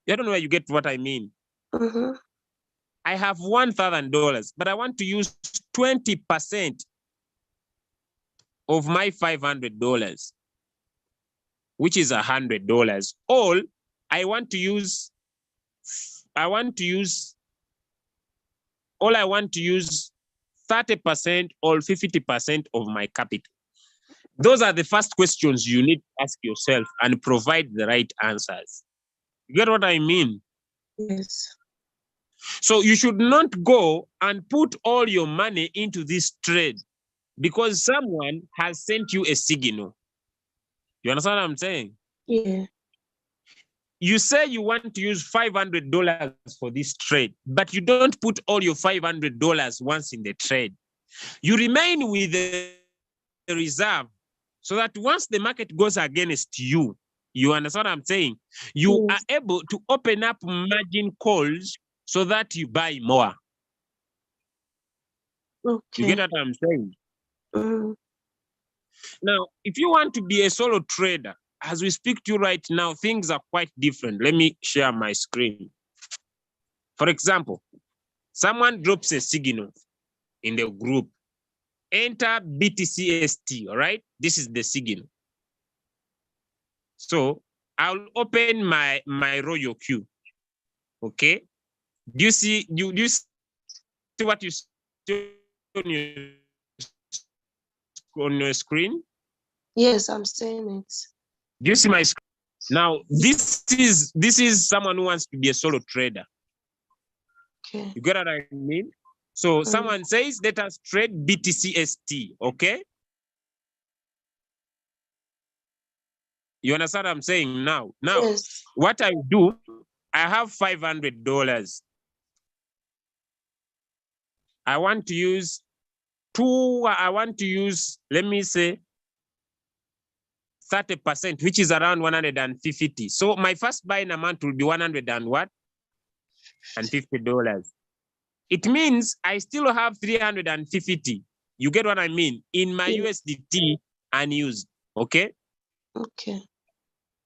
don't know where you get what I mean. I have $1,000, but I want to use 20% of my $500, which is $100. All I want to use 30% or 50% of my capital. Those are the first questions you need to ask yourself and provide the right answers. You get what I mean? Yes. So you should not go and put all your money into this trade because someone has sent you a signal. You understand what I'm saying? Yeah. You say you want to use $500 for this trade, but you don't put all your $500 once in the trade. You remain with the reserve so that once the market goes against you, you understand what I'm saying? You are able to open up margin calls so that you buy more. Okay. You get what I'm saying? Now, if you want to be a solo trader, as we speak to you right now, things are quite different. Let me share my screen. For example, someone drops a signal in the group. Enter BTCST, all right? This is the signal. So I'll open my Royal queue. Okay. Do you see what you see on your screen? Yes, I'm seeing it. Do you see my screen? Now, this is someone who wants to be a solo trader. Okay. You get what I mean? So someone says, let us trade BTCST, okay? You understand what I'm saying now? Now, yes. What I do, I have $500. I want to use let me say, 30%, which is around 150. So my first buying amount will be $150. It means I still have 350. You get what I mean? In my USDT unused. Okay? Okay.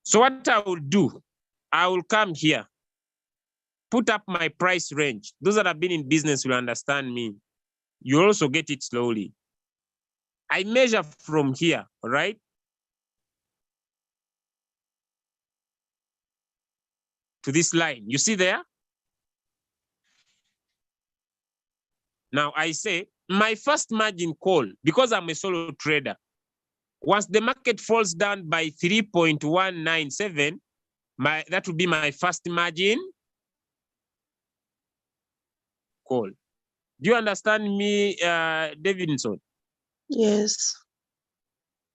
So what I will do, I will come here, put up my price range. Those that have been in business will understand me. You also get it slowly. I measure from here, all right? To this line. You see there? Now I say, my first margin call, because I'm a solo trader, once the market falls down by 3.197, that will be my first margin call. Do you understand me, Davidson? Yes.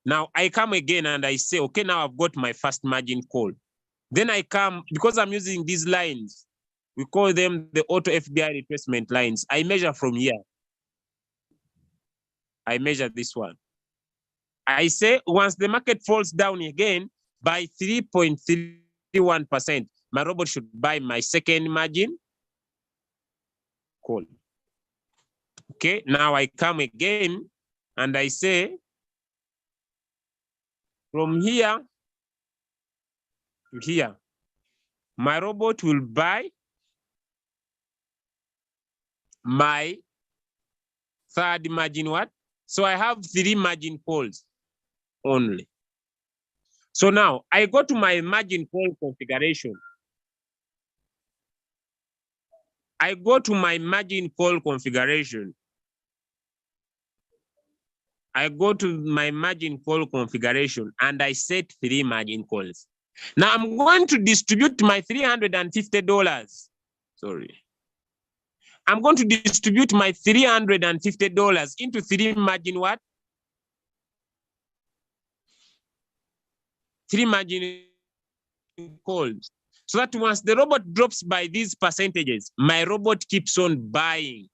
Now I come again and I say, okay, now I've got my first margin call. Then I come, because I'm using these lines, we call them the auto FBI retracement lines. I measure from here. I measure this one. I say once the market falls down again by 3.31%, my robot should buy my second margin call. Okay, now I come again and I say from here to here, my robot will buy my third margin what? So I have 3 margin calls only. So now I go to my margin call configuration. I go to my margin call configuration. I go to my margin call configuration and I set 3 margin calls. Now I'm going to distribute my $350. Sorry. I'm going to distribute my $350 into 3 margin what? 3 margin calls. So that once the robot drops by these percentages, my robot keeps on buying.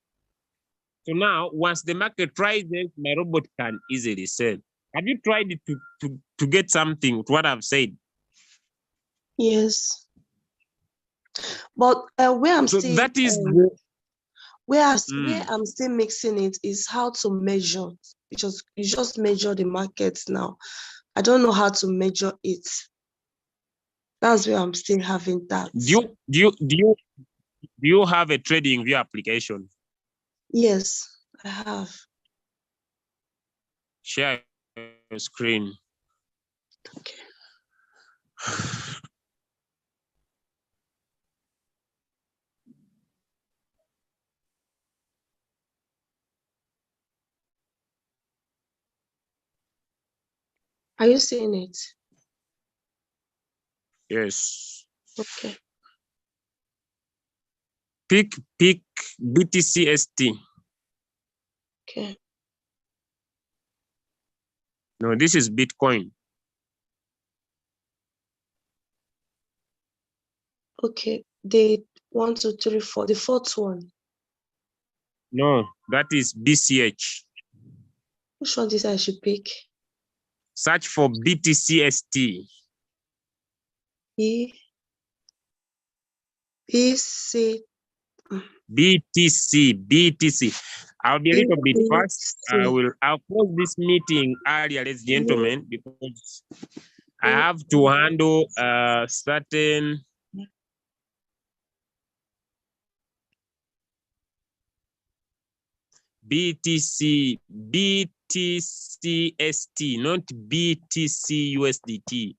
So now, once the market rises, my robot can easily sell. Have you tried it to get something to what I've said? Yes. But where I'm So still that is where I'm still mixing it is how to measure. Because you just measure the markets now. I don't know how to measure it. That's where I'm still having that. Do you have a trading view application? Yes, I have. Share your screen. Okay. Are you seeing it? Yes. Okay. Pick BTCST. Okay. No, this is Bitcoin. Okay. The 1, 2, 3, 4. The fourth one. No, that is BCH. Which one is I should pick? Search for BTCST. BTC. I'll be a little bit fast. I'll close this meeting earlier, ladies and gentlemen, because I have to handle certain BTCST, not BTCUSDT.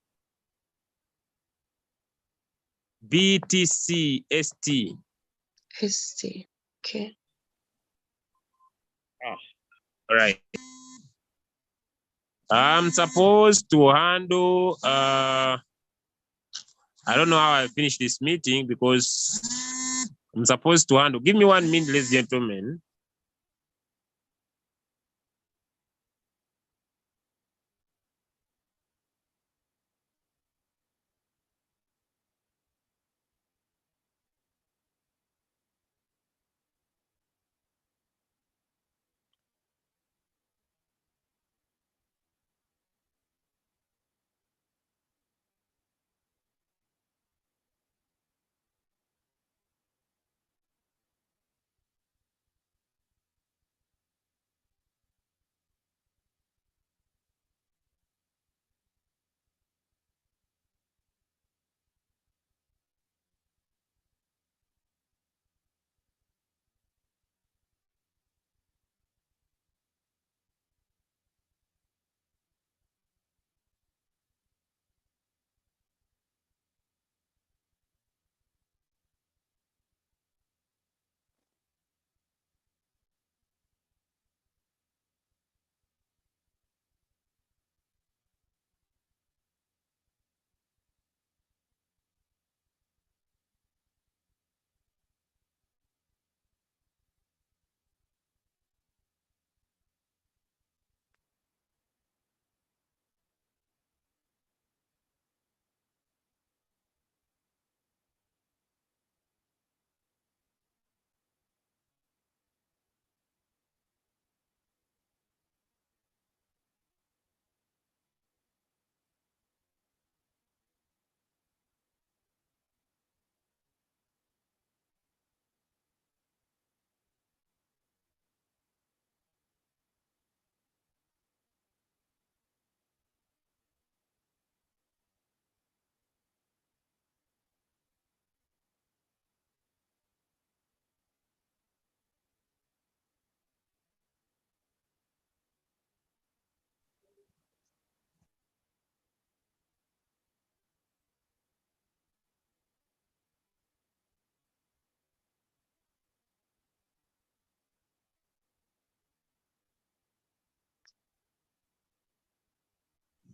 BTCST. ST. Okay. All right. I'm supposed to handle I don't know how I finish this meeting because I'm supposed to handle. Give me 1 minute, ladies and gentlemen.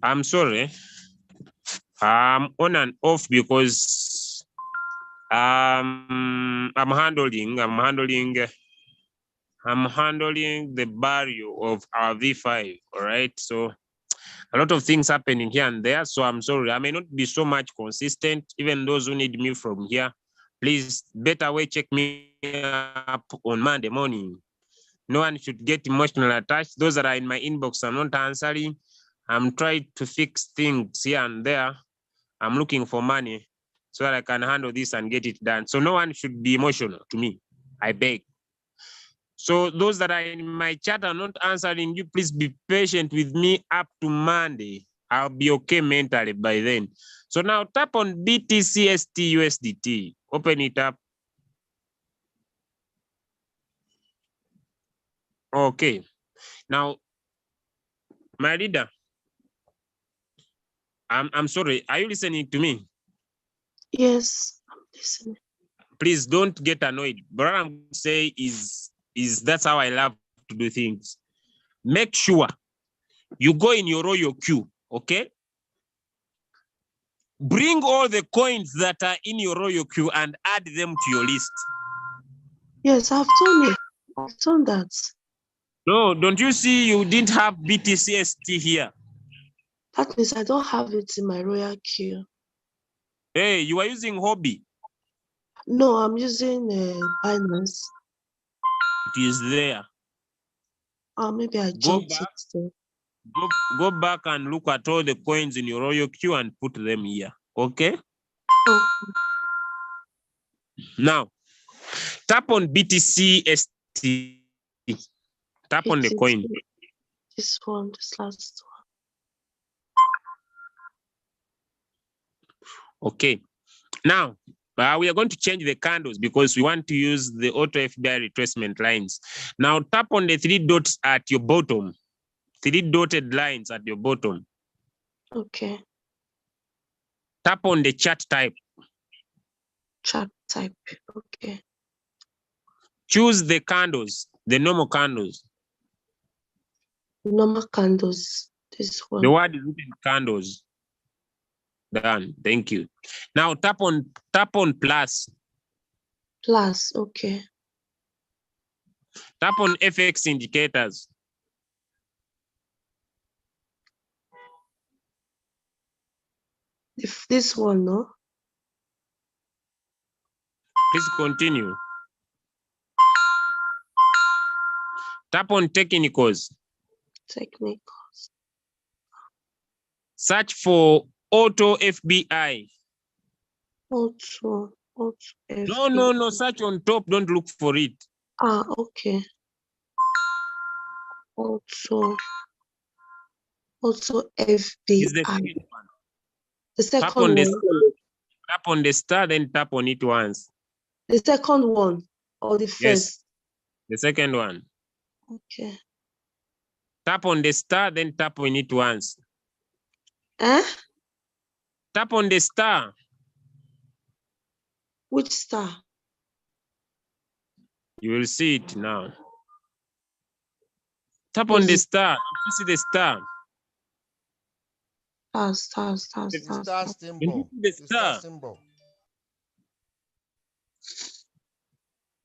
I'm sorry. I'm on and off because I'm handling the value of our V5. All right. So a lot of things happening here and there. So I'm sorry. I may not be so much consistent. Even those who need me from here, please better way check me up on Monday morning. No one should get emotional attached. Those that are in my inbox, I'm not answering. I'm trying to fix things here and there. I'm looking for money so that I can handle this and get it done. So no one should be emotional to me. I beg. So those that are in my chat are not answering you, please be patient with me up to Monday. I'll be okay mentally by then. So now tap on BTCST USDT. Open it up. Okay. Now, my leader, I'm sorry. Are you listening to me? Yes, I'm listening. Please don't get annoyed. But what I'm going to say is that's how I love to do things. Make sure you go in your royal queue, okay? Bring all the coins that are in your royal queue and add them to your list. Yes, I've done it. I've done that. No, don't you see you didn't have BTCST here? That means I don't have it in my royal queue. Hey, you are using Hobby. No, I'm using Binance. It is there. Maybe I Go jumped back. it there. Go back and look at all the coins in your royal queue and put them here. Okay? Oh, Now, tap on BTCST. Tap on the it coin. is this one, this last one. Okay. Now, we are going to change the candles because we want to use the auto FBI retracement lines. Now, tap on the 3 dots at your bottom. 3 dotted lines at your bottom. Okay. Tap on the chart type. Chart type. Okay. Choose the candles, the normal candles. Normal candles. This one. The word is written candles. Done. Thank you. Now tap on plus. Plus. Okay. Tap on FX indicators. If this one, no? Please continue. Tap on technicals. Technicals. Search for auto FBI. Auto FBI. No. Search on top. Don't look for it. Okay. Auto FBI. Is the second one. The second one. Tap on the star, then tap on it once. The second one or the first? Yes. The second one. Okay. Tap on the star, then tap on it once. Tap on the star. Which star? You will see it now. Tap on the star. You see the star. Star. The star symbol. The star symbol.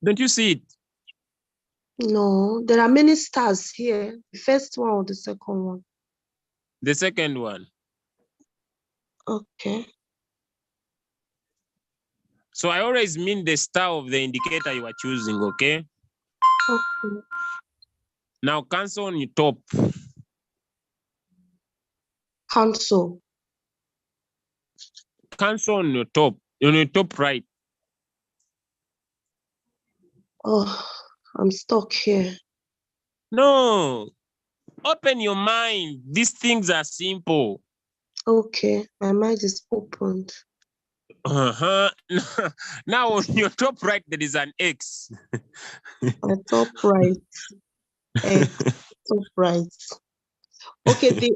Don't you see it? No, there are many stars here. The first one or the second one? The second one. Okay. So I always mean the star of the indicator you are choosing, okay? Okay. Now cancel on your top. Cancel. Cancel on your top right. Oh, I'm stuck here. No. Open your mind. These things are simple. Okay, my mind is opened. Now on your top right, there is an X. On top right. X. Top right. Okay,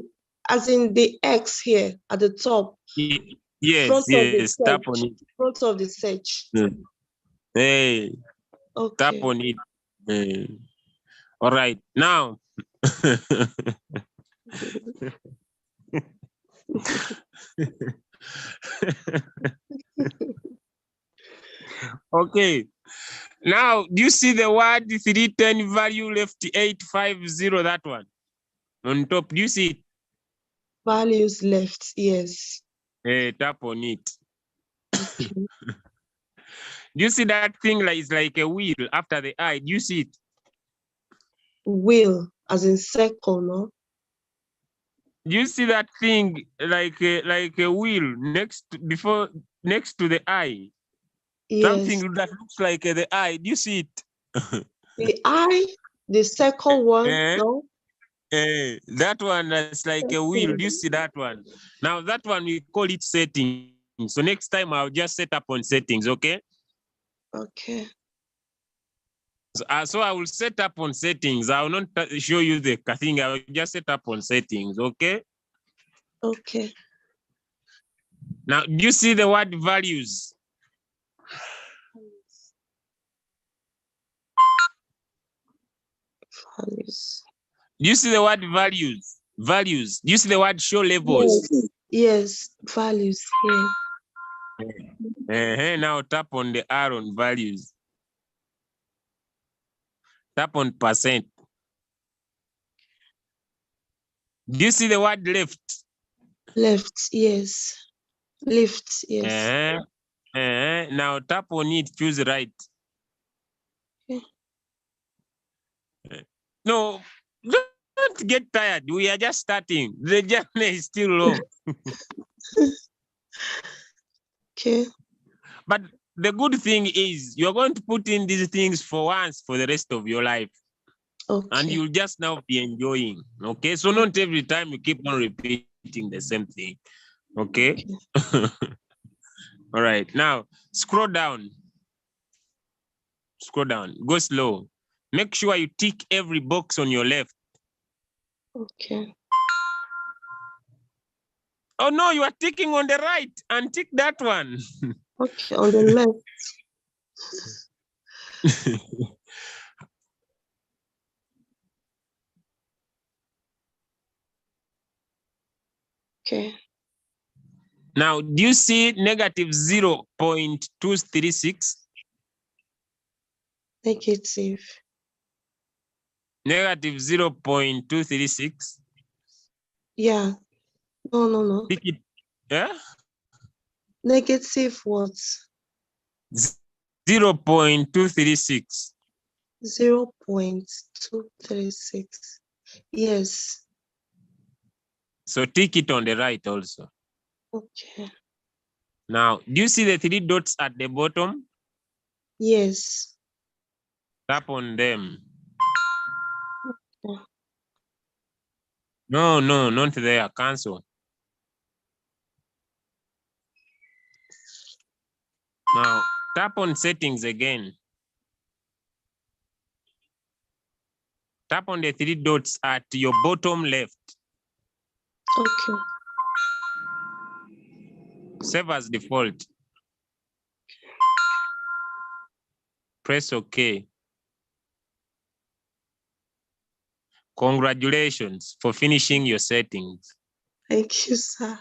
as in the X here at the top. Yes, tap on it. Front of the search. Hey, okay. Tap on it. Hey. All right, now. Okay. Now, do you see the word 310 value left 850? That one on top. Do you see it? Values left, yes. Tap on it. Okay. Do you see that thing like it's like a wheel after the eye? Do you see it? Wheel, as in circle, no? Do you see that thing like a wheel next to the eye? Yes. Something that looks like the eye. Do you see it? The eye, the circle one, no? That one is like a wheel. Do you see that one? Now that one we call it settings. So next time I'll just set up on settings, okay? Okay. So I will set up on settings. I will not show you the thing. I will just set up on settings, okay? Okay. Now, do you see the word values? Values. Do you see the word values? Values. Do you see the word show levels? Yes, yes, values here. Now tap on the R on values. Tap on percent. Do you see the word left? Left, yes. Left, yes. Now tap on it, choose right. Okay. No, don't get tired. We are just starting. The journey is still long. Okay. But the good thing is you're going to put in these things for once for the rest of your life. Okay. And you'll just now be enjoying. Okay. So not every time you keep on repeating the same thing. Okay. All right. Now scroll down. Scroll down. Go slow. Make sure you tick every box on your left. Okay. Oh no, you are ticking on the right and tick that one. Okay, on the left. Okay. Now, do you see negative 0.236? Negative. Negative 0.236. Yeah. No. Tick it. Yeah? Negative what? 0.236. 0.236. Yes. So tick it on the right also. Okay. Now, do you see the 3 dots at the bottom? Yes. Tap on them. Okay. No, not there. Cancel. Now, tap on settings again. Tap on the 3 dots at your bottom left. Okay. Save as default. Press OK. Congratulations for finishing your settings. Thank you, sir.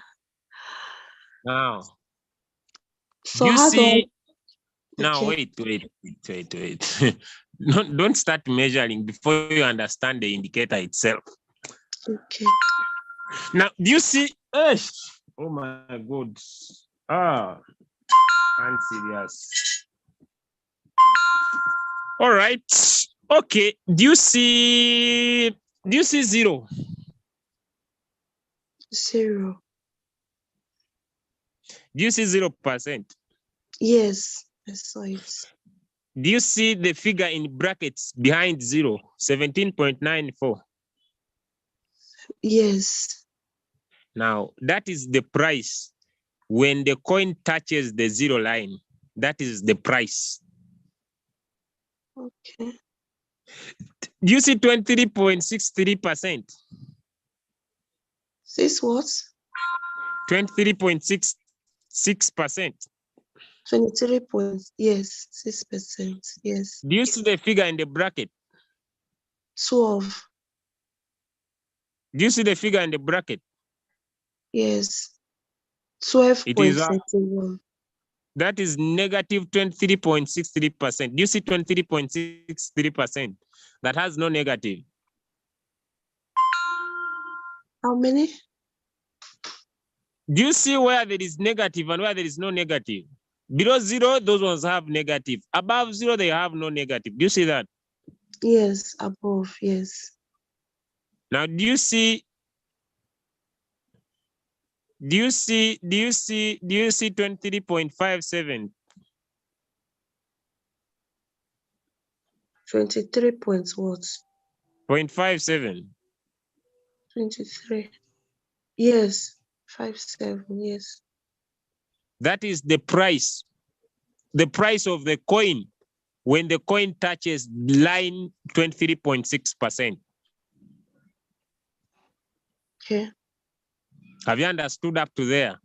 Now, So you how see, do I... now Okay. wait. Don't start measuring before you understand the indicator itself. Okay. Now, do you see? Oh my God. I'm serious. All right. Okay. Do you see 0? 0. Do you see 0%? Yes, I saw it. Do you see the figure in brackets behind 0? 17.94. Yes. Now, that is the price. When the coin touches the 0 line, that is the price. Okay. Do you see 23.63%? This what? 23.66%. 23 points. Yes, 6%. Yes. Do you see the figure in the bracket? 12. Do you see the figure in the bracket? Yes. It is 12.31. That is negative 23.63%. Do you see 23.63%? That has no negative. How many? Do you see where there is negative and where there is no negative? Below zero, those ones have negative. Above zero, they have no negative. Do you see that? Yes, above, yes. Now, do you see 23.57? 23 points what? 0.57. 23. Yes, 57, yes. That is the price of the coin when the coin touches line 23.6%. Okay. Have you understood up to there?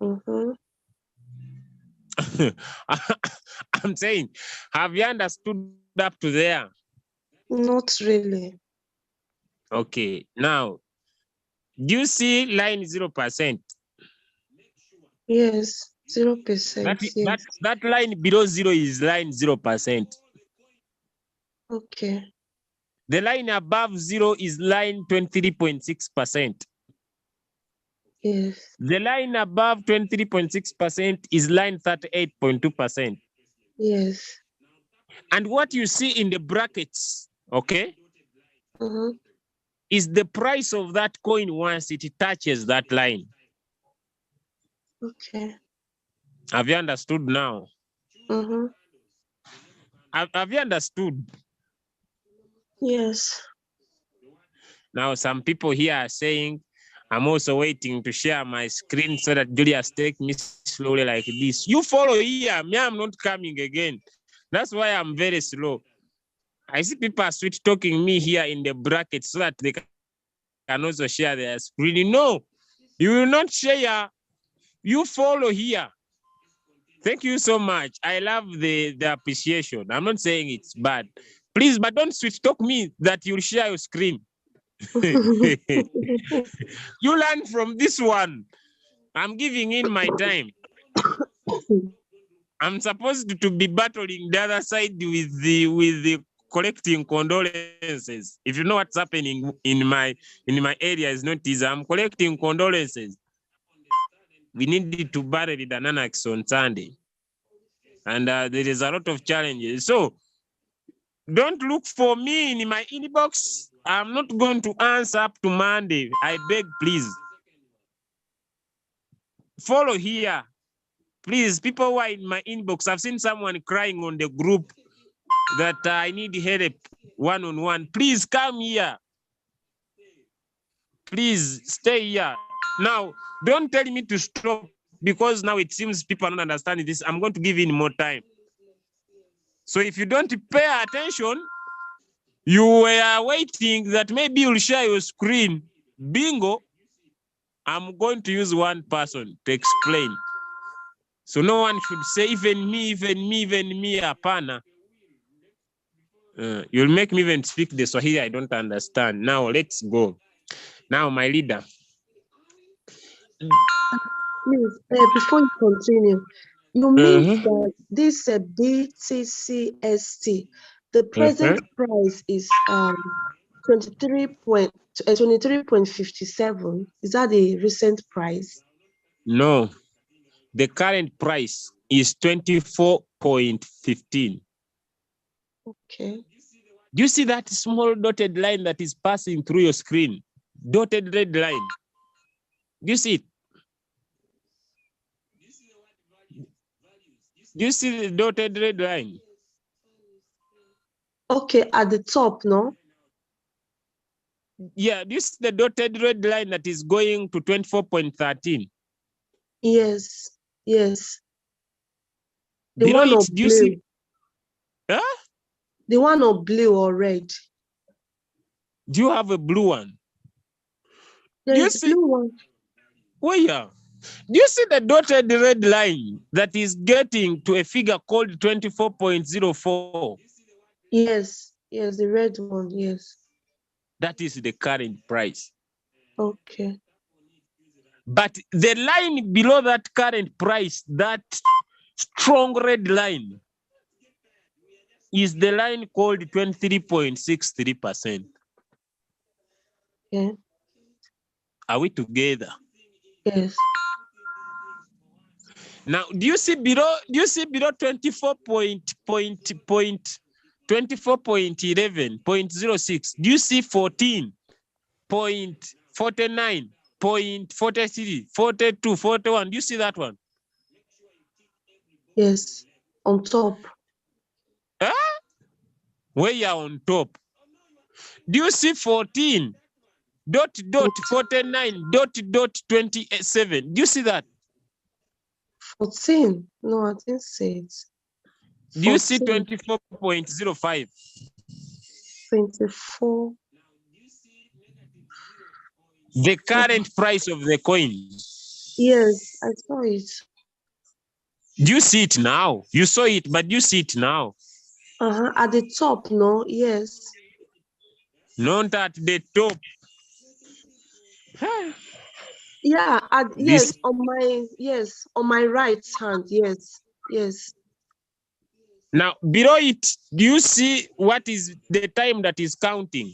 Mm-hmm. I'm saying, have you understood up to there? Not really. Okay. Now, do you see line 0%? Yes, 0%, yes. That line below zero is line 0%. Okay. The line above zero is line 23.6%. Yes. The line above 23.6% is line 38.2%. Yes. And what you see in the brackets, okay, Mm-hmm. is the price of that coin once it touches that line. Okay. Have you understood now? Mm-hmm. Have you understood? Yes. Now, some people here are saying, I'm also waiting to share my screen so that Julius take me slowly like this. You follow here. Me, I'm not coming again. That's why I'm very slow. I see people are sweet talking me here in the bracket so that they can also share their screen. No, you will not share. You follow here. Thank you so much. I love the appreciation. I'm not saying it's bad. Please, but don't sweet talk me that you'll share your screen. You learn from this one. I'm giving in my time. I'm supposed to be battling the other side with the collecting condolences. If you know what's happening in my area is not easy. I'm collecting condolences. We needed to bury the Dananax on Sunday. And there is a lot of challenges. So don't look for me in my inbox. I'm not going to answer up to Monday. I beg, please. Follow here. Please, people who are in my inbox, I've seen someone crying on the group that I need help one-on-one. Please come here. Please stay here. Now, don't tell me to stop because now it seems people are not understanding this. I'm going to give in more time. So if you don't pay attention, you were waiting that maybe you'll share your screen. Bingo. I'm going to use one person to explain. So no one should say, even me, apana. You'll make me even speak the Swahili I don't understand. Now let's go. Now, my leader. Please, before you continue, you mean that this BTCST, the present price is 23.57. Is that the recent price? No, the current price is 24.15. Okay. Do you see that small dotted line that is passing through your screen? Dotted red line. Do you see it? Do you see the dotted red line? Okay, at the top, no? Yeah, this is the dotted red line that is going to 24.13. Yes, yes. The Below one it, of do you blue. see? Huh? The one of blue or red. Do you have a blue one? There Do you is see? blue one. Oh, yeah. Do you see the dotted red line that is getting to a figure called 24.04? Yes, yes, the red one, yes. That is the current price. Okay. But the line below that current price, that strong red line, is the line called 23.63%. Yeah. Are we together? Yes. Now, do you see below 24.11.06? Do you see 14.49.43, 42, 41? Do you see that one? Yes. On top. Huh? Where you are on top. Do you see 14.49.27? Do you see that? 14. No, I didn't say it. Do you see 14. 24.05? 24. The current price of the coin. Yes, I saw it. Do you see it now? You saw it, but you see it now. At the top, no? Yes. Not at the top. Yeah, This on my right hand. Yes. Yes. now below it, do you see what is the time that is counting?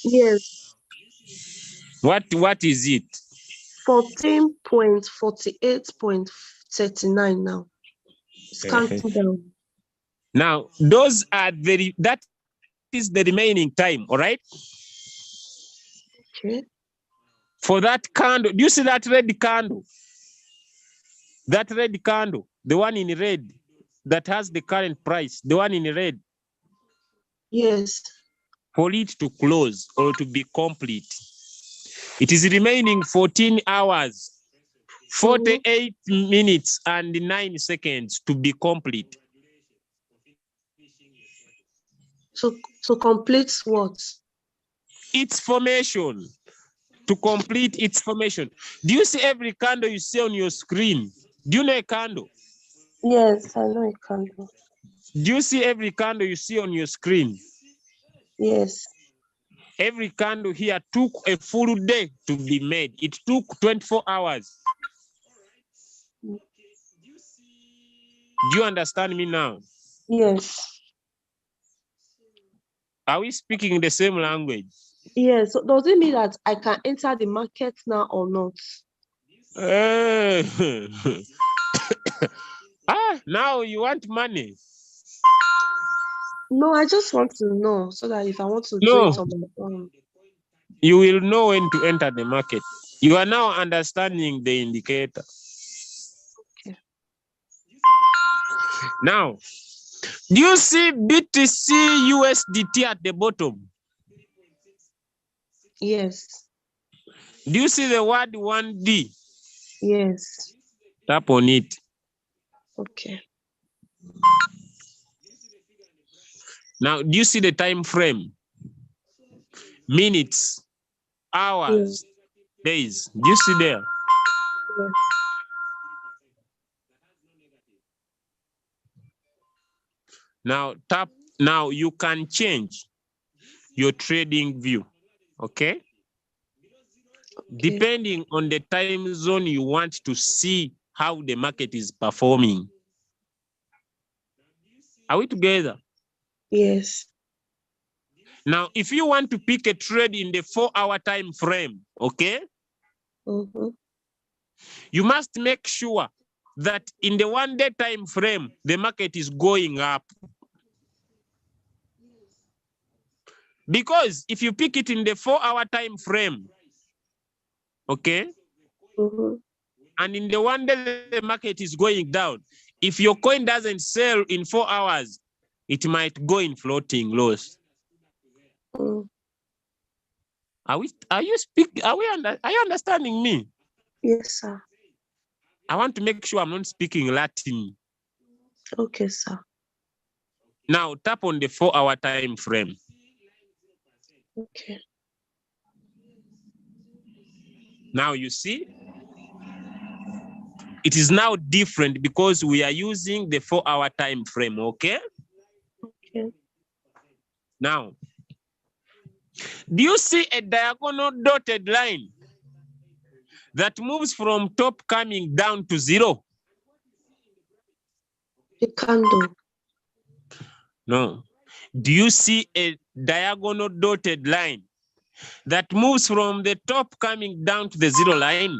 Yes. What is it? 14.48.39 now. It's counting down. Now, that is the remaining time, all right? Okay. For that candle, do you see that red candle? That red candle, the one in red that has the current price, the one in red. Yes. For it to close or to be complete, it is remaining 14 hours, 48 minutes and 9 seconds to be complete. To complete what? Its formation. To complete its formation. Do you see every candle you see on your screen? Do you know a candle? Yes, I know a candle. Do you see every candle you see on your screen? Yes. Every candle here took a full day to be made. It took 24 hours. Do you understand me now? Yes. Are we speaking the same language? Yes. So does it mean that I can enter the market now or not? Now you want money? No, I just want to know so that if I want to do No. it on my own. You will know when to enter the market. You are now understanding the indicator. Okay. Now, do you see BTC USDT at the bottom? Yes. Do you see the word 1D? Yes. Tap on it. Okay. Now, do you see the time frame? Minutes, hours, days. Do you see there? Yes. Now, tap. Now you can change your trading view. Okay? Depending on the time zone you want to see how the market is performing. Are we together? Yes. Now, if you want to pick a trade in the 4-hour time frame, okay? You must make sure that in the 1-day time frame, the market is going up. Because if you pick it in the 4-hour time frame, okay? And in the 1 day the market is going down, if your coin doesn't sell in 4 hours, it might go in floating loss. Are you understanding me? Yes, sir. I want to make sure I'm not speaking Latin. Okay, sir. Now tap on the 4-hour time frame. Okay. Now you see, it is now different because we are using the 4-hour time frame, okay? Okay. Now, do you see a diagonal dotted line? that moves from top coming down to zero? The candle. No. Do you see a diagonal dotted line that moves from the top coming down to the zero line?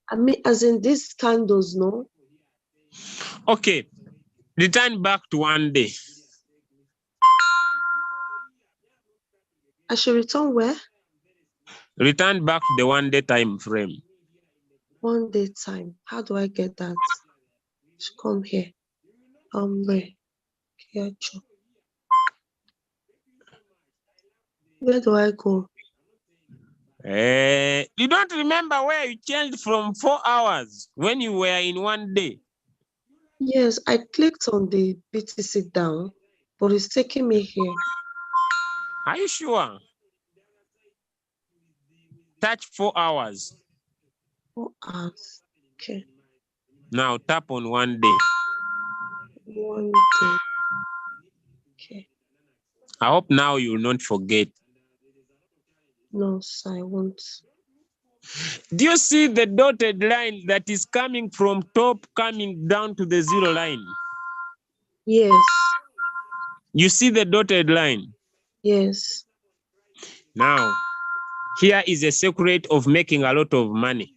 I mean, as in these candles, no? Okay. Return back to 1 day. I should return where? Return back to the 1 day time frame. 1 day time. How do I get that? Just come here. Where do I go? You don't remember where you changed from 4 hours when you were in 1 day? Yes, I clicked on the BTC down, but it's taking me here. Are you sure? Touch 4 hours. 4 hours. Okay. Now tap on 1 day. 1 day. Okay. I hope now you will not forget. No, sir, I won't. Do you see the dotted line that is coming from top coming down to the zero line? Yes. You see the dotted line? Yes. Now, here is a secret of making a lot of money.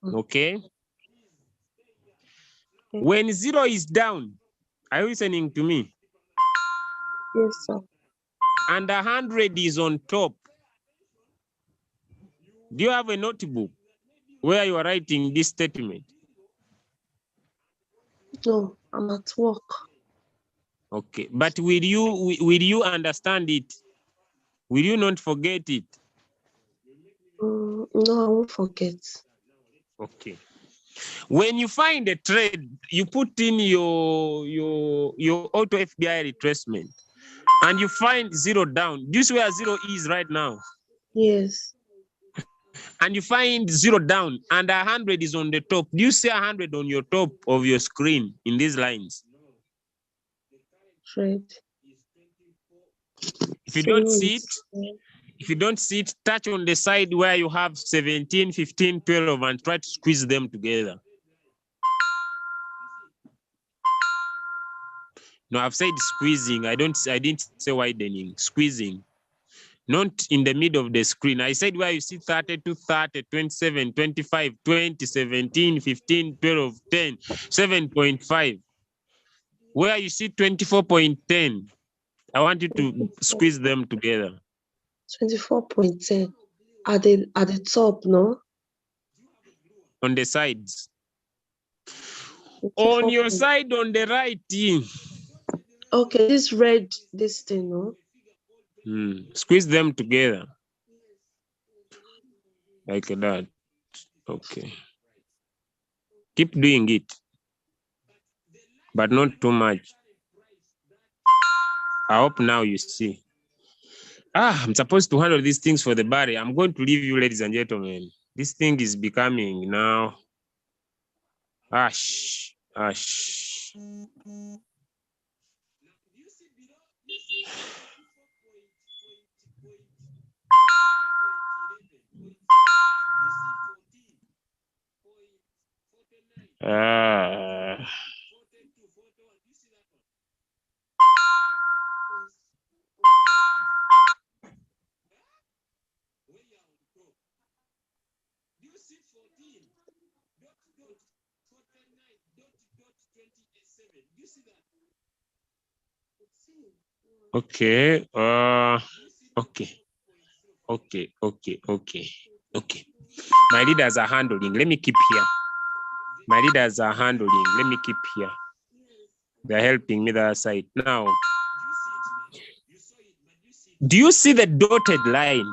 Okay? When zero is down, are you listening to me? Yes, sir. And 100 is on top. Do you have a notebook where you are writing this statement? No, I'm at work. Okay, but will you understand it? Will you not forget it? No, I won't forget. Okay. When you find a trade, you put in your auto FBI retracement, and you find zero down. Do you see where zero is right now? Yes. And you find zero down, and 100 is on the top. Do you see 100 on your top of your screen in these lines? Trade. If you don't see it, touch on the side where you have 17, 15, 12, and try to squeeze them together. No, I've said squeezing. I didn't say widening. Squeezing. Not in the middle of the screen. I said where you see 32, 30, 27, 25, 20, 17, 15, 12, 10, 7.5. Where you see 24.10, I want you to squeeze them together. 24.10 at the top, no? On the sides. On your side, on the right. Okay, this red, this thing, no? Squeeze them together. Like that. Okay. Keep doing it. But not too much. I hope now you see. I'm supposed to handle these things for the body. I'm going to leave you, ladies and gentlemen. This thing is becoming now. Ash. Okay. Okay. My leaders are handling. Let me keep here. My leaders are handling. Let me keep here. They're helping me the other side. Now, do you see the dotted line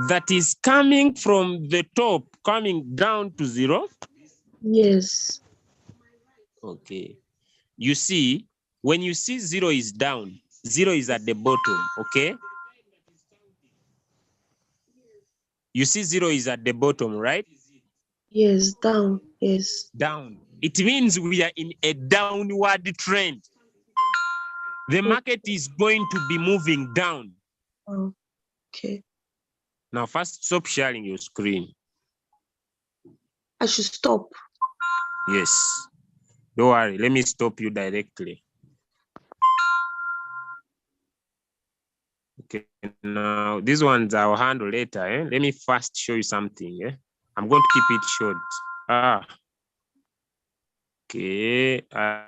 that is coming from the top, coming down to zero? Yes. Okay. You see, when you see zero is down, zero is at the bottom, okay? You see zero is at the bottom, right? Yes, down. Yes. Down. it means we are in a downward trend. The market is going to be moving down. Okay. Now, first, stop sharing your screen. I should stop. Yes. Don't worry. Let me stop you directly. Okay. Now, these ones I'll handle later. Let me first show you something. I'm going to keep it short. Okay. I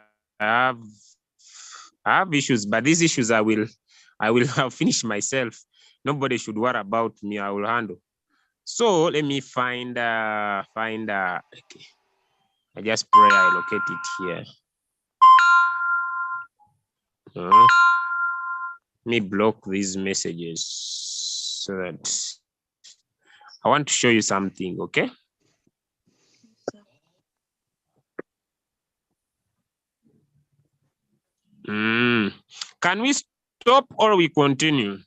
have issues, but these issues I'll finish myself. Nobody should worry about me. I will handle. So let me find okay. I just pray I locate it here. Let me block these messages so that I want to show you something, okay? Can we stop or we continue?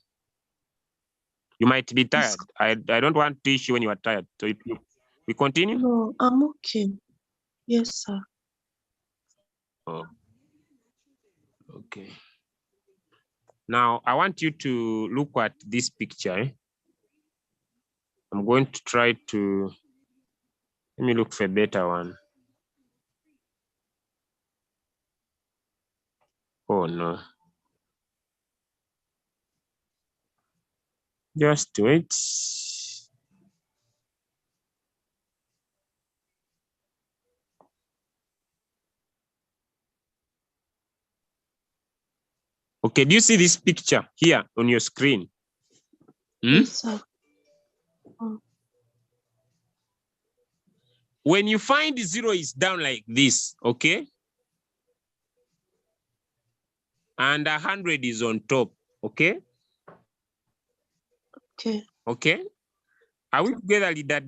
You might be tired. I don't want to teach you when you are tired. So we continue? No, I'm okay. Yes, sir. Oh. Okay. Now, I want you to look at this picture. I'm going to try to, let me look for a better one. Oh, no. Just wait. Okay, do you see this picture here on your screen? Yes, sir. When you find 0 is down like this, okay? And 100 is on top, okay? Okay. Okay? Are we together, Leader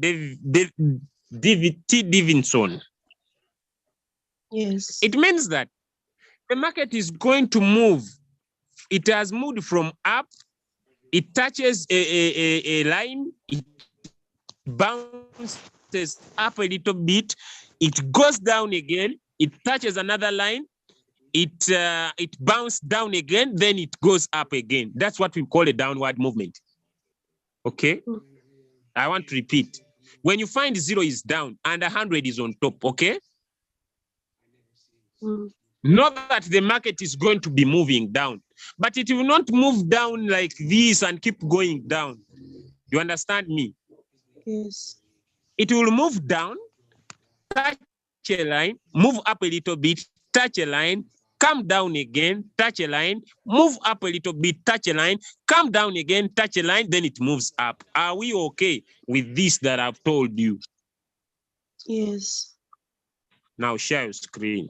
T. Davidson? Yes. It means that the market is going to move. It has moved from up, it touches a line, it bounces up a little bit, it goes down again, it touches another line, it bounces down again, then it goes up again. That's what we call a downward movement. Okay? I want to repeat. When you find 0 is down and 100 is on top, okay? Not that the market is going to be moving down, but it will not move down like this and keep going down. You understand me? Yes. It will move down, touch a line, move up a little bit, touch a line, come down again, touch a line, move up a little bit, touch a line, come down again, touch a line, then it moves up. Are we okay with this that I've told you? Yes. Now share your screen.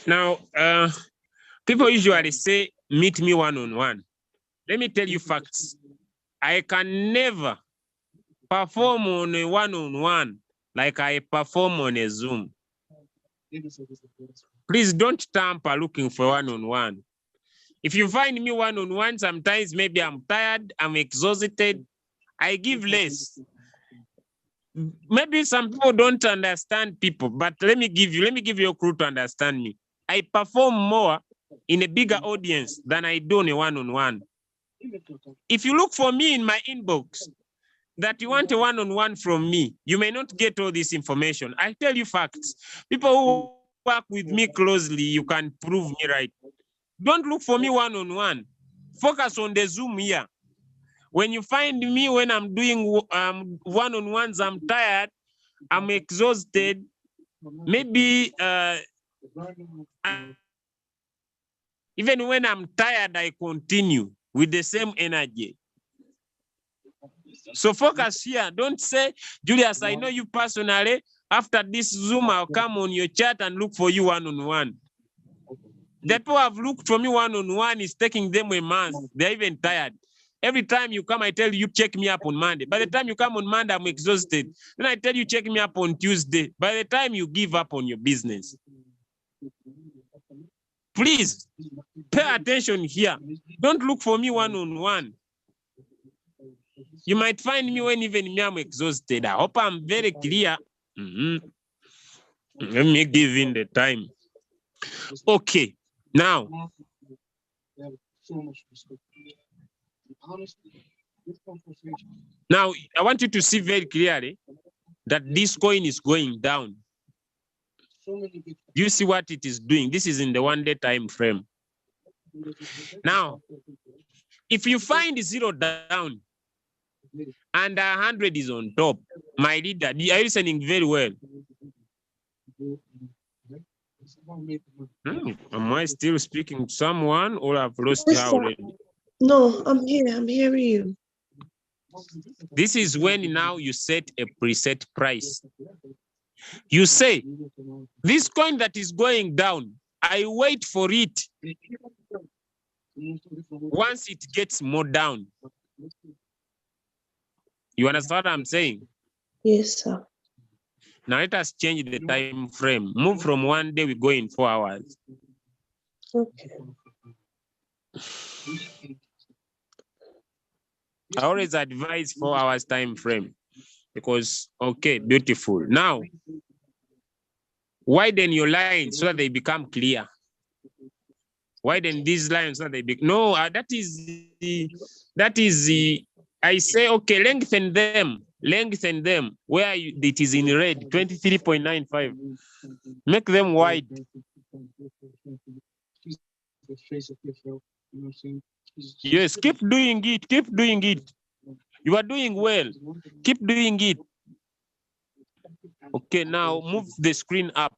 Now, people usually say, meet me one-on-one. Let me tell you facts. I can never perform on a one-on-one like I perform on a Zoom. Please don't tamper looking for one-on-one. If you find me one-on-one, sometimes maybe I'm tired, I'm exhausted, I give less. Maybe some people don't understand people, but let me give you a clue to understand me. I perform more in a bigger audience than I do on a one-on-one. If you look for me in my inbox that you want a one-on-one from me, you may not get all this information. I tell you facts. People who work with me closely, you can prove me right. Don't look for me one-on-one. Focus on the Zoom here. When you find me when I'm doing one-on-ones, I'm tired, I'm exhausted, maybe even when I'm tired, I continue with the same energy. So focus here. Don't say, Julius, I know you personally. After this Zoom, I'll come on your chat and look for you one-on-one. The people who have looked for me one-on-one is taking them a month. They're even tired. Every time you come, I tell you, check me up on Monday. By the time you come on Monday, I'm exhausted. Then I tell you, check me up on Tuesday. By the time you give up on your business. Please, pay attention here. Don't look for me one-on-one. You might find me when even me, I'm exhausted. I hope I'm very clear. Let me give in the time. Okay, now. Now, I want you to see very clearly that this coin is going down. Do you see what it is doing? This is in the 1-day time frame. Now, if you find 0 down and 100 is on top, my leader, are you listening very well? Am I still speaking to someone or I've lost her already? No, I'm here. I'm hearing you. This is when now you set a preset price. You say, this coin that is going down, I wait for it. Once it gets more down. You understand what I'm saying? Yes, sir. Now let us change the time frame. Move from 1 day, we go in 4 hours. Okay. I always advise 4 hours time frame because, okay, beautiful. Now, widen your lines so that they become clear. Widen these lines so that they become, no, that is the, I say, okay, lengthen them where it is in red, 23.95. Make them wide. Yes, keep doing it. You are doing well. Keep doing it. Okay, now move the screen up.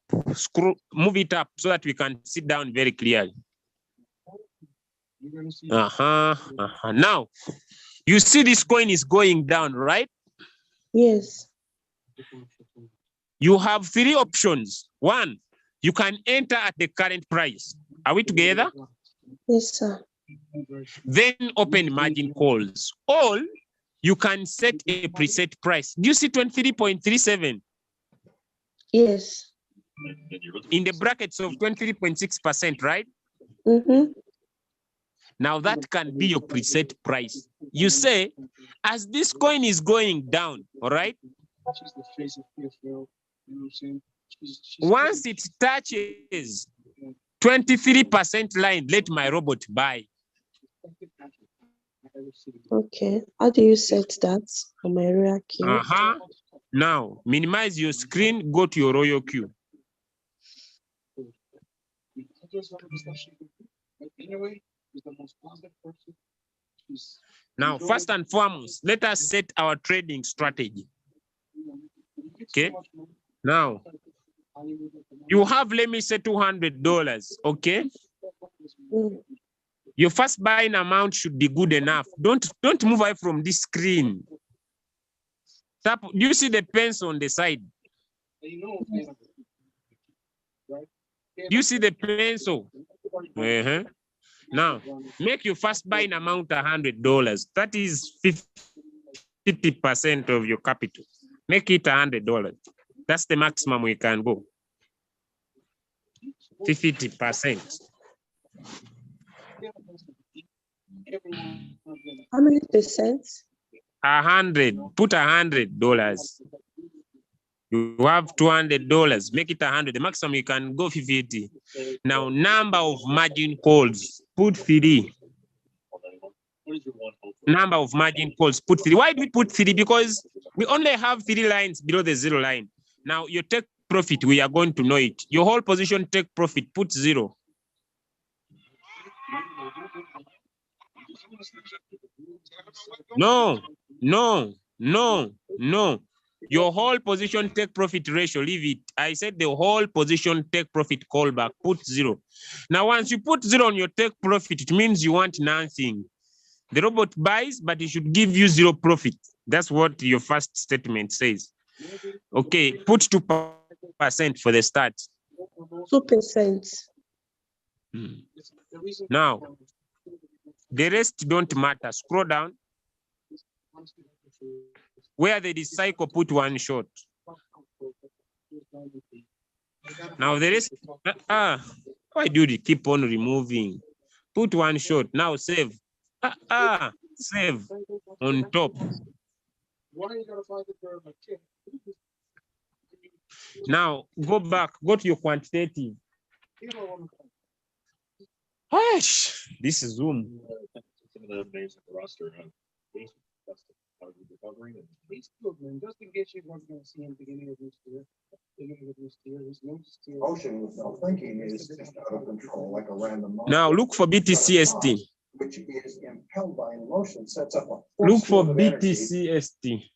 Move it up so that we can sit down very clearly. Now, you see this coin is going down, right? Yes. You have 3 options. 1, you can enter at the current price. Are we together? Yes, sir. Then open margin calls. Or you can set a preset price. Do you see 23.37? Yes. In the brackets of 23.6%, right? Mm-hmm. Now that can be your preset price. You say, as this coin is going down, all right? Once it touches 23% line, let my robot buy. Okay. How do you set that on my Royal queue? Now, minimize your screen, go to your Royal queue. Now, first and foremost, let us set our trading strategy. Okay. Now, you have, let me say, $200. Okay. Your first buying amount should be good enough. Don't move away from this screen. Tap. Do you see the pens on the side? Do you see the pencil? Now, make your first buying amount $100. That is 50% of your capital. Make it $100. That's the maximum we can go. 50%. How many percent? 100. Put $100. You have $200. Make it 100. The maximum you can go 50. Now, number of margin calls. Put 3. Number of margin calls. Put 3. Why do we put 3? Because we only have 3 lines below the 0 line. Now, your take profit, we are going to know it. Your whole position take profit. Put 0. No. Your whole position take profit ratio, leave it. I said the whole position take profit callback, put 0. Now, once you put 0 on your take profit, it means you want nothing. The robot buys, but it should give you 0 profit. That's what your first statement says. Okay, put 2% for the start. 2%. Now, the rest don't matter. Scroll down. Where there is cycle, put 1 short. Now the rest, why do you keep on removing? Put 1 short. Now save. Save on top. Now go back, go to your quantitative. Hush, this is Zoom. Just in case you weren't going to see in the beginning of this year, ocean with no thinking is just out of control, like a random. Now look for BTCST. Which is impelled by an emotion, sets up a Look for BTCST.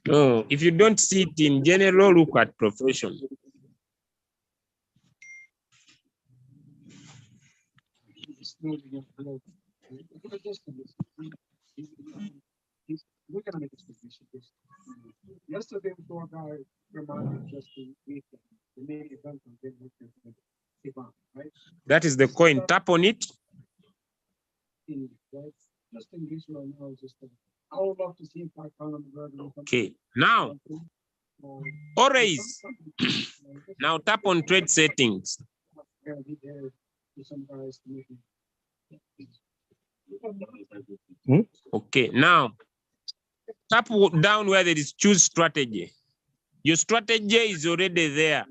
No, if you don't see it in general, look at profession. Yesterday, before guy reminded just the weekend, the main event right? That is the coin. Tap on it. Just in case right now, just I would love to see if I found the okay, now always now tap on trade settings. Okay, now tap down where there is choose strategy. Your strategy is already there.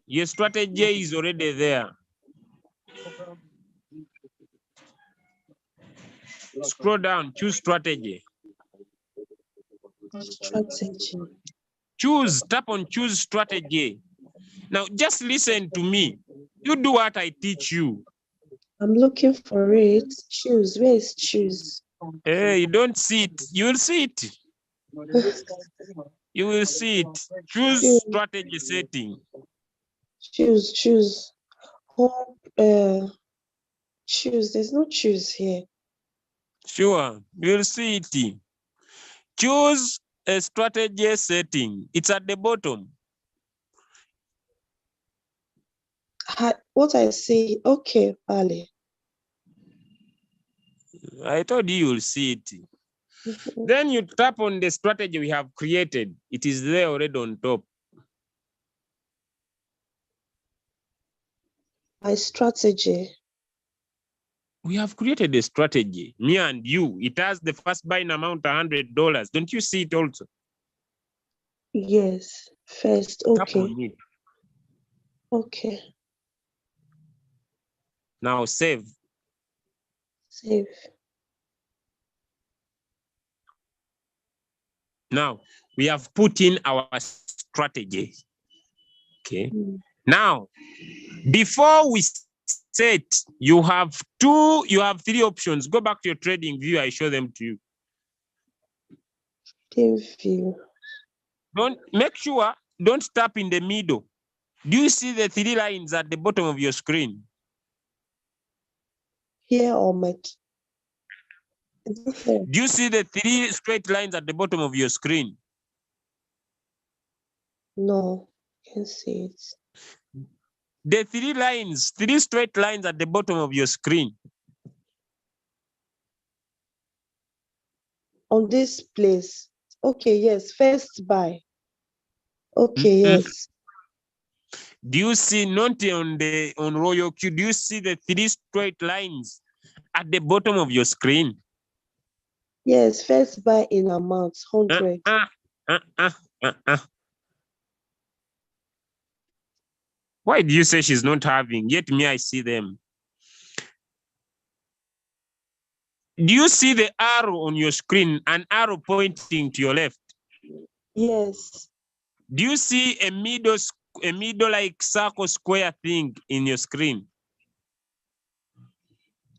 Your strategy is already there. Scroll down, choose strategy. Strategy. Choose, tap on choose strategy. Now just listen to me. You do what I teach you. I'm looking for it. Choose. Where is choose? Hey, you don't see it. You will see it. You will see it. Choose strategy setting. Choose. Hope, choose. There's no choose here. Sure, you will see it. Choose a strategy setting. It's at the bottom. What I see. Okay, Ali. I told you will see it. Then you tap on the strategy we have created. It is there already on top. My strategy. We have created a strategy, me and you. It has the first buying amount $100. Don't you see it also? Yes, first. Okay. Tap on it. Okay. Now save. Save. Now we have put in our strategy. Okay. Now, before we set, you have 3 options. Go back to your trading view. I show them to you. Trading view. Don't tap in the middle. Do you see the 3 lines at the bottom of your screen? Here or my. Do you see the 3 straight lines at the bottom of your screen? No, can't see it. The 3 straight lines at the bottom of your screen. On this place. Okay, yes, first buy. Okay, yes. Do you see not on Royal Q? Do you see the 3 straight lines at the bottom of your screen? Yes, first buy in amount 100. Why do you say she's not having? Yet me, I see them. Do you see the arrow on your screen? An arrow pointing to your left? Yes. Do you see a middle like circle square thing in your screen?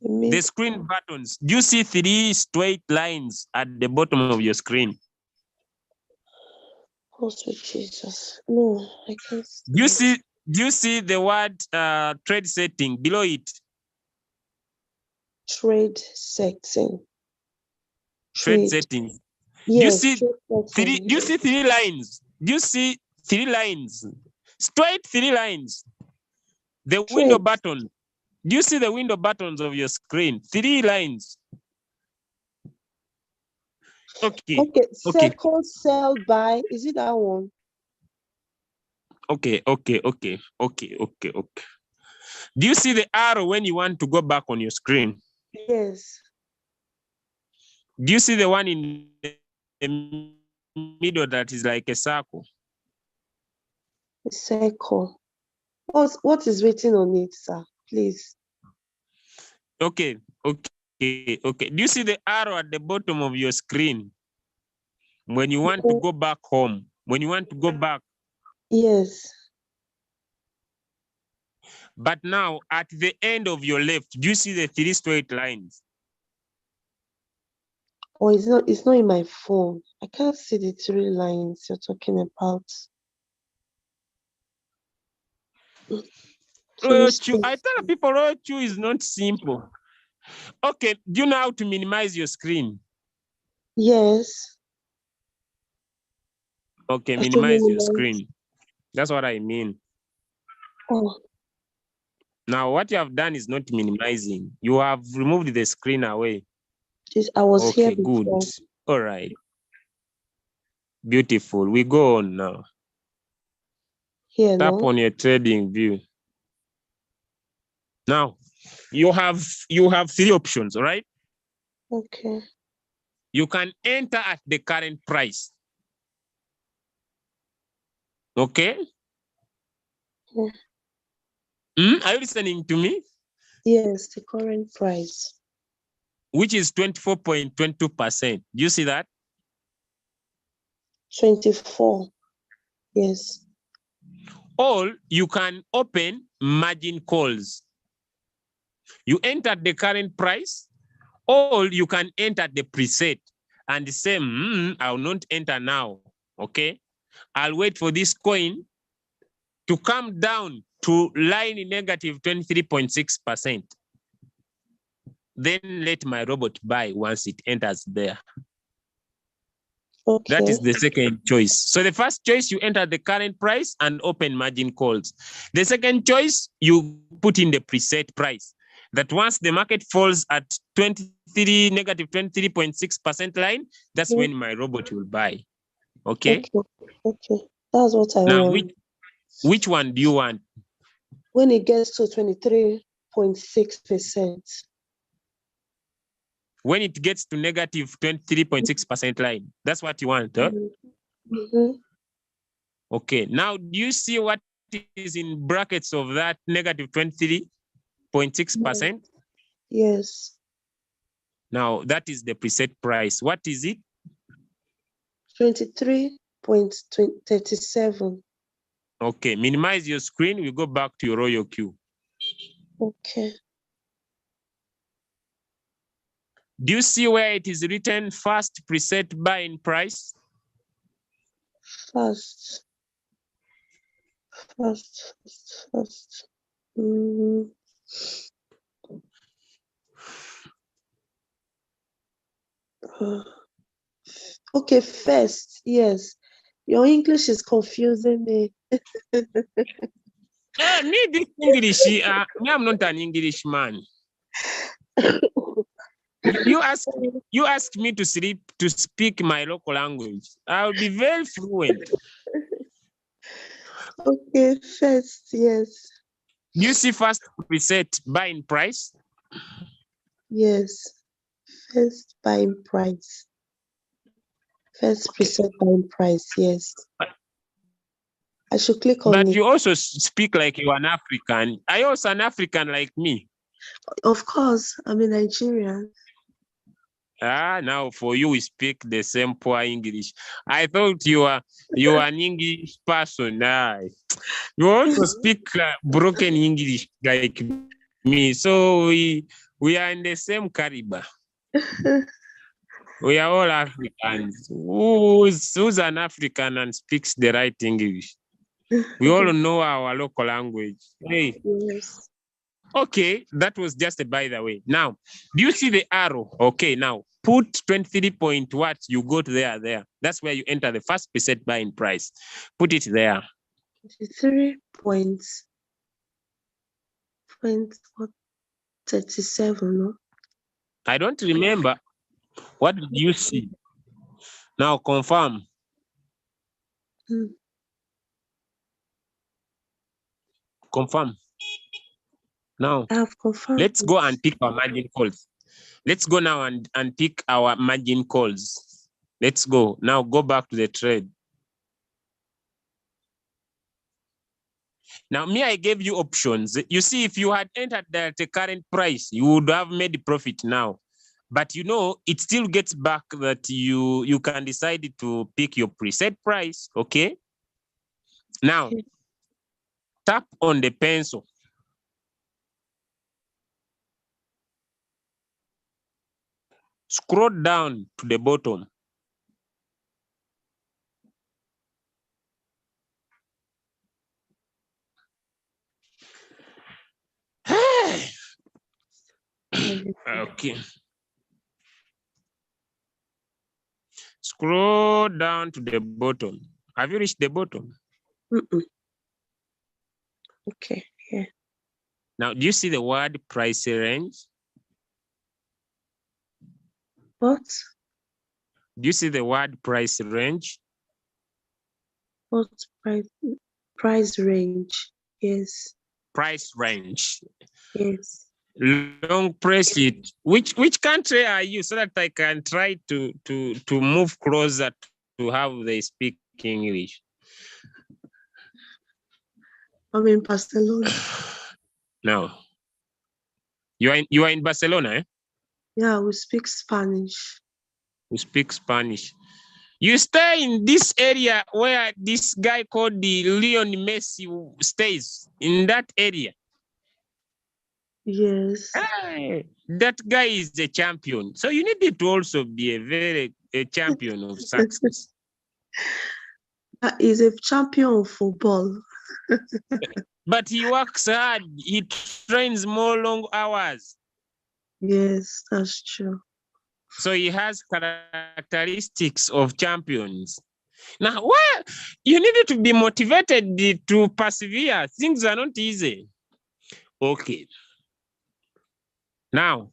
The screen buttons. Do you see 3 straight lines at the bottom of your screen? Oh, sweet Jesus. No, I can't see. Do you see the word trade setting below it? Trade setting. Trade settings. Yes. Do you see trade do you see 3 lines? Do you see 3 lines? Straight 3 lines. The window Trade. button. Do you see the window buttons of your screen? 3 lines. Okay. Okay. Second sell buy. Is it that one? Okay. Do you see the arrow when you want to go back on your screen? Yes. Do you see the one in the middle that is like a circle? A circle. What is written on it, sir? Please. Okay. Do you see the arrow at the bottom of your screen? When you want to go back home, when you want to go back. Yes. But now at the end of your left, do you see the 3 straight lines? Oh, it's not in my phone. I can't see the 3 lines you're talking about. I tell people Rochu is not simple. Okay, do you know how to minimize your screen? Yes. Okay, minimize your screen. That's what I mean. Oh. Now, what you have done is not minimizing. You have removed the screen away. I was here good. before. All right. Beautiful. We go on now. Here, Tap no? on your trading view. Now, you have 3 options, all right? Okay. You can enter at the current price. Okay? Yeah. Are you listening to me? Yes, the current price. Which is 24.22%. Do you see that? 24. Yes. Or you can open margin calls. You enter the current price, or you can enter the preset and say, I'll not enter now. Okay? I'll wait for this coin to come down to line negative 23.6%. Then let my robot buy once it enters there. Okay. That is the second choice. So the first choice, you enter the current price and open margin calls. The second choice, you put in the preset price. That once the market falls at negative 23.6% line, that's when my robot will buy. Okay? Okay. That's what I now, want. Which one do you want? When it gets to 23.6%. When it gets to negative 23.6% line, that's what you want, huh? Mm-hmm. Okay. Now, do you see what is in brackets of that negative 23.6%? Yes. Now, that is the preset price. What is it? 23.37. Okay. Minimize your screen. We go back to your royal queue. Okay. Do you see where it is written first preset buying price? First. Mm. Okay, first. Yes. Your English is confusing me. Me, this English, me, I'm not an English man. You ask me to speak my local language. I'll be very fluent. Okay, first, yes. Do you see first preset buying price? Yes. First buying price. First preset buying price, yes. I should click on it. But you also speak like you're an African. Are you also an African like me? Of course, I'm a Nigerian. Now for you, we speak the same poor English. I thought you are an English person. You also speak broken English like me. So we are in the same caliber. We are all Africans. Who's an African and speaks the right English? We all know our local language. Hey. Yes. Okay, that was just a by the way. Now, do you see the arrow? Okay, now put 23 point what you got there. That's where you enter the first percent buying price. Put it there. 3.37, no? I don't remember. What did you see? Now confirm. Confirm. Now, I have confirmed. let's go and pick our margin calls. Let's go now and pick our margin calls. Let's go. Now go back to the trade. Now, me, I gave you options. You see, if you had entered at the current price, you would have made profit now. But you know, it still gets back that you can decide to pick your preset price, okay? Now, tap on the pencil. Scroll down to the bottom. Okay. Scroll down to the bottom. Have you reached the bottom? Okay, yeah. Now, do you see the word price range? What? Do you see the word price range? What price range? Yes. Price range. Yes. Long press it. Which country are you, so that I can try to move closer to how they speak English? I'm in Barcelona. No. You are in Barcelona, eh? Yeah, we speak Spanish. We speak Spanish. You stay in this area where this guy called the Leon Messi stays, in that area. Yes. Hey, that guy is a champion. So you need to also be a champion of success. He's a champion of football. But he works hard. He trains more long hours. Yes, that's true. So he has characteristics of champions. Now, why you needed to be motivated to persevere? Things are not easy. Okay. Now,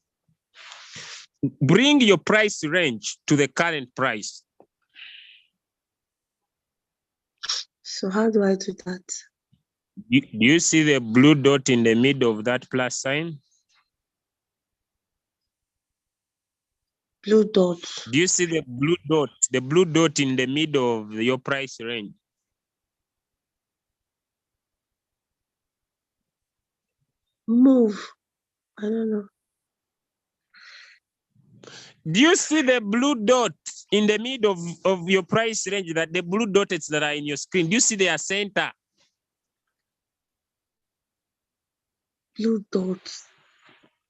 bring your price range to the current price. So how do I do that? Do you see the blue dot in the middle of that plus sign? Blue dot. Do you see the blue dot in the middle of your price range? Move. I don't know. Do you see the blue dot in the middle of your price range, that the blue dots that are in your screen? Do you see their center? Blue dots.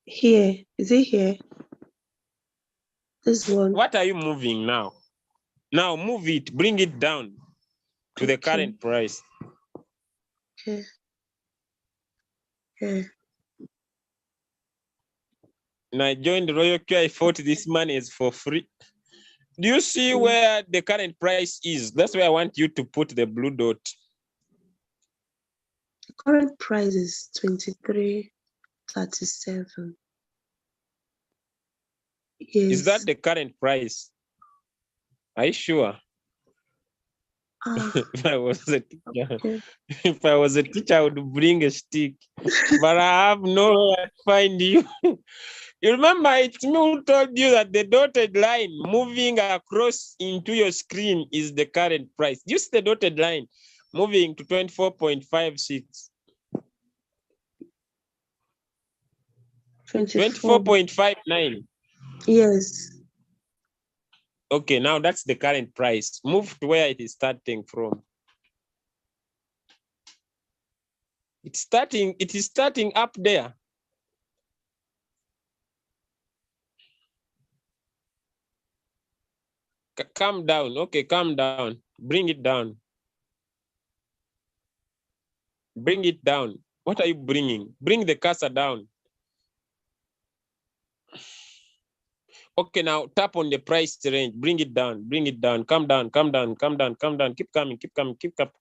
Here. Is it here? This one. What are you moving now? Now move it, bring it down to the current price. Okay. Yeah. When I joined Royal Q, I thought this money is for free. Do you see where the current price is? That's where I want you to put the blue dot. The current price is 23.37. Yes. Is that the current price? Are you sure? If I was a teacher, Okay. if I was a teacher, I would bring a stick, but I have nowhere to find you. You remember, it's me who told you that the dotted line moving across into your screen is the current price. Use the dotted line moving to 24.56. 24.59. Yes. Okay, now that's the current price. Move to where it is starting from. It is starting up there. Calm down. Okay, calm down. Bring it down. Bring it down. What are you bringing? Bring the cursor down. Okay, now tap on the price range. Bring it down. Bring it down. Come down. Come down. Come down. Come down. Keep coming. Keep coming. Keep up.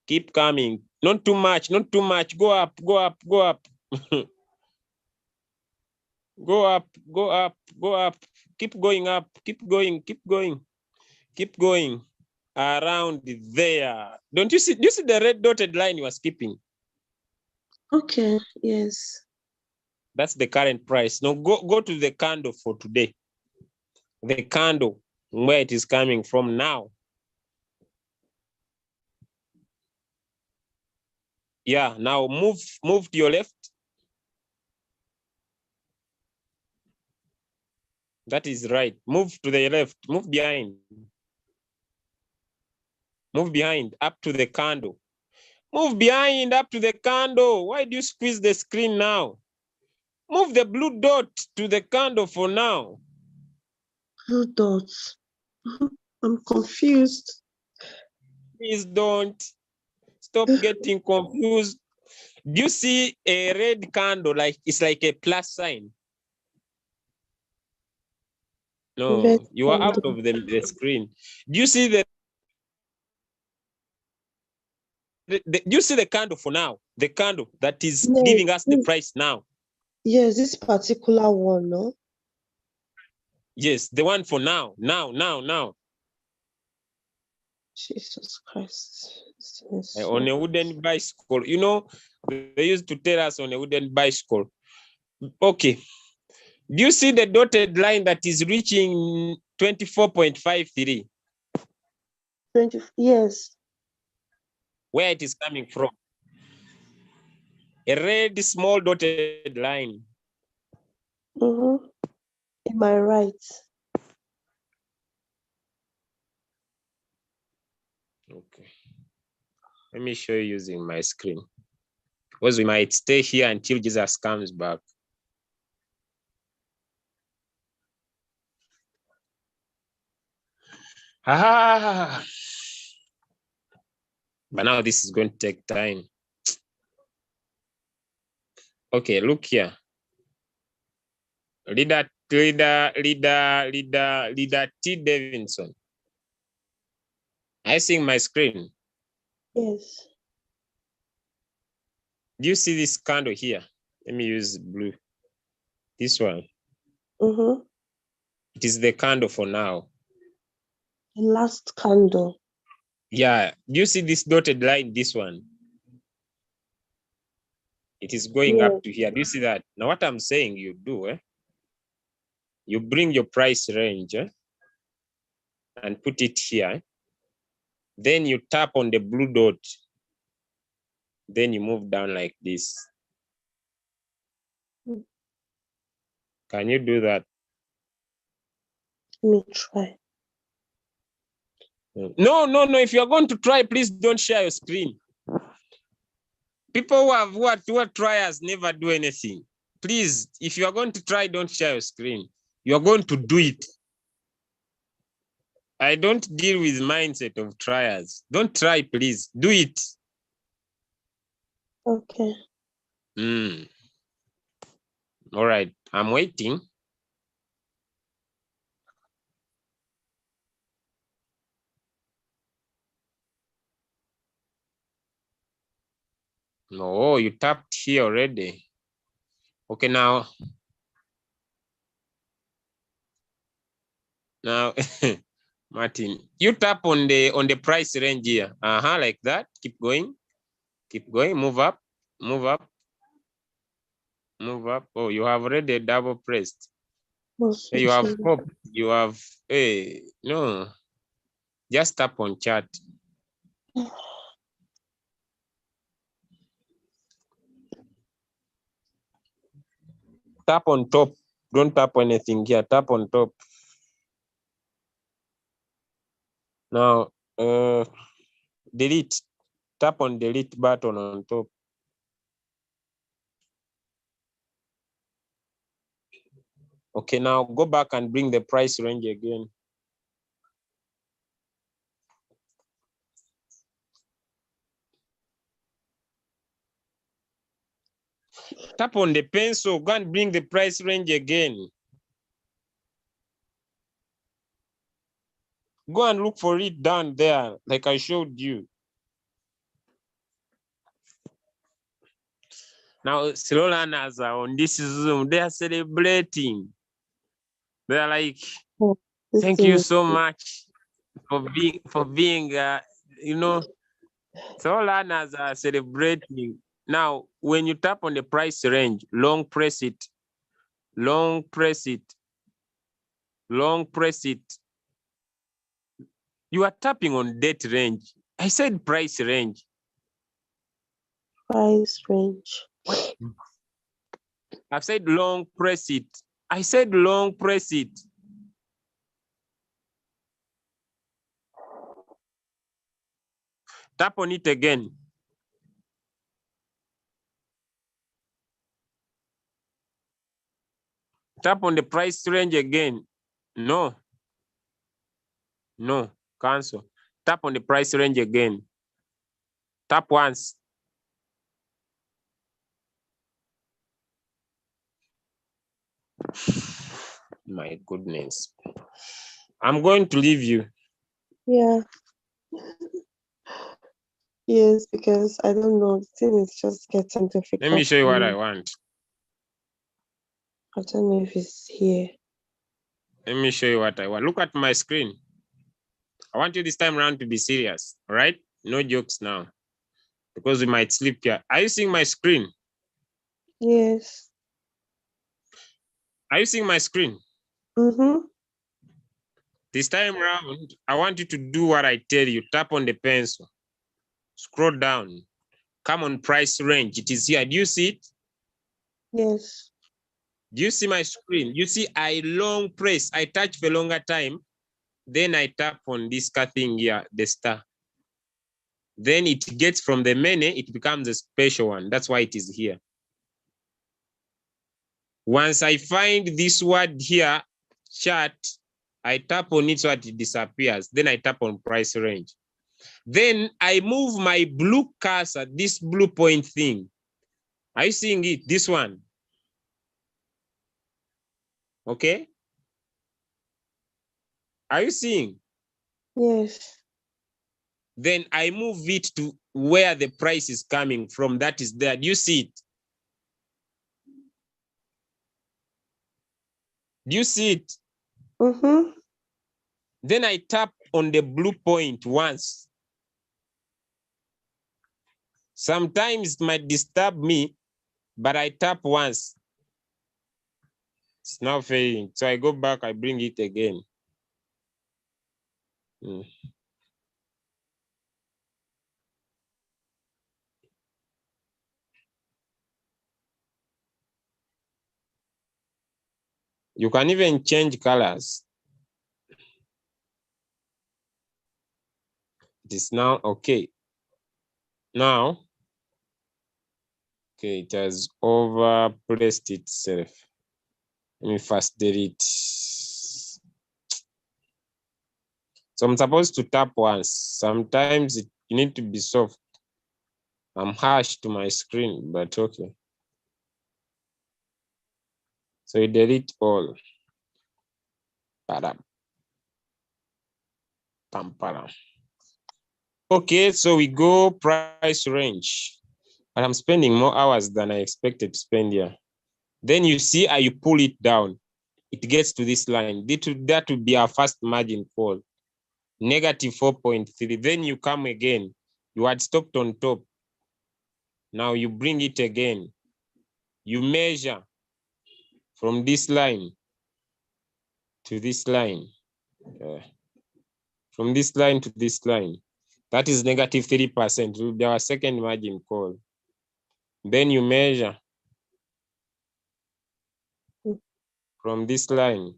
Keep coming. Not too much. Not too much. Go up. Go up. Go up. Go up. Go up. Go up. Keep going up. Keep going. Keep going. Keep going. Around there. Don't you see? Do you see the red dotted line you are skipping? Okay, yes. That's the current price. Now go to the candle for today. The candle, where it is coming from now. Yeah, now move to your left. That is right. Move to the left. Move behind. Move behind up to the candle. Move behind up to the candle. Why do you squeeze the screen now? Move the blue dot to the candle for now. Blue dots. I'm confused. Please don't. Stop getting confused. Do you see a red candle? Like it's like a plus sign. No, Red you are out candle. of the screen. Do you see do you see the candle for now? The candle that is Yes, giving us the price now. yes, this particular one, no? Yes, the one for now. Now. Jesus Christ. On a wooden bicycle. You know, they used to tell us on a wooden bicycle. Okay. Do you see the dotted line that is reaching 24.53? Yes. Where it is coming from? A red small dotted line. Mm-hmm. Am I right? Okay. Let me show you using my screen. Because we might stay here until Jesus comes back. Ah. But now this is going to take time. Okay, look here. Leader T. Davidson. I see my screen. Yes. Do you see this candle here? Let me use blue. This one. Mm-hmm. It is the candle for now. The last candle. Yeah. Do you see this dotted line? This one. It is going up to here. Do you see that? Now what I'm saying you do, you bring your price range and put it here. Then you tap on the blue dot. Then you move down like this. Can you do that? Let me try. No. If you're going to try, please don't share your screen. People who are triers never do anything. Please, if you are going to try, don't share your screen. You are going to do it. I don't deal with mindset of triers. Don't try, please. Do it. Okay. All right. I'm waiting. No, you tapped here already. Okay, now. Now, Martin, you tap on the price range here. Like that. Keep going. Keep going. Move up. Move up. Move up. Oh, you have already double pressed. Hey, you have hope. You have no. Just tap on chart. Tap on top. Don't tap anything here. Tap on top. Now, delete. Tap on delete button on top. Okay, now go back and bring the price range again. Tap on the pencil, go and bring the price range again. Go and look for it down there, like I showed you. Now, slow learners are on this Zoom, they are celebrating. They are like, Oh, this thank thing you is so much for being, you know, slow learners are celebrating. Now, when you tap on the price range, long press it, long press it, long press it. You are tapping on date range. I said price range. price range. I've said long press it. I said long press it. Tap on it again. Tap on the price range again. No. No. Cancel. Tap on the price range again. Tap once. My goodness. I'm going to leave you. Yeah. Yes, because I don't know. The thing is just getting difficult. Let me show you for what me. I want. I don't know if it's here. Let me show you what I want. Look at my screen. I want you this time around to be serious. All right? No jokes now. Because we might sleep here. Are you seeing my screen? Yes. Are you seeing my screen? Mm-hmm. This time around, I want you to do what I tell you. Tap on the pencil. Scroll down. Come on price range. It is here. Do you see it? Yes. Do you see my screen? You see I long press. I touch for a longer time. Then I tap on this thing here, the star. Then it gets from the many, it becomes a special one. That's why it is here. Once I find this word here, chart, I tap on it so that it disappears. Then I tap on price range. Then I move my blue cursor, this blue point thing. Are you seeing it? This one. Okay. Are you seeing? Yes. Then I move it to where the price is coming from. That is there. Do you see it? Do you see it? Mm-hmm. Then I tap on the blue point once. Sometimes it might disturb me, but I tap once. It's now failing. So I go back, I bring it again. You can even change colors. It is now okay. Now, okay, it has overpressed itself. Let me first delete. So I'm supposed to tap once. Sometimes you need to be soft. I'm harsh to my screen, but okay. So you delete all. Okay, so we go price range. But I'm spending more hours than I expected to spend here. Then you see how you pull it down. It gets to this line. That would be our first margin call. Negative 4.3. Then you come again. You had stopped on top. Now you bring it again. You measure from this line to this line. From this line to this line. That is negative 3%. It will be our second margin call. Then you measure from this line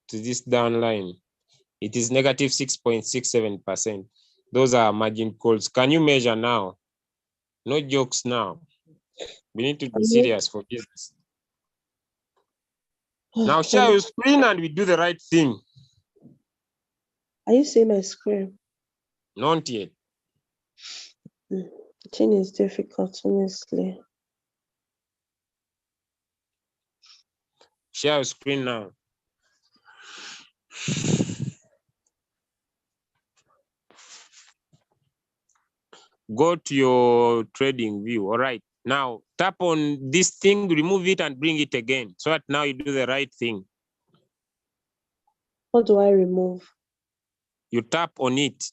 to this down line. It is negative 6.67%. Those are margin calls. Can you measure now? No jokes now. We need to be serious for business. Now share your screen and we do the right thing. Are you seeing my screen? Not yet. The thing is difficult, honestly. Share your screen now. Go to your trading view. All right. Now tap on this thing, remove it and bring it again. So that now you do the right thing. What do I remove? You tap on it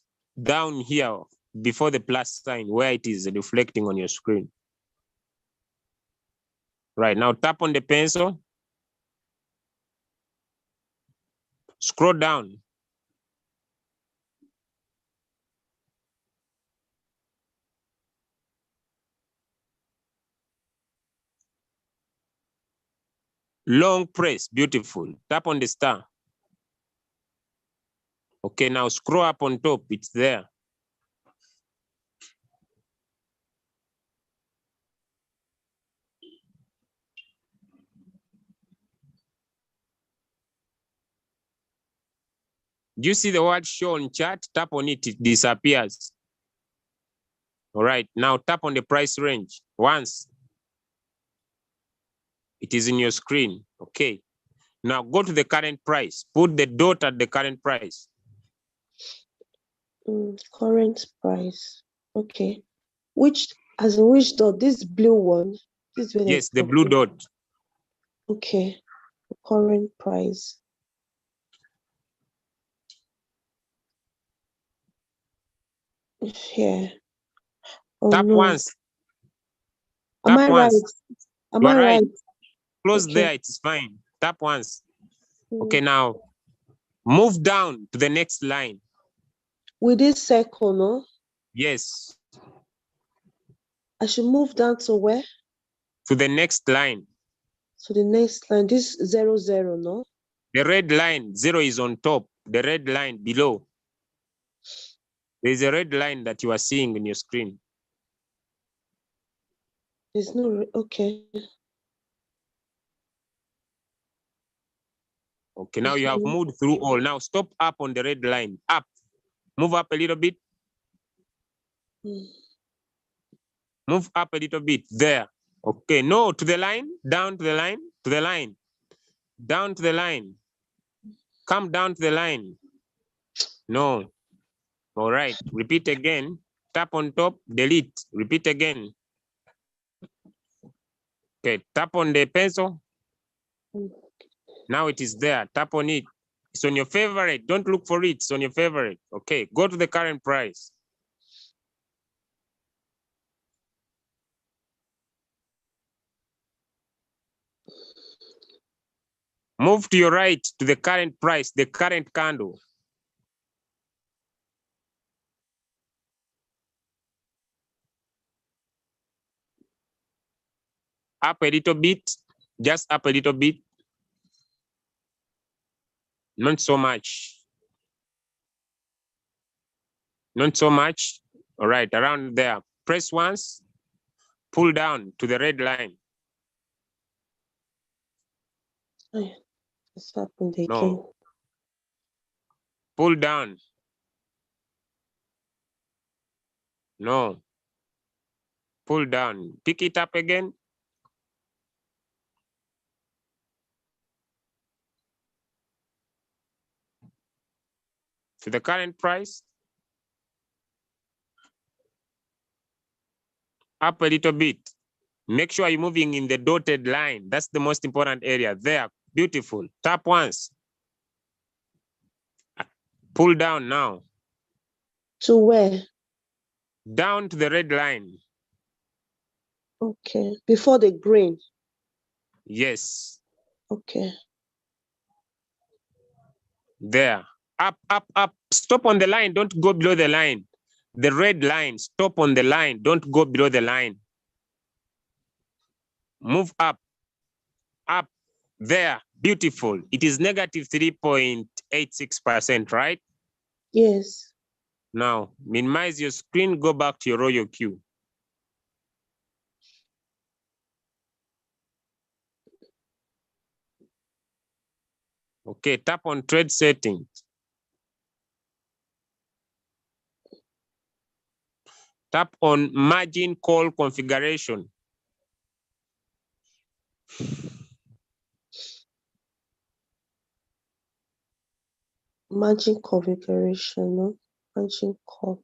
down here before the plus sign where it is reflecting on your screen. Right. Now tap on the pencil. Scroll down. Long press, beautiful. Tap on the star. Okay, now scroll up on top, it's there. Do you see the word show on chart? Tap on it, it disappears. All right, now tap on the price range once. It is in your screen, okay. Now go to the current price. Put the dot at the current price. Current price. Okay. Which dot? This blue one? This is Yes, the blue dot. Okay. Current price. Here. Oh, tap no. once. Am Tap I once. right? Am You are I right. right? Close Okay. there, it's fine. Tap once. Okay, now move down to the next line. With this circle, no? Yes. I should move down to where? To the next line. So the next line, this 0, 0, no? The red line, 0 is on top. The red line below. There's a red line that you are seeing in your screen. There's no, okay. Okay, now you have moved through all. Now stop up on the red line. Up. Move up a little bit. Move up a little bit. There. Okay, no, to the line. Down to the line. To the line. Down to the line. Come down to the line. No. All right. Repeat again. Tap on top. Delete. Repeat again. Okay, tap on the pencil. Now it is there. Tap on it. It's on your favorite. Don't look for it. It's on your favorite. Okay, go to the current price. Move to your right to the current price, the current candle. Up a little bit, just up a little bit. Not so much. Not so much. All right, around there. Press once, pull down to the red line. It's happened again. No. Pull down. No. Pull down. Pick it up again. To the current price. Up a little bit. Make sure you're moving in the dotted line. That's the most important area. There. Beautiful. Tap once. Pull down now. To where? Down to the red line. Okay. Before the green. Yes. Okay. There. Up, up, up. Stop on the line. Don't go below the line. The red line. Stop on the line. Don't go below the line. Move up. Up. There. Beautiful. It is negative 3.86%, right? Yes. Now, minimize your screen. Go back to your royal queue. Okay, tap on trade settings. Tap on margin call configuration. Margin configuration, no? Margin call.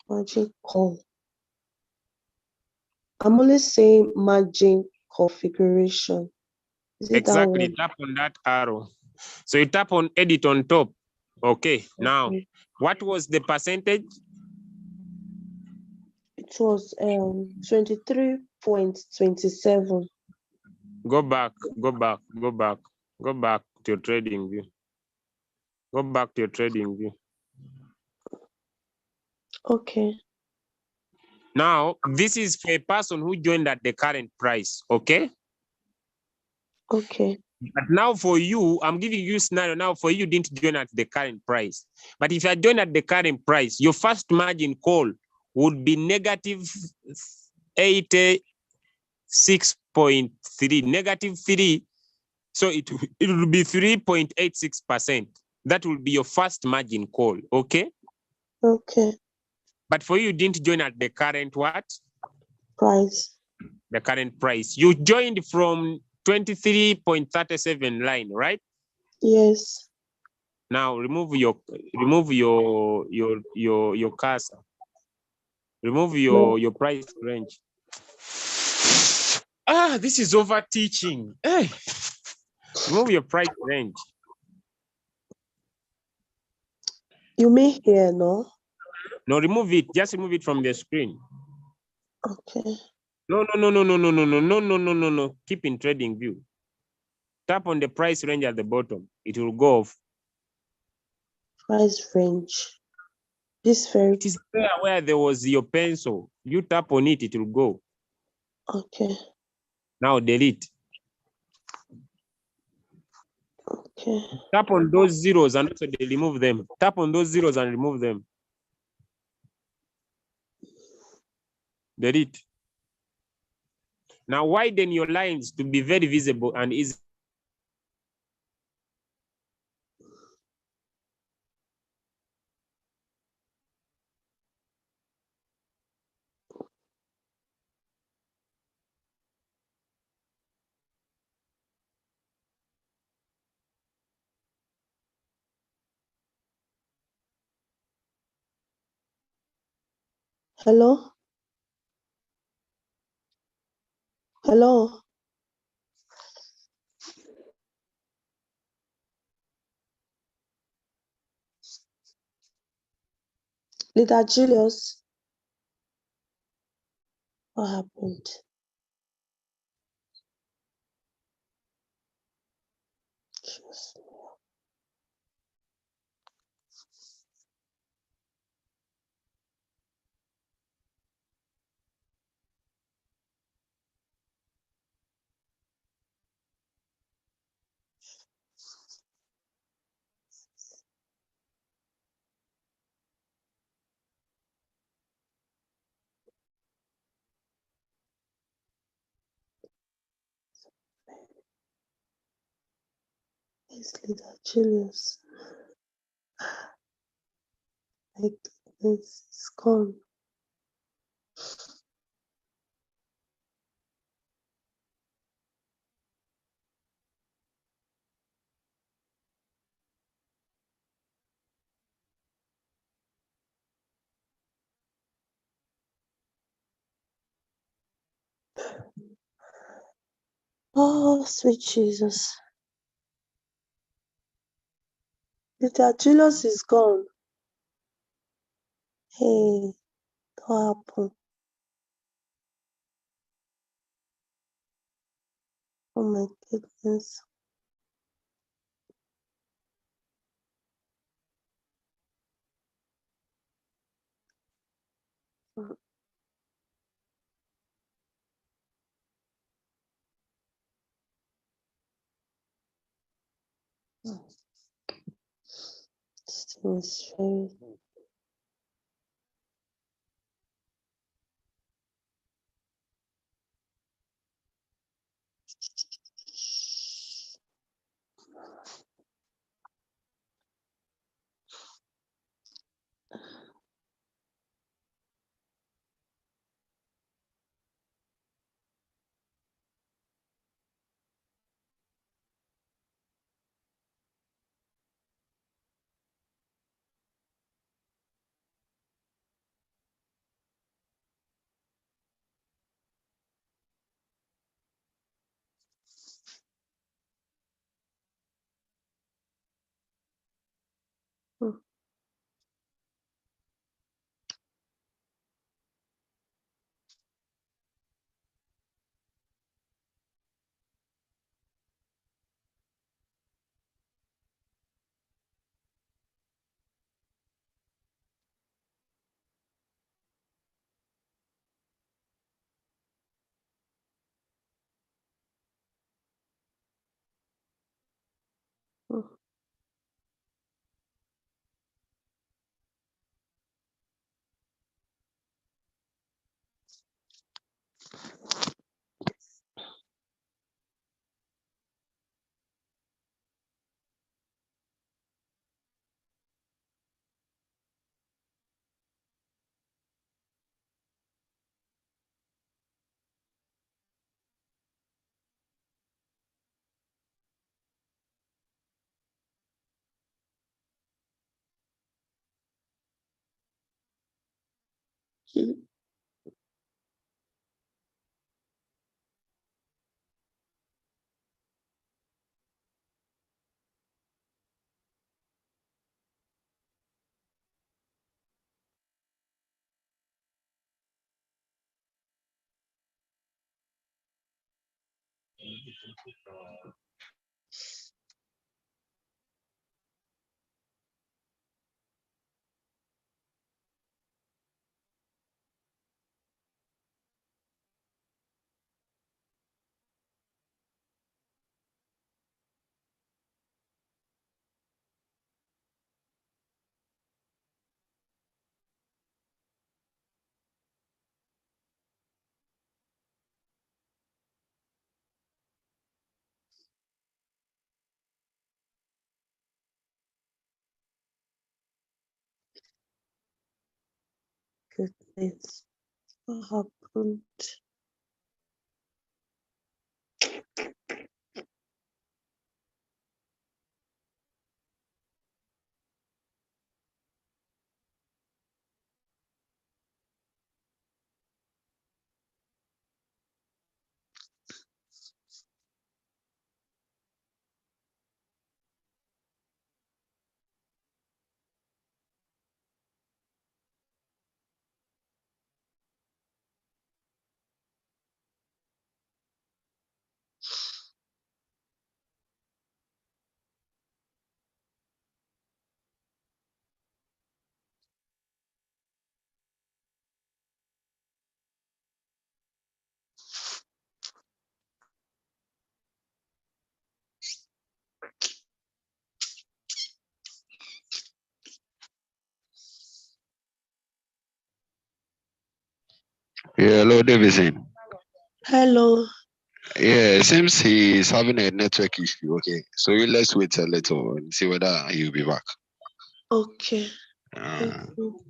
Margin call. I'm only saying margin configuration. Is it Exactly. that one? Tap on that arrow. So you tap on edit on top. Okay. Now, Okay. what was the percentage? It was 23.27. Go back, go back, go back, go back to your trading view. Go back to your trading view. Okay. Now, this is for a person who joined at the current price, okay? Okay. But now for you, I'm giving you a scenario now for you didn't join at the current price. But if you are joined at the current price, your first margin call would be negative 86.3, negative 3. So it will be 3.86%. That will be your first margin call, okay? Okay. But for you didn't join at the current what? Price. The current price. You joined from 23.37 line, right? Yes. Now remove your cursor. Remove your price range. Ah, this is over teaching. Hey. Remove your price range. You mean here, no? No, remove it. Just remove it from the screen. Okay. No. Keep in trading view. Tap on the price range at the bottom. It will go off. Price range. This very. It is there where there was your pencil. You tap on it, it will go. Okay. Now delete. Okay. Tap on those zeros and also remove them. Tap on those zeros and remove them. Delete. Now widen your lines to be very visible and easy. Hello? Hello? Leader Julius? What happened? Just... It's Leader Julius. Like, it's gone. Oh, sweet Jesus. Leader Julius is gone. Hey, what happened? Oh my goodness. This thing is very... Goodness, what happened? Yeah, hello, Davidson. Hello. Yeah, it seems he's having a network issue. Okay, so let's wait a little and see whether he'll be back. Okay. Thank Uh, you.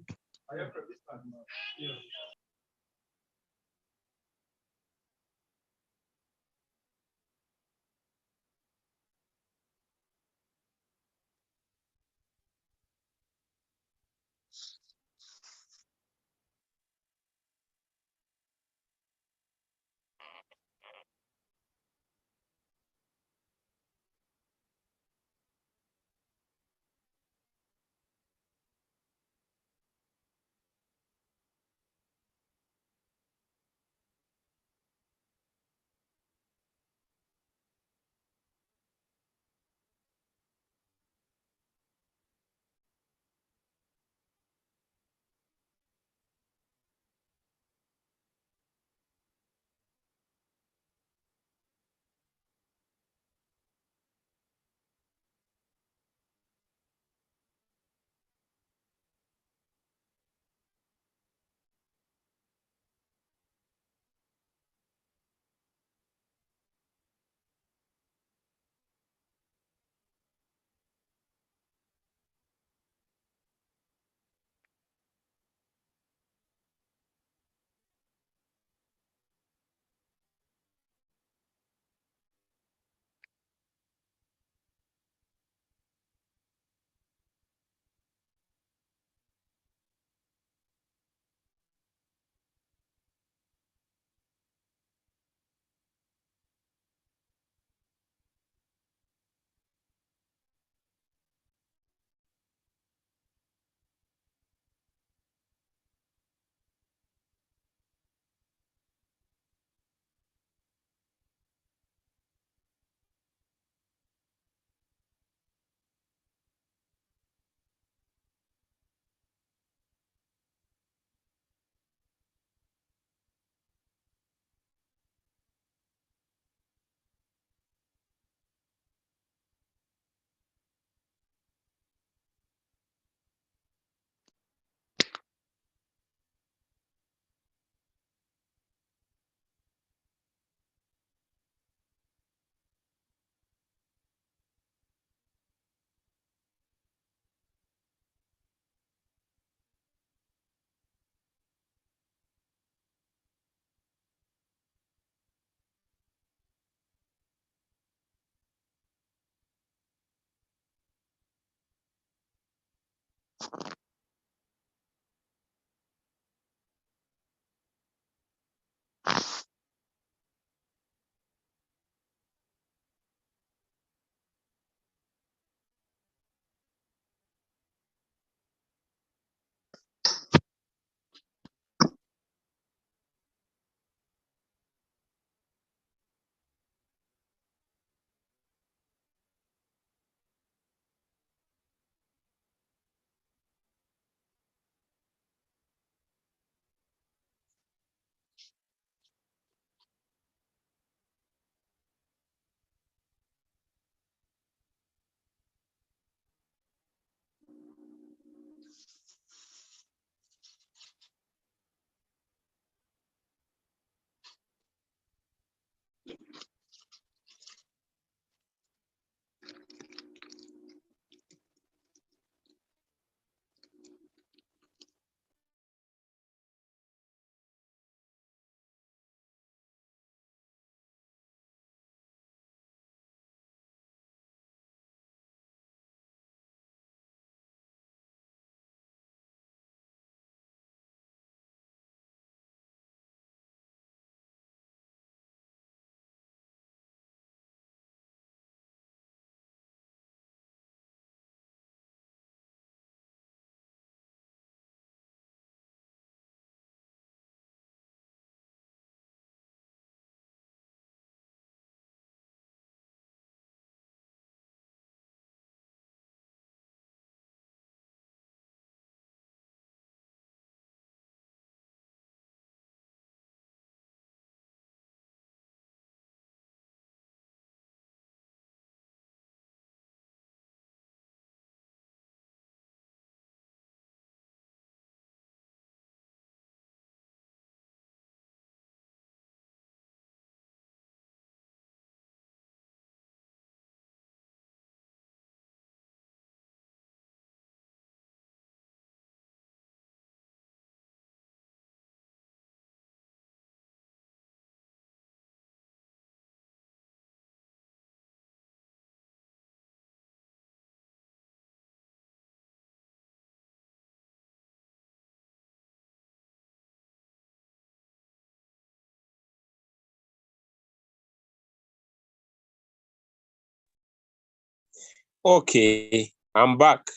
Okay, I'm back.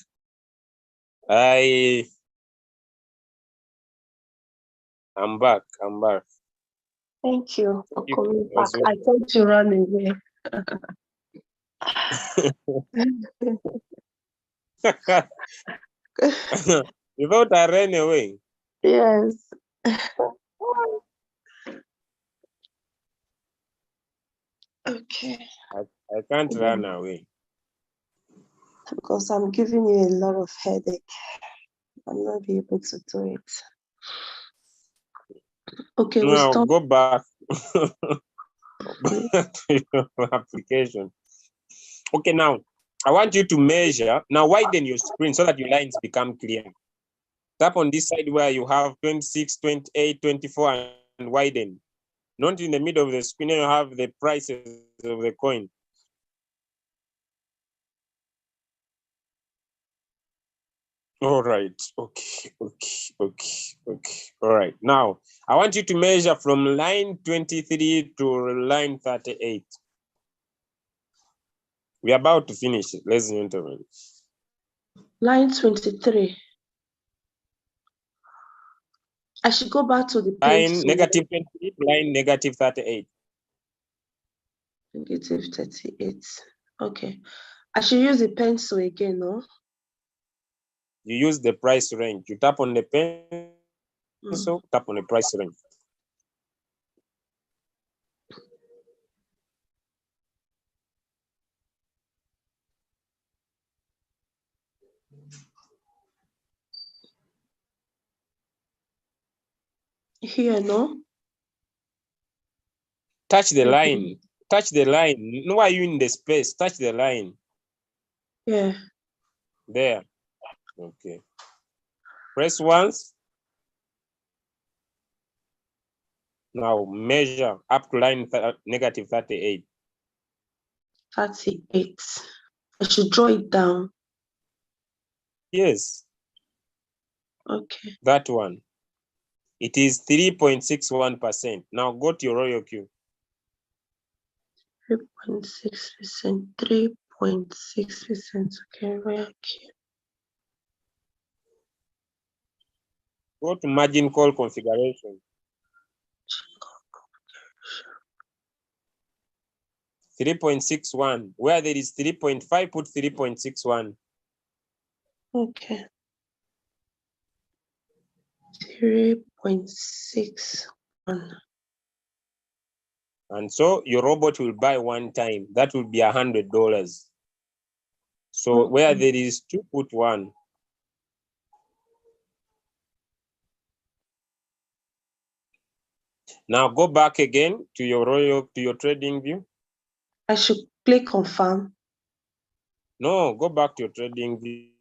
I'm back. Thank you for You coming back. was I thought you ran away. You thought I ran away? Yes. Okay. I can't run away. Because I'm giving you a lot of headache. I'm not be able to do it. Okay, we'll Now stop. go back to your application. Okay, now I want you to measure. Now widen your screen so that your lines become clear. Tap on this side where you have 26, 28, 24 and widen. Not in the middle of the screen, you have the prices of the coin. All right, okay. All right, now I want you to measure from line 23 to line 38. We're about to finish it, ladies and gentlemen. Line 23. I should go back to the page. Line negative 28, line negative 38. Negative 38. Okay. I should use the pencil again, no? You use the price range. You tap on the pencil, tap on the price range. Here, no? Touch the line. Touch the line. No, are you in the space? Touch the line. Yeah. There. Okay. Press once. Now measure up to line negative 38. 38. I should draw it down. Yes. Okay. That one. It is 3.61%. Now go to your royal queue. 3.6%. 3.6%. Okay, royal queue. Go to margin call configuration. 3.61. Where there is 3.5, put 3.61. Okay. 3.61. And so your robot will buy one time. That will be $100. So where there is 2, put 1. Now go back again to your trading view. I should click confirm. No, go back to your trading view.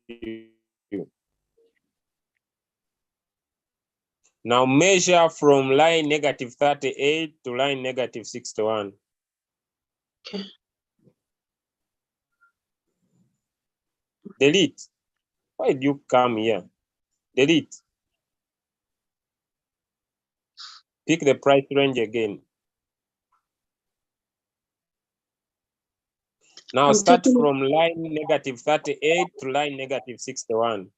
Now measure from line negative 38 to line negative 61. Okay. Delete. Why did you come here? Delete. Pick the price range again. Now start from line negative 38 to line negative 61.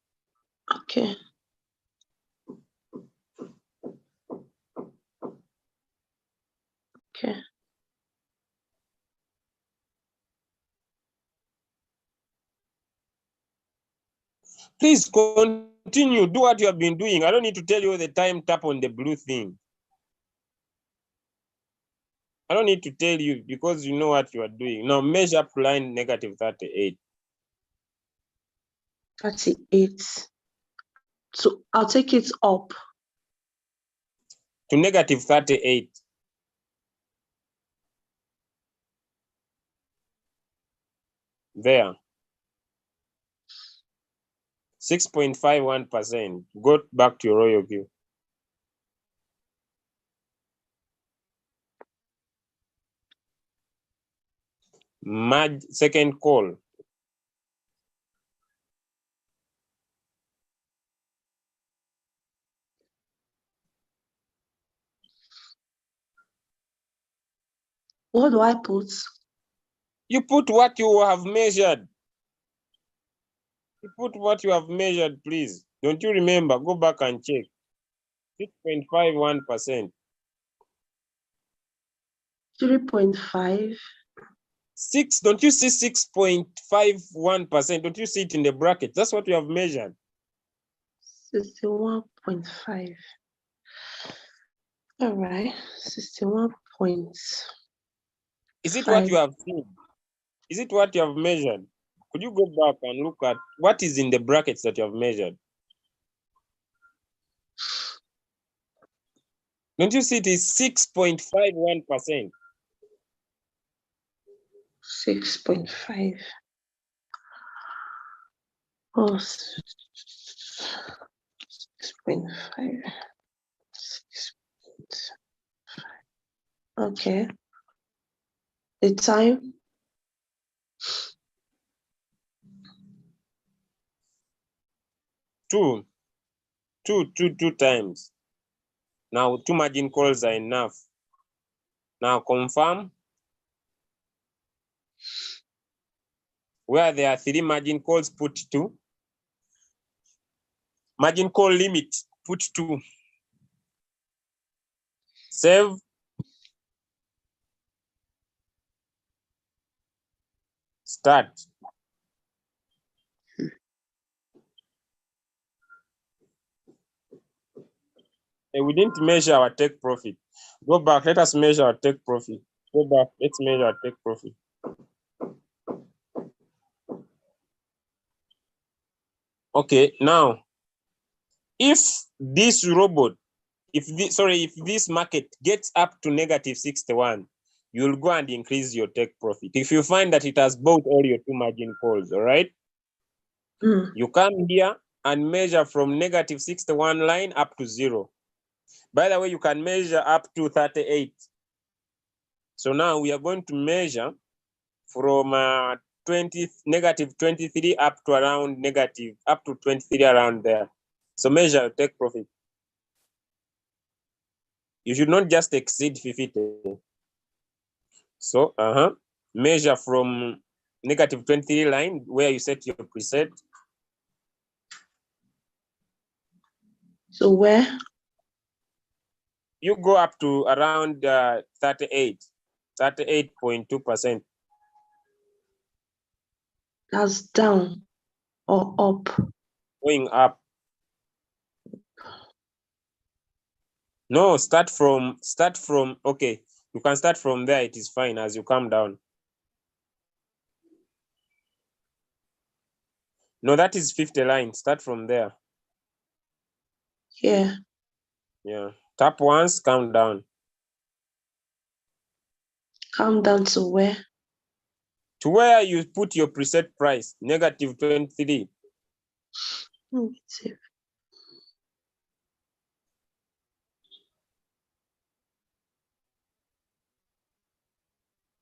Okay. Okay. Please continue. Do what you have been doing. I don't need to tell you all the time. Tap on the blue thing. I don't need to tell you because you know what you are doing. Now measure up line negative 38. 38. So I'll take it up. To negative 38. There. 6.51%. Go back to your royal view. Merge second call. What do I put? You put what you have measured. Put what you have measured, please. Don't you remember? Go back and check. 6.51%. 3.5. 6, don't you see 6.51%? Don't you see it in the bracket? That's what we have measured. 61.5. All right. 61 points. Is it what you have seen? Is it what you have measured? Could you go back and look at what is in the brackets that you have measured? Don't you see it is 6.51%? 6.5. Oh, 6.5. 6.5. Okay. The time? Two times. Now 2 margin calls are enough. Now confirm. Where there are 3 margin calls, put 2. Margin call limit, put 2. Save. Start. And we didn't measure our take profit. Go back, let us measure our take profit. Go back, let's measure our take profit. Okay, now, if this robot, if this market gets up to negative 61, you'll go and increase your take profit. If you find that it has bought all your 2 margin calls, all right? You come here and measure from negative 61 line up to 0. By the way, you can measure up to 38. So now we are going to measure from negative 23 up to around negative, up to 23 around there. So measure take profit. You should not just exceed 50. So measure from negative 23 line where you set your preset. So where? You go up to around 38.2%. That's down or up? Going up. No, start from, okay. You can start from there, it is fine as you come down. No, that is 50 line. Start from there. Yeah. Yeah. Tap once, come down. Come down to where? To where you put your preset price, negative 23. Negative.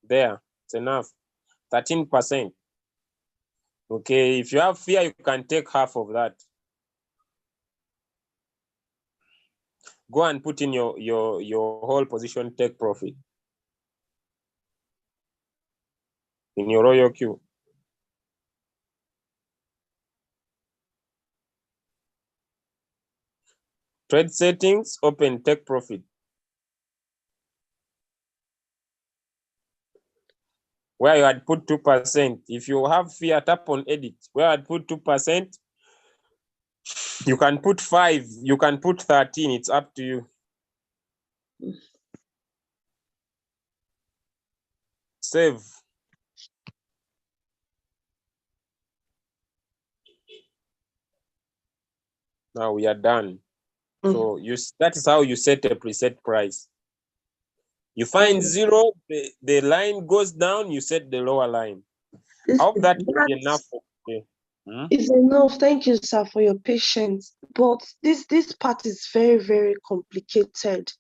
There, it's enough. 13%. Okay, if you have fear, you can take half of that. Go and put in your whole position, take profit in your royal queue. Trade settings, open take profit. Where you had put 2%. If you have fear, tap on edit. Where I'd put 2%, you can put 5, you can put 13, it's up to you. Save. Now we are done. So that is how you set a preset price. You find 0, the line goes down, you set the lower line. I hope that will be enough for today. It's enough. Thank you, sir, for your patience. But this part is very, very complicated.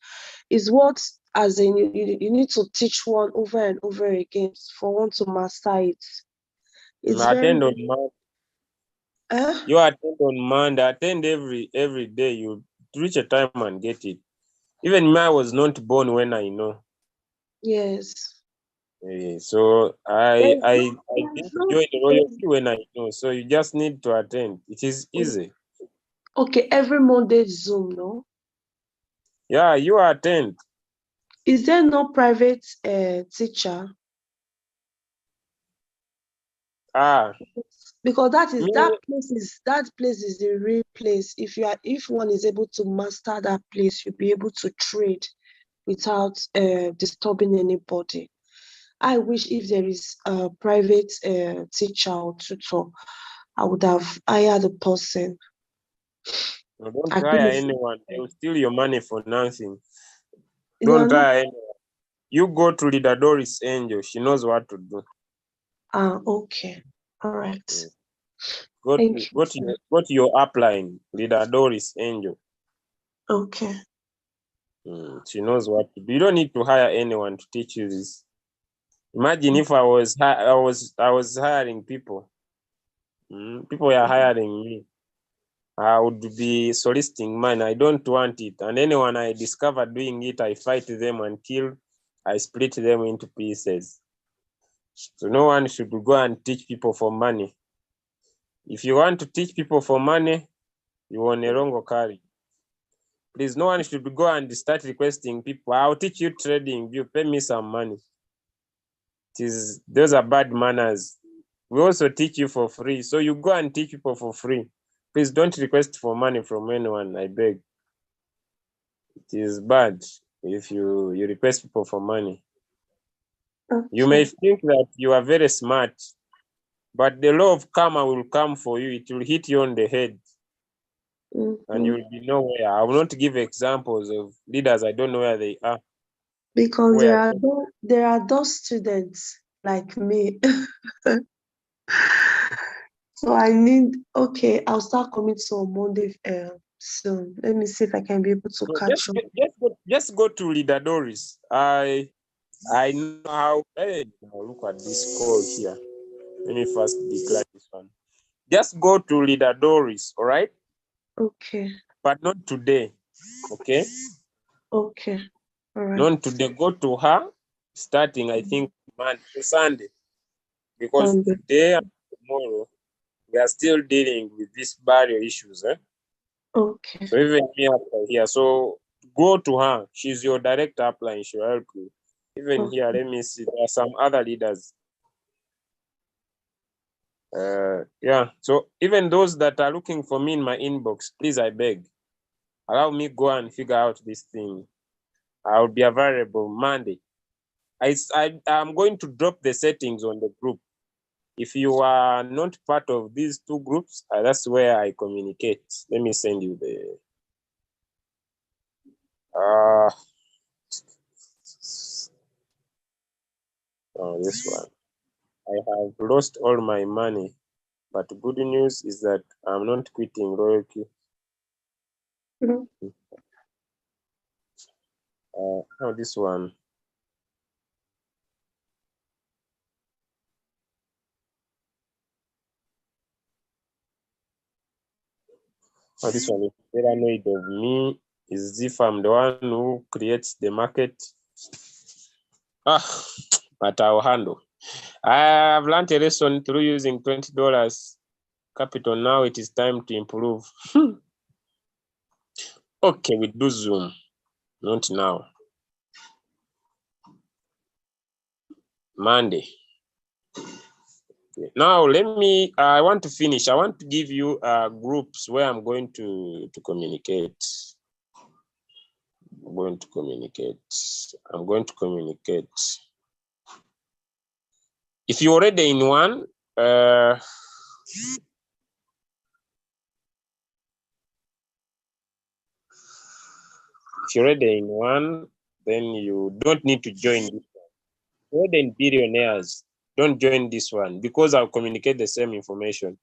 It's what, as in, you need to teach one over and over again for one to master it. It's attend on Monday. You attend on Monday. Attend every day. You reach a time and get it. Even me, I was not born when I know. Yes. So I didn't join the royalty There's when I know. So you just need to attend. It is easy. okay, every Monday Zoom, no? Yeah, you attend. Is there no private teacher? Because Me, that place is the real place. If one is able to master that place, you'll be able to trade without disturbing anybody. I wish if there is a private teacher or tutor, I would have hired a person. don't I hire think anyone. They will steal your money for nothing. you are Don't not. hire anyone. You go to Leader Doris Angel. She knows what to do. Okay. All right. Go Thank you. to your upline, Leader Doris Angel. Okay. She knows what to do. You don't need to hire anyone to teach you this. Imagine if I was hiring people. People are hiring me. I would be soliciting money. I don't want it. And anyone I discover doing it, I fight them until I split them into pieces. So no one should go and teach people for money. If you want to teach people for money, you want a wrong carry. Please, no one should go and start requesting people. I'll teach you trading. You pay me some money. Those are bad manners. We also teach you for free. So you go and teach people for free. Please don't request for money from anyone, I beg. It is bad if you request people for money. Okay. You may think that you are very smart, but the law of karma will come for you. It will hit you on the head. And you will be nowhere. I will not give examples of leaders. I don't know where they are. Because there are those students like me. So I'll start coming to on Monday soon. Let me see if I can be able to catch up. Just go to Leader Doris. I know how. Hey, look at this call here. Let me first declare this one. Just go to Leader Doris, all right? Okay. But not today, okay? Okay. All right. Not today. Go to her starting, I think, Sunday. Because Sunday. today and tomorrow, we are still dealing with these barrier issues. Okay. So even me after here. So go to her. She's your direct upline. She'll help you. Even here, let me see. There are some other leaders. Yeah. So even those that are looking for me in my inbox, please, I beg, allow me go and figure out this thing. I'll be available Monday. I'm going to drop the settings on the group. If you are not part of these two groups, that's where I communicate. Let me send you the this one. I have lost all my money, but good news is that I'm not quitting royalty. Now this one. Oh, this one is paranoid of me. Is if I'm the one who creates the market. But I'll handle. I have learned a lesson through using $20 capital. Now it is time to improve. Okay, we do Zoom. Not now. Monday. Okay. Now I want to finish. I want to give you groups where I'm going to communicate. I'm going to communicate. If you're already in one, if you're already in one, then you don't need to join this one. More than billionaires, don't join this one because I'll communicate the same information.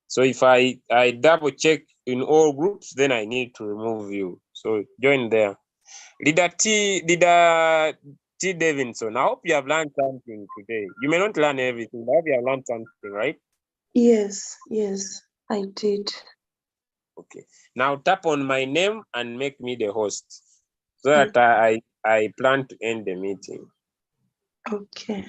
So if I double check in all groups, then I need to remove you. So join there. Leader T Davidson, I hope you have learned something today. You may not learn everything, but I hope you have learned something, right? Yes, I did. Okay. Now tap on my name and make me the host so that I plan to end the meeting. Okay.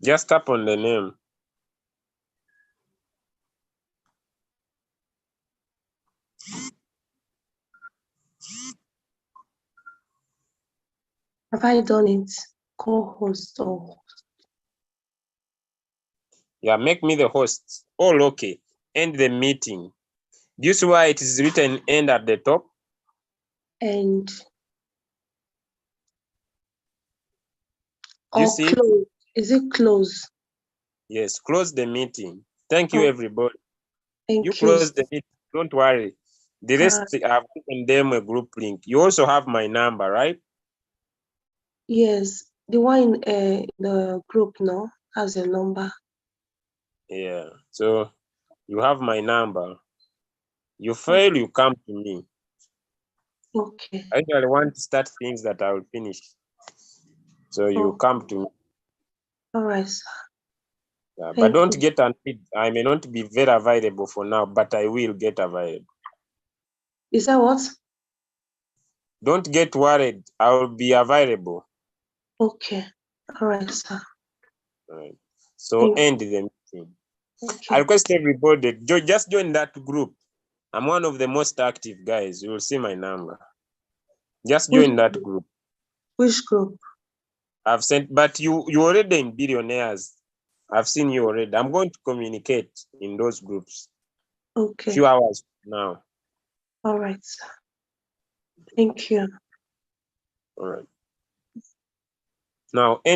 Just tap on the name. Have I done it? Co-host or Yeah, make me the host. All okay. End the meeting. Do you see why it is written end at the top? and Do you or see it? close? Is it close? Yes, close the meeting. Thank you, Oh, everybody. You thank you. close the meeting. Don't worry. The rest, I've given them a group link. You also have my number, right? Yes, the one in the group no has a number. Yeah. So you have my number. You fail, you come to me. Okay. I usually want to start things that I will finish. So you come to me. All right, sir. Yeah, but Thank don't you. get annoyed. I may not be very available for now, but I will get available. Is that what? Don't get worried. I will be available. Okay. All right, sir. All right. So Thank end the meeting. Okay. I request everybody just join that group. I'm one of the most active guys. You will see my number. Just join that group. Which group? I've sent, but you already in billionaires. I've seen you already. I'm going to communicate in those groups. Okay. Few hours now. All right, sir. Thank you. All right. Now end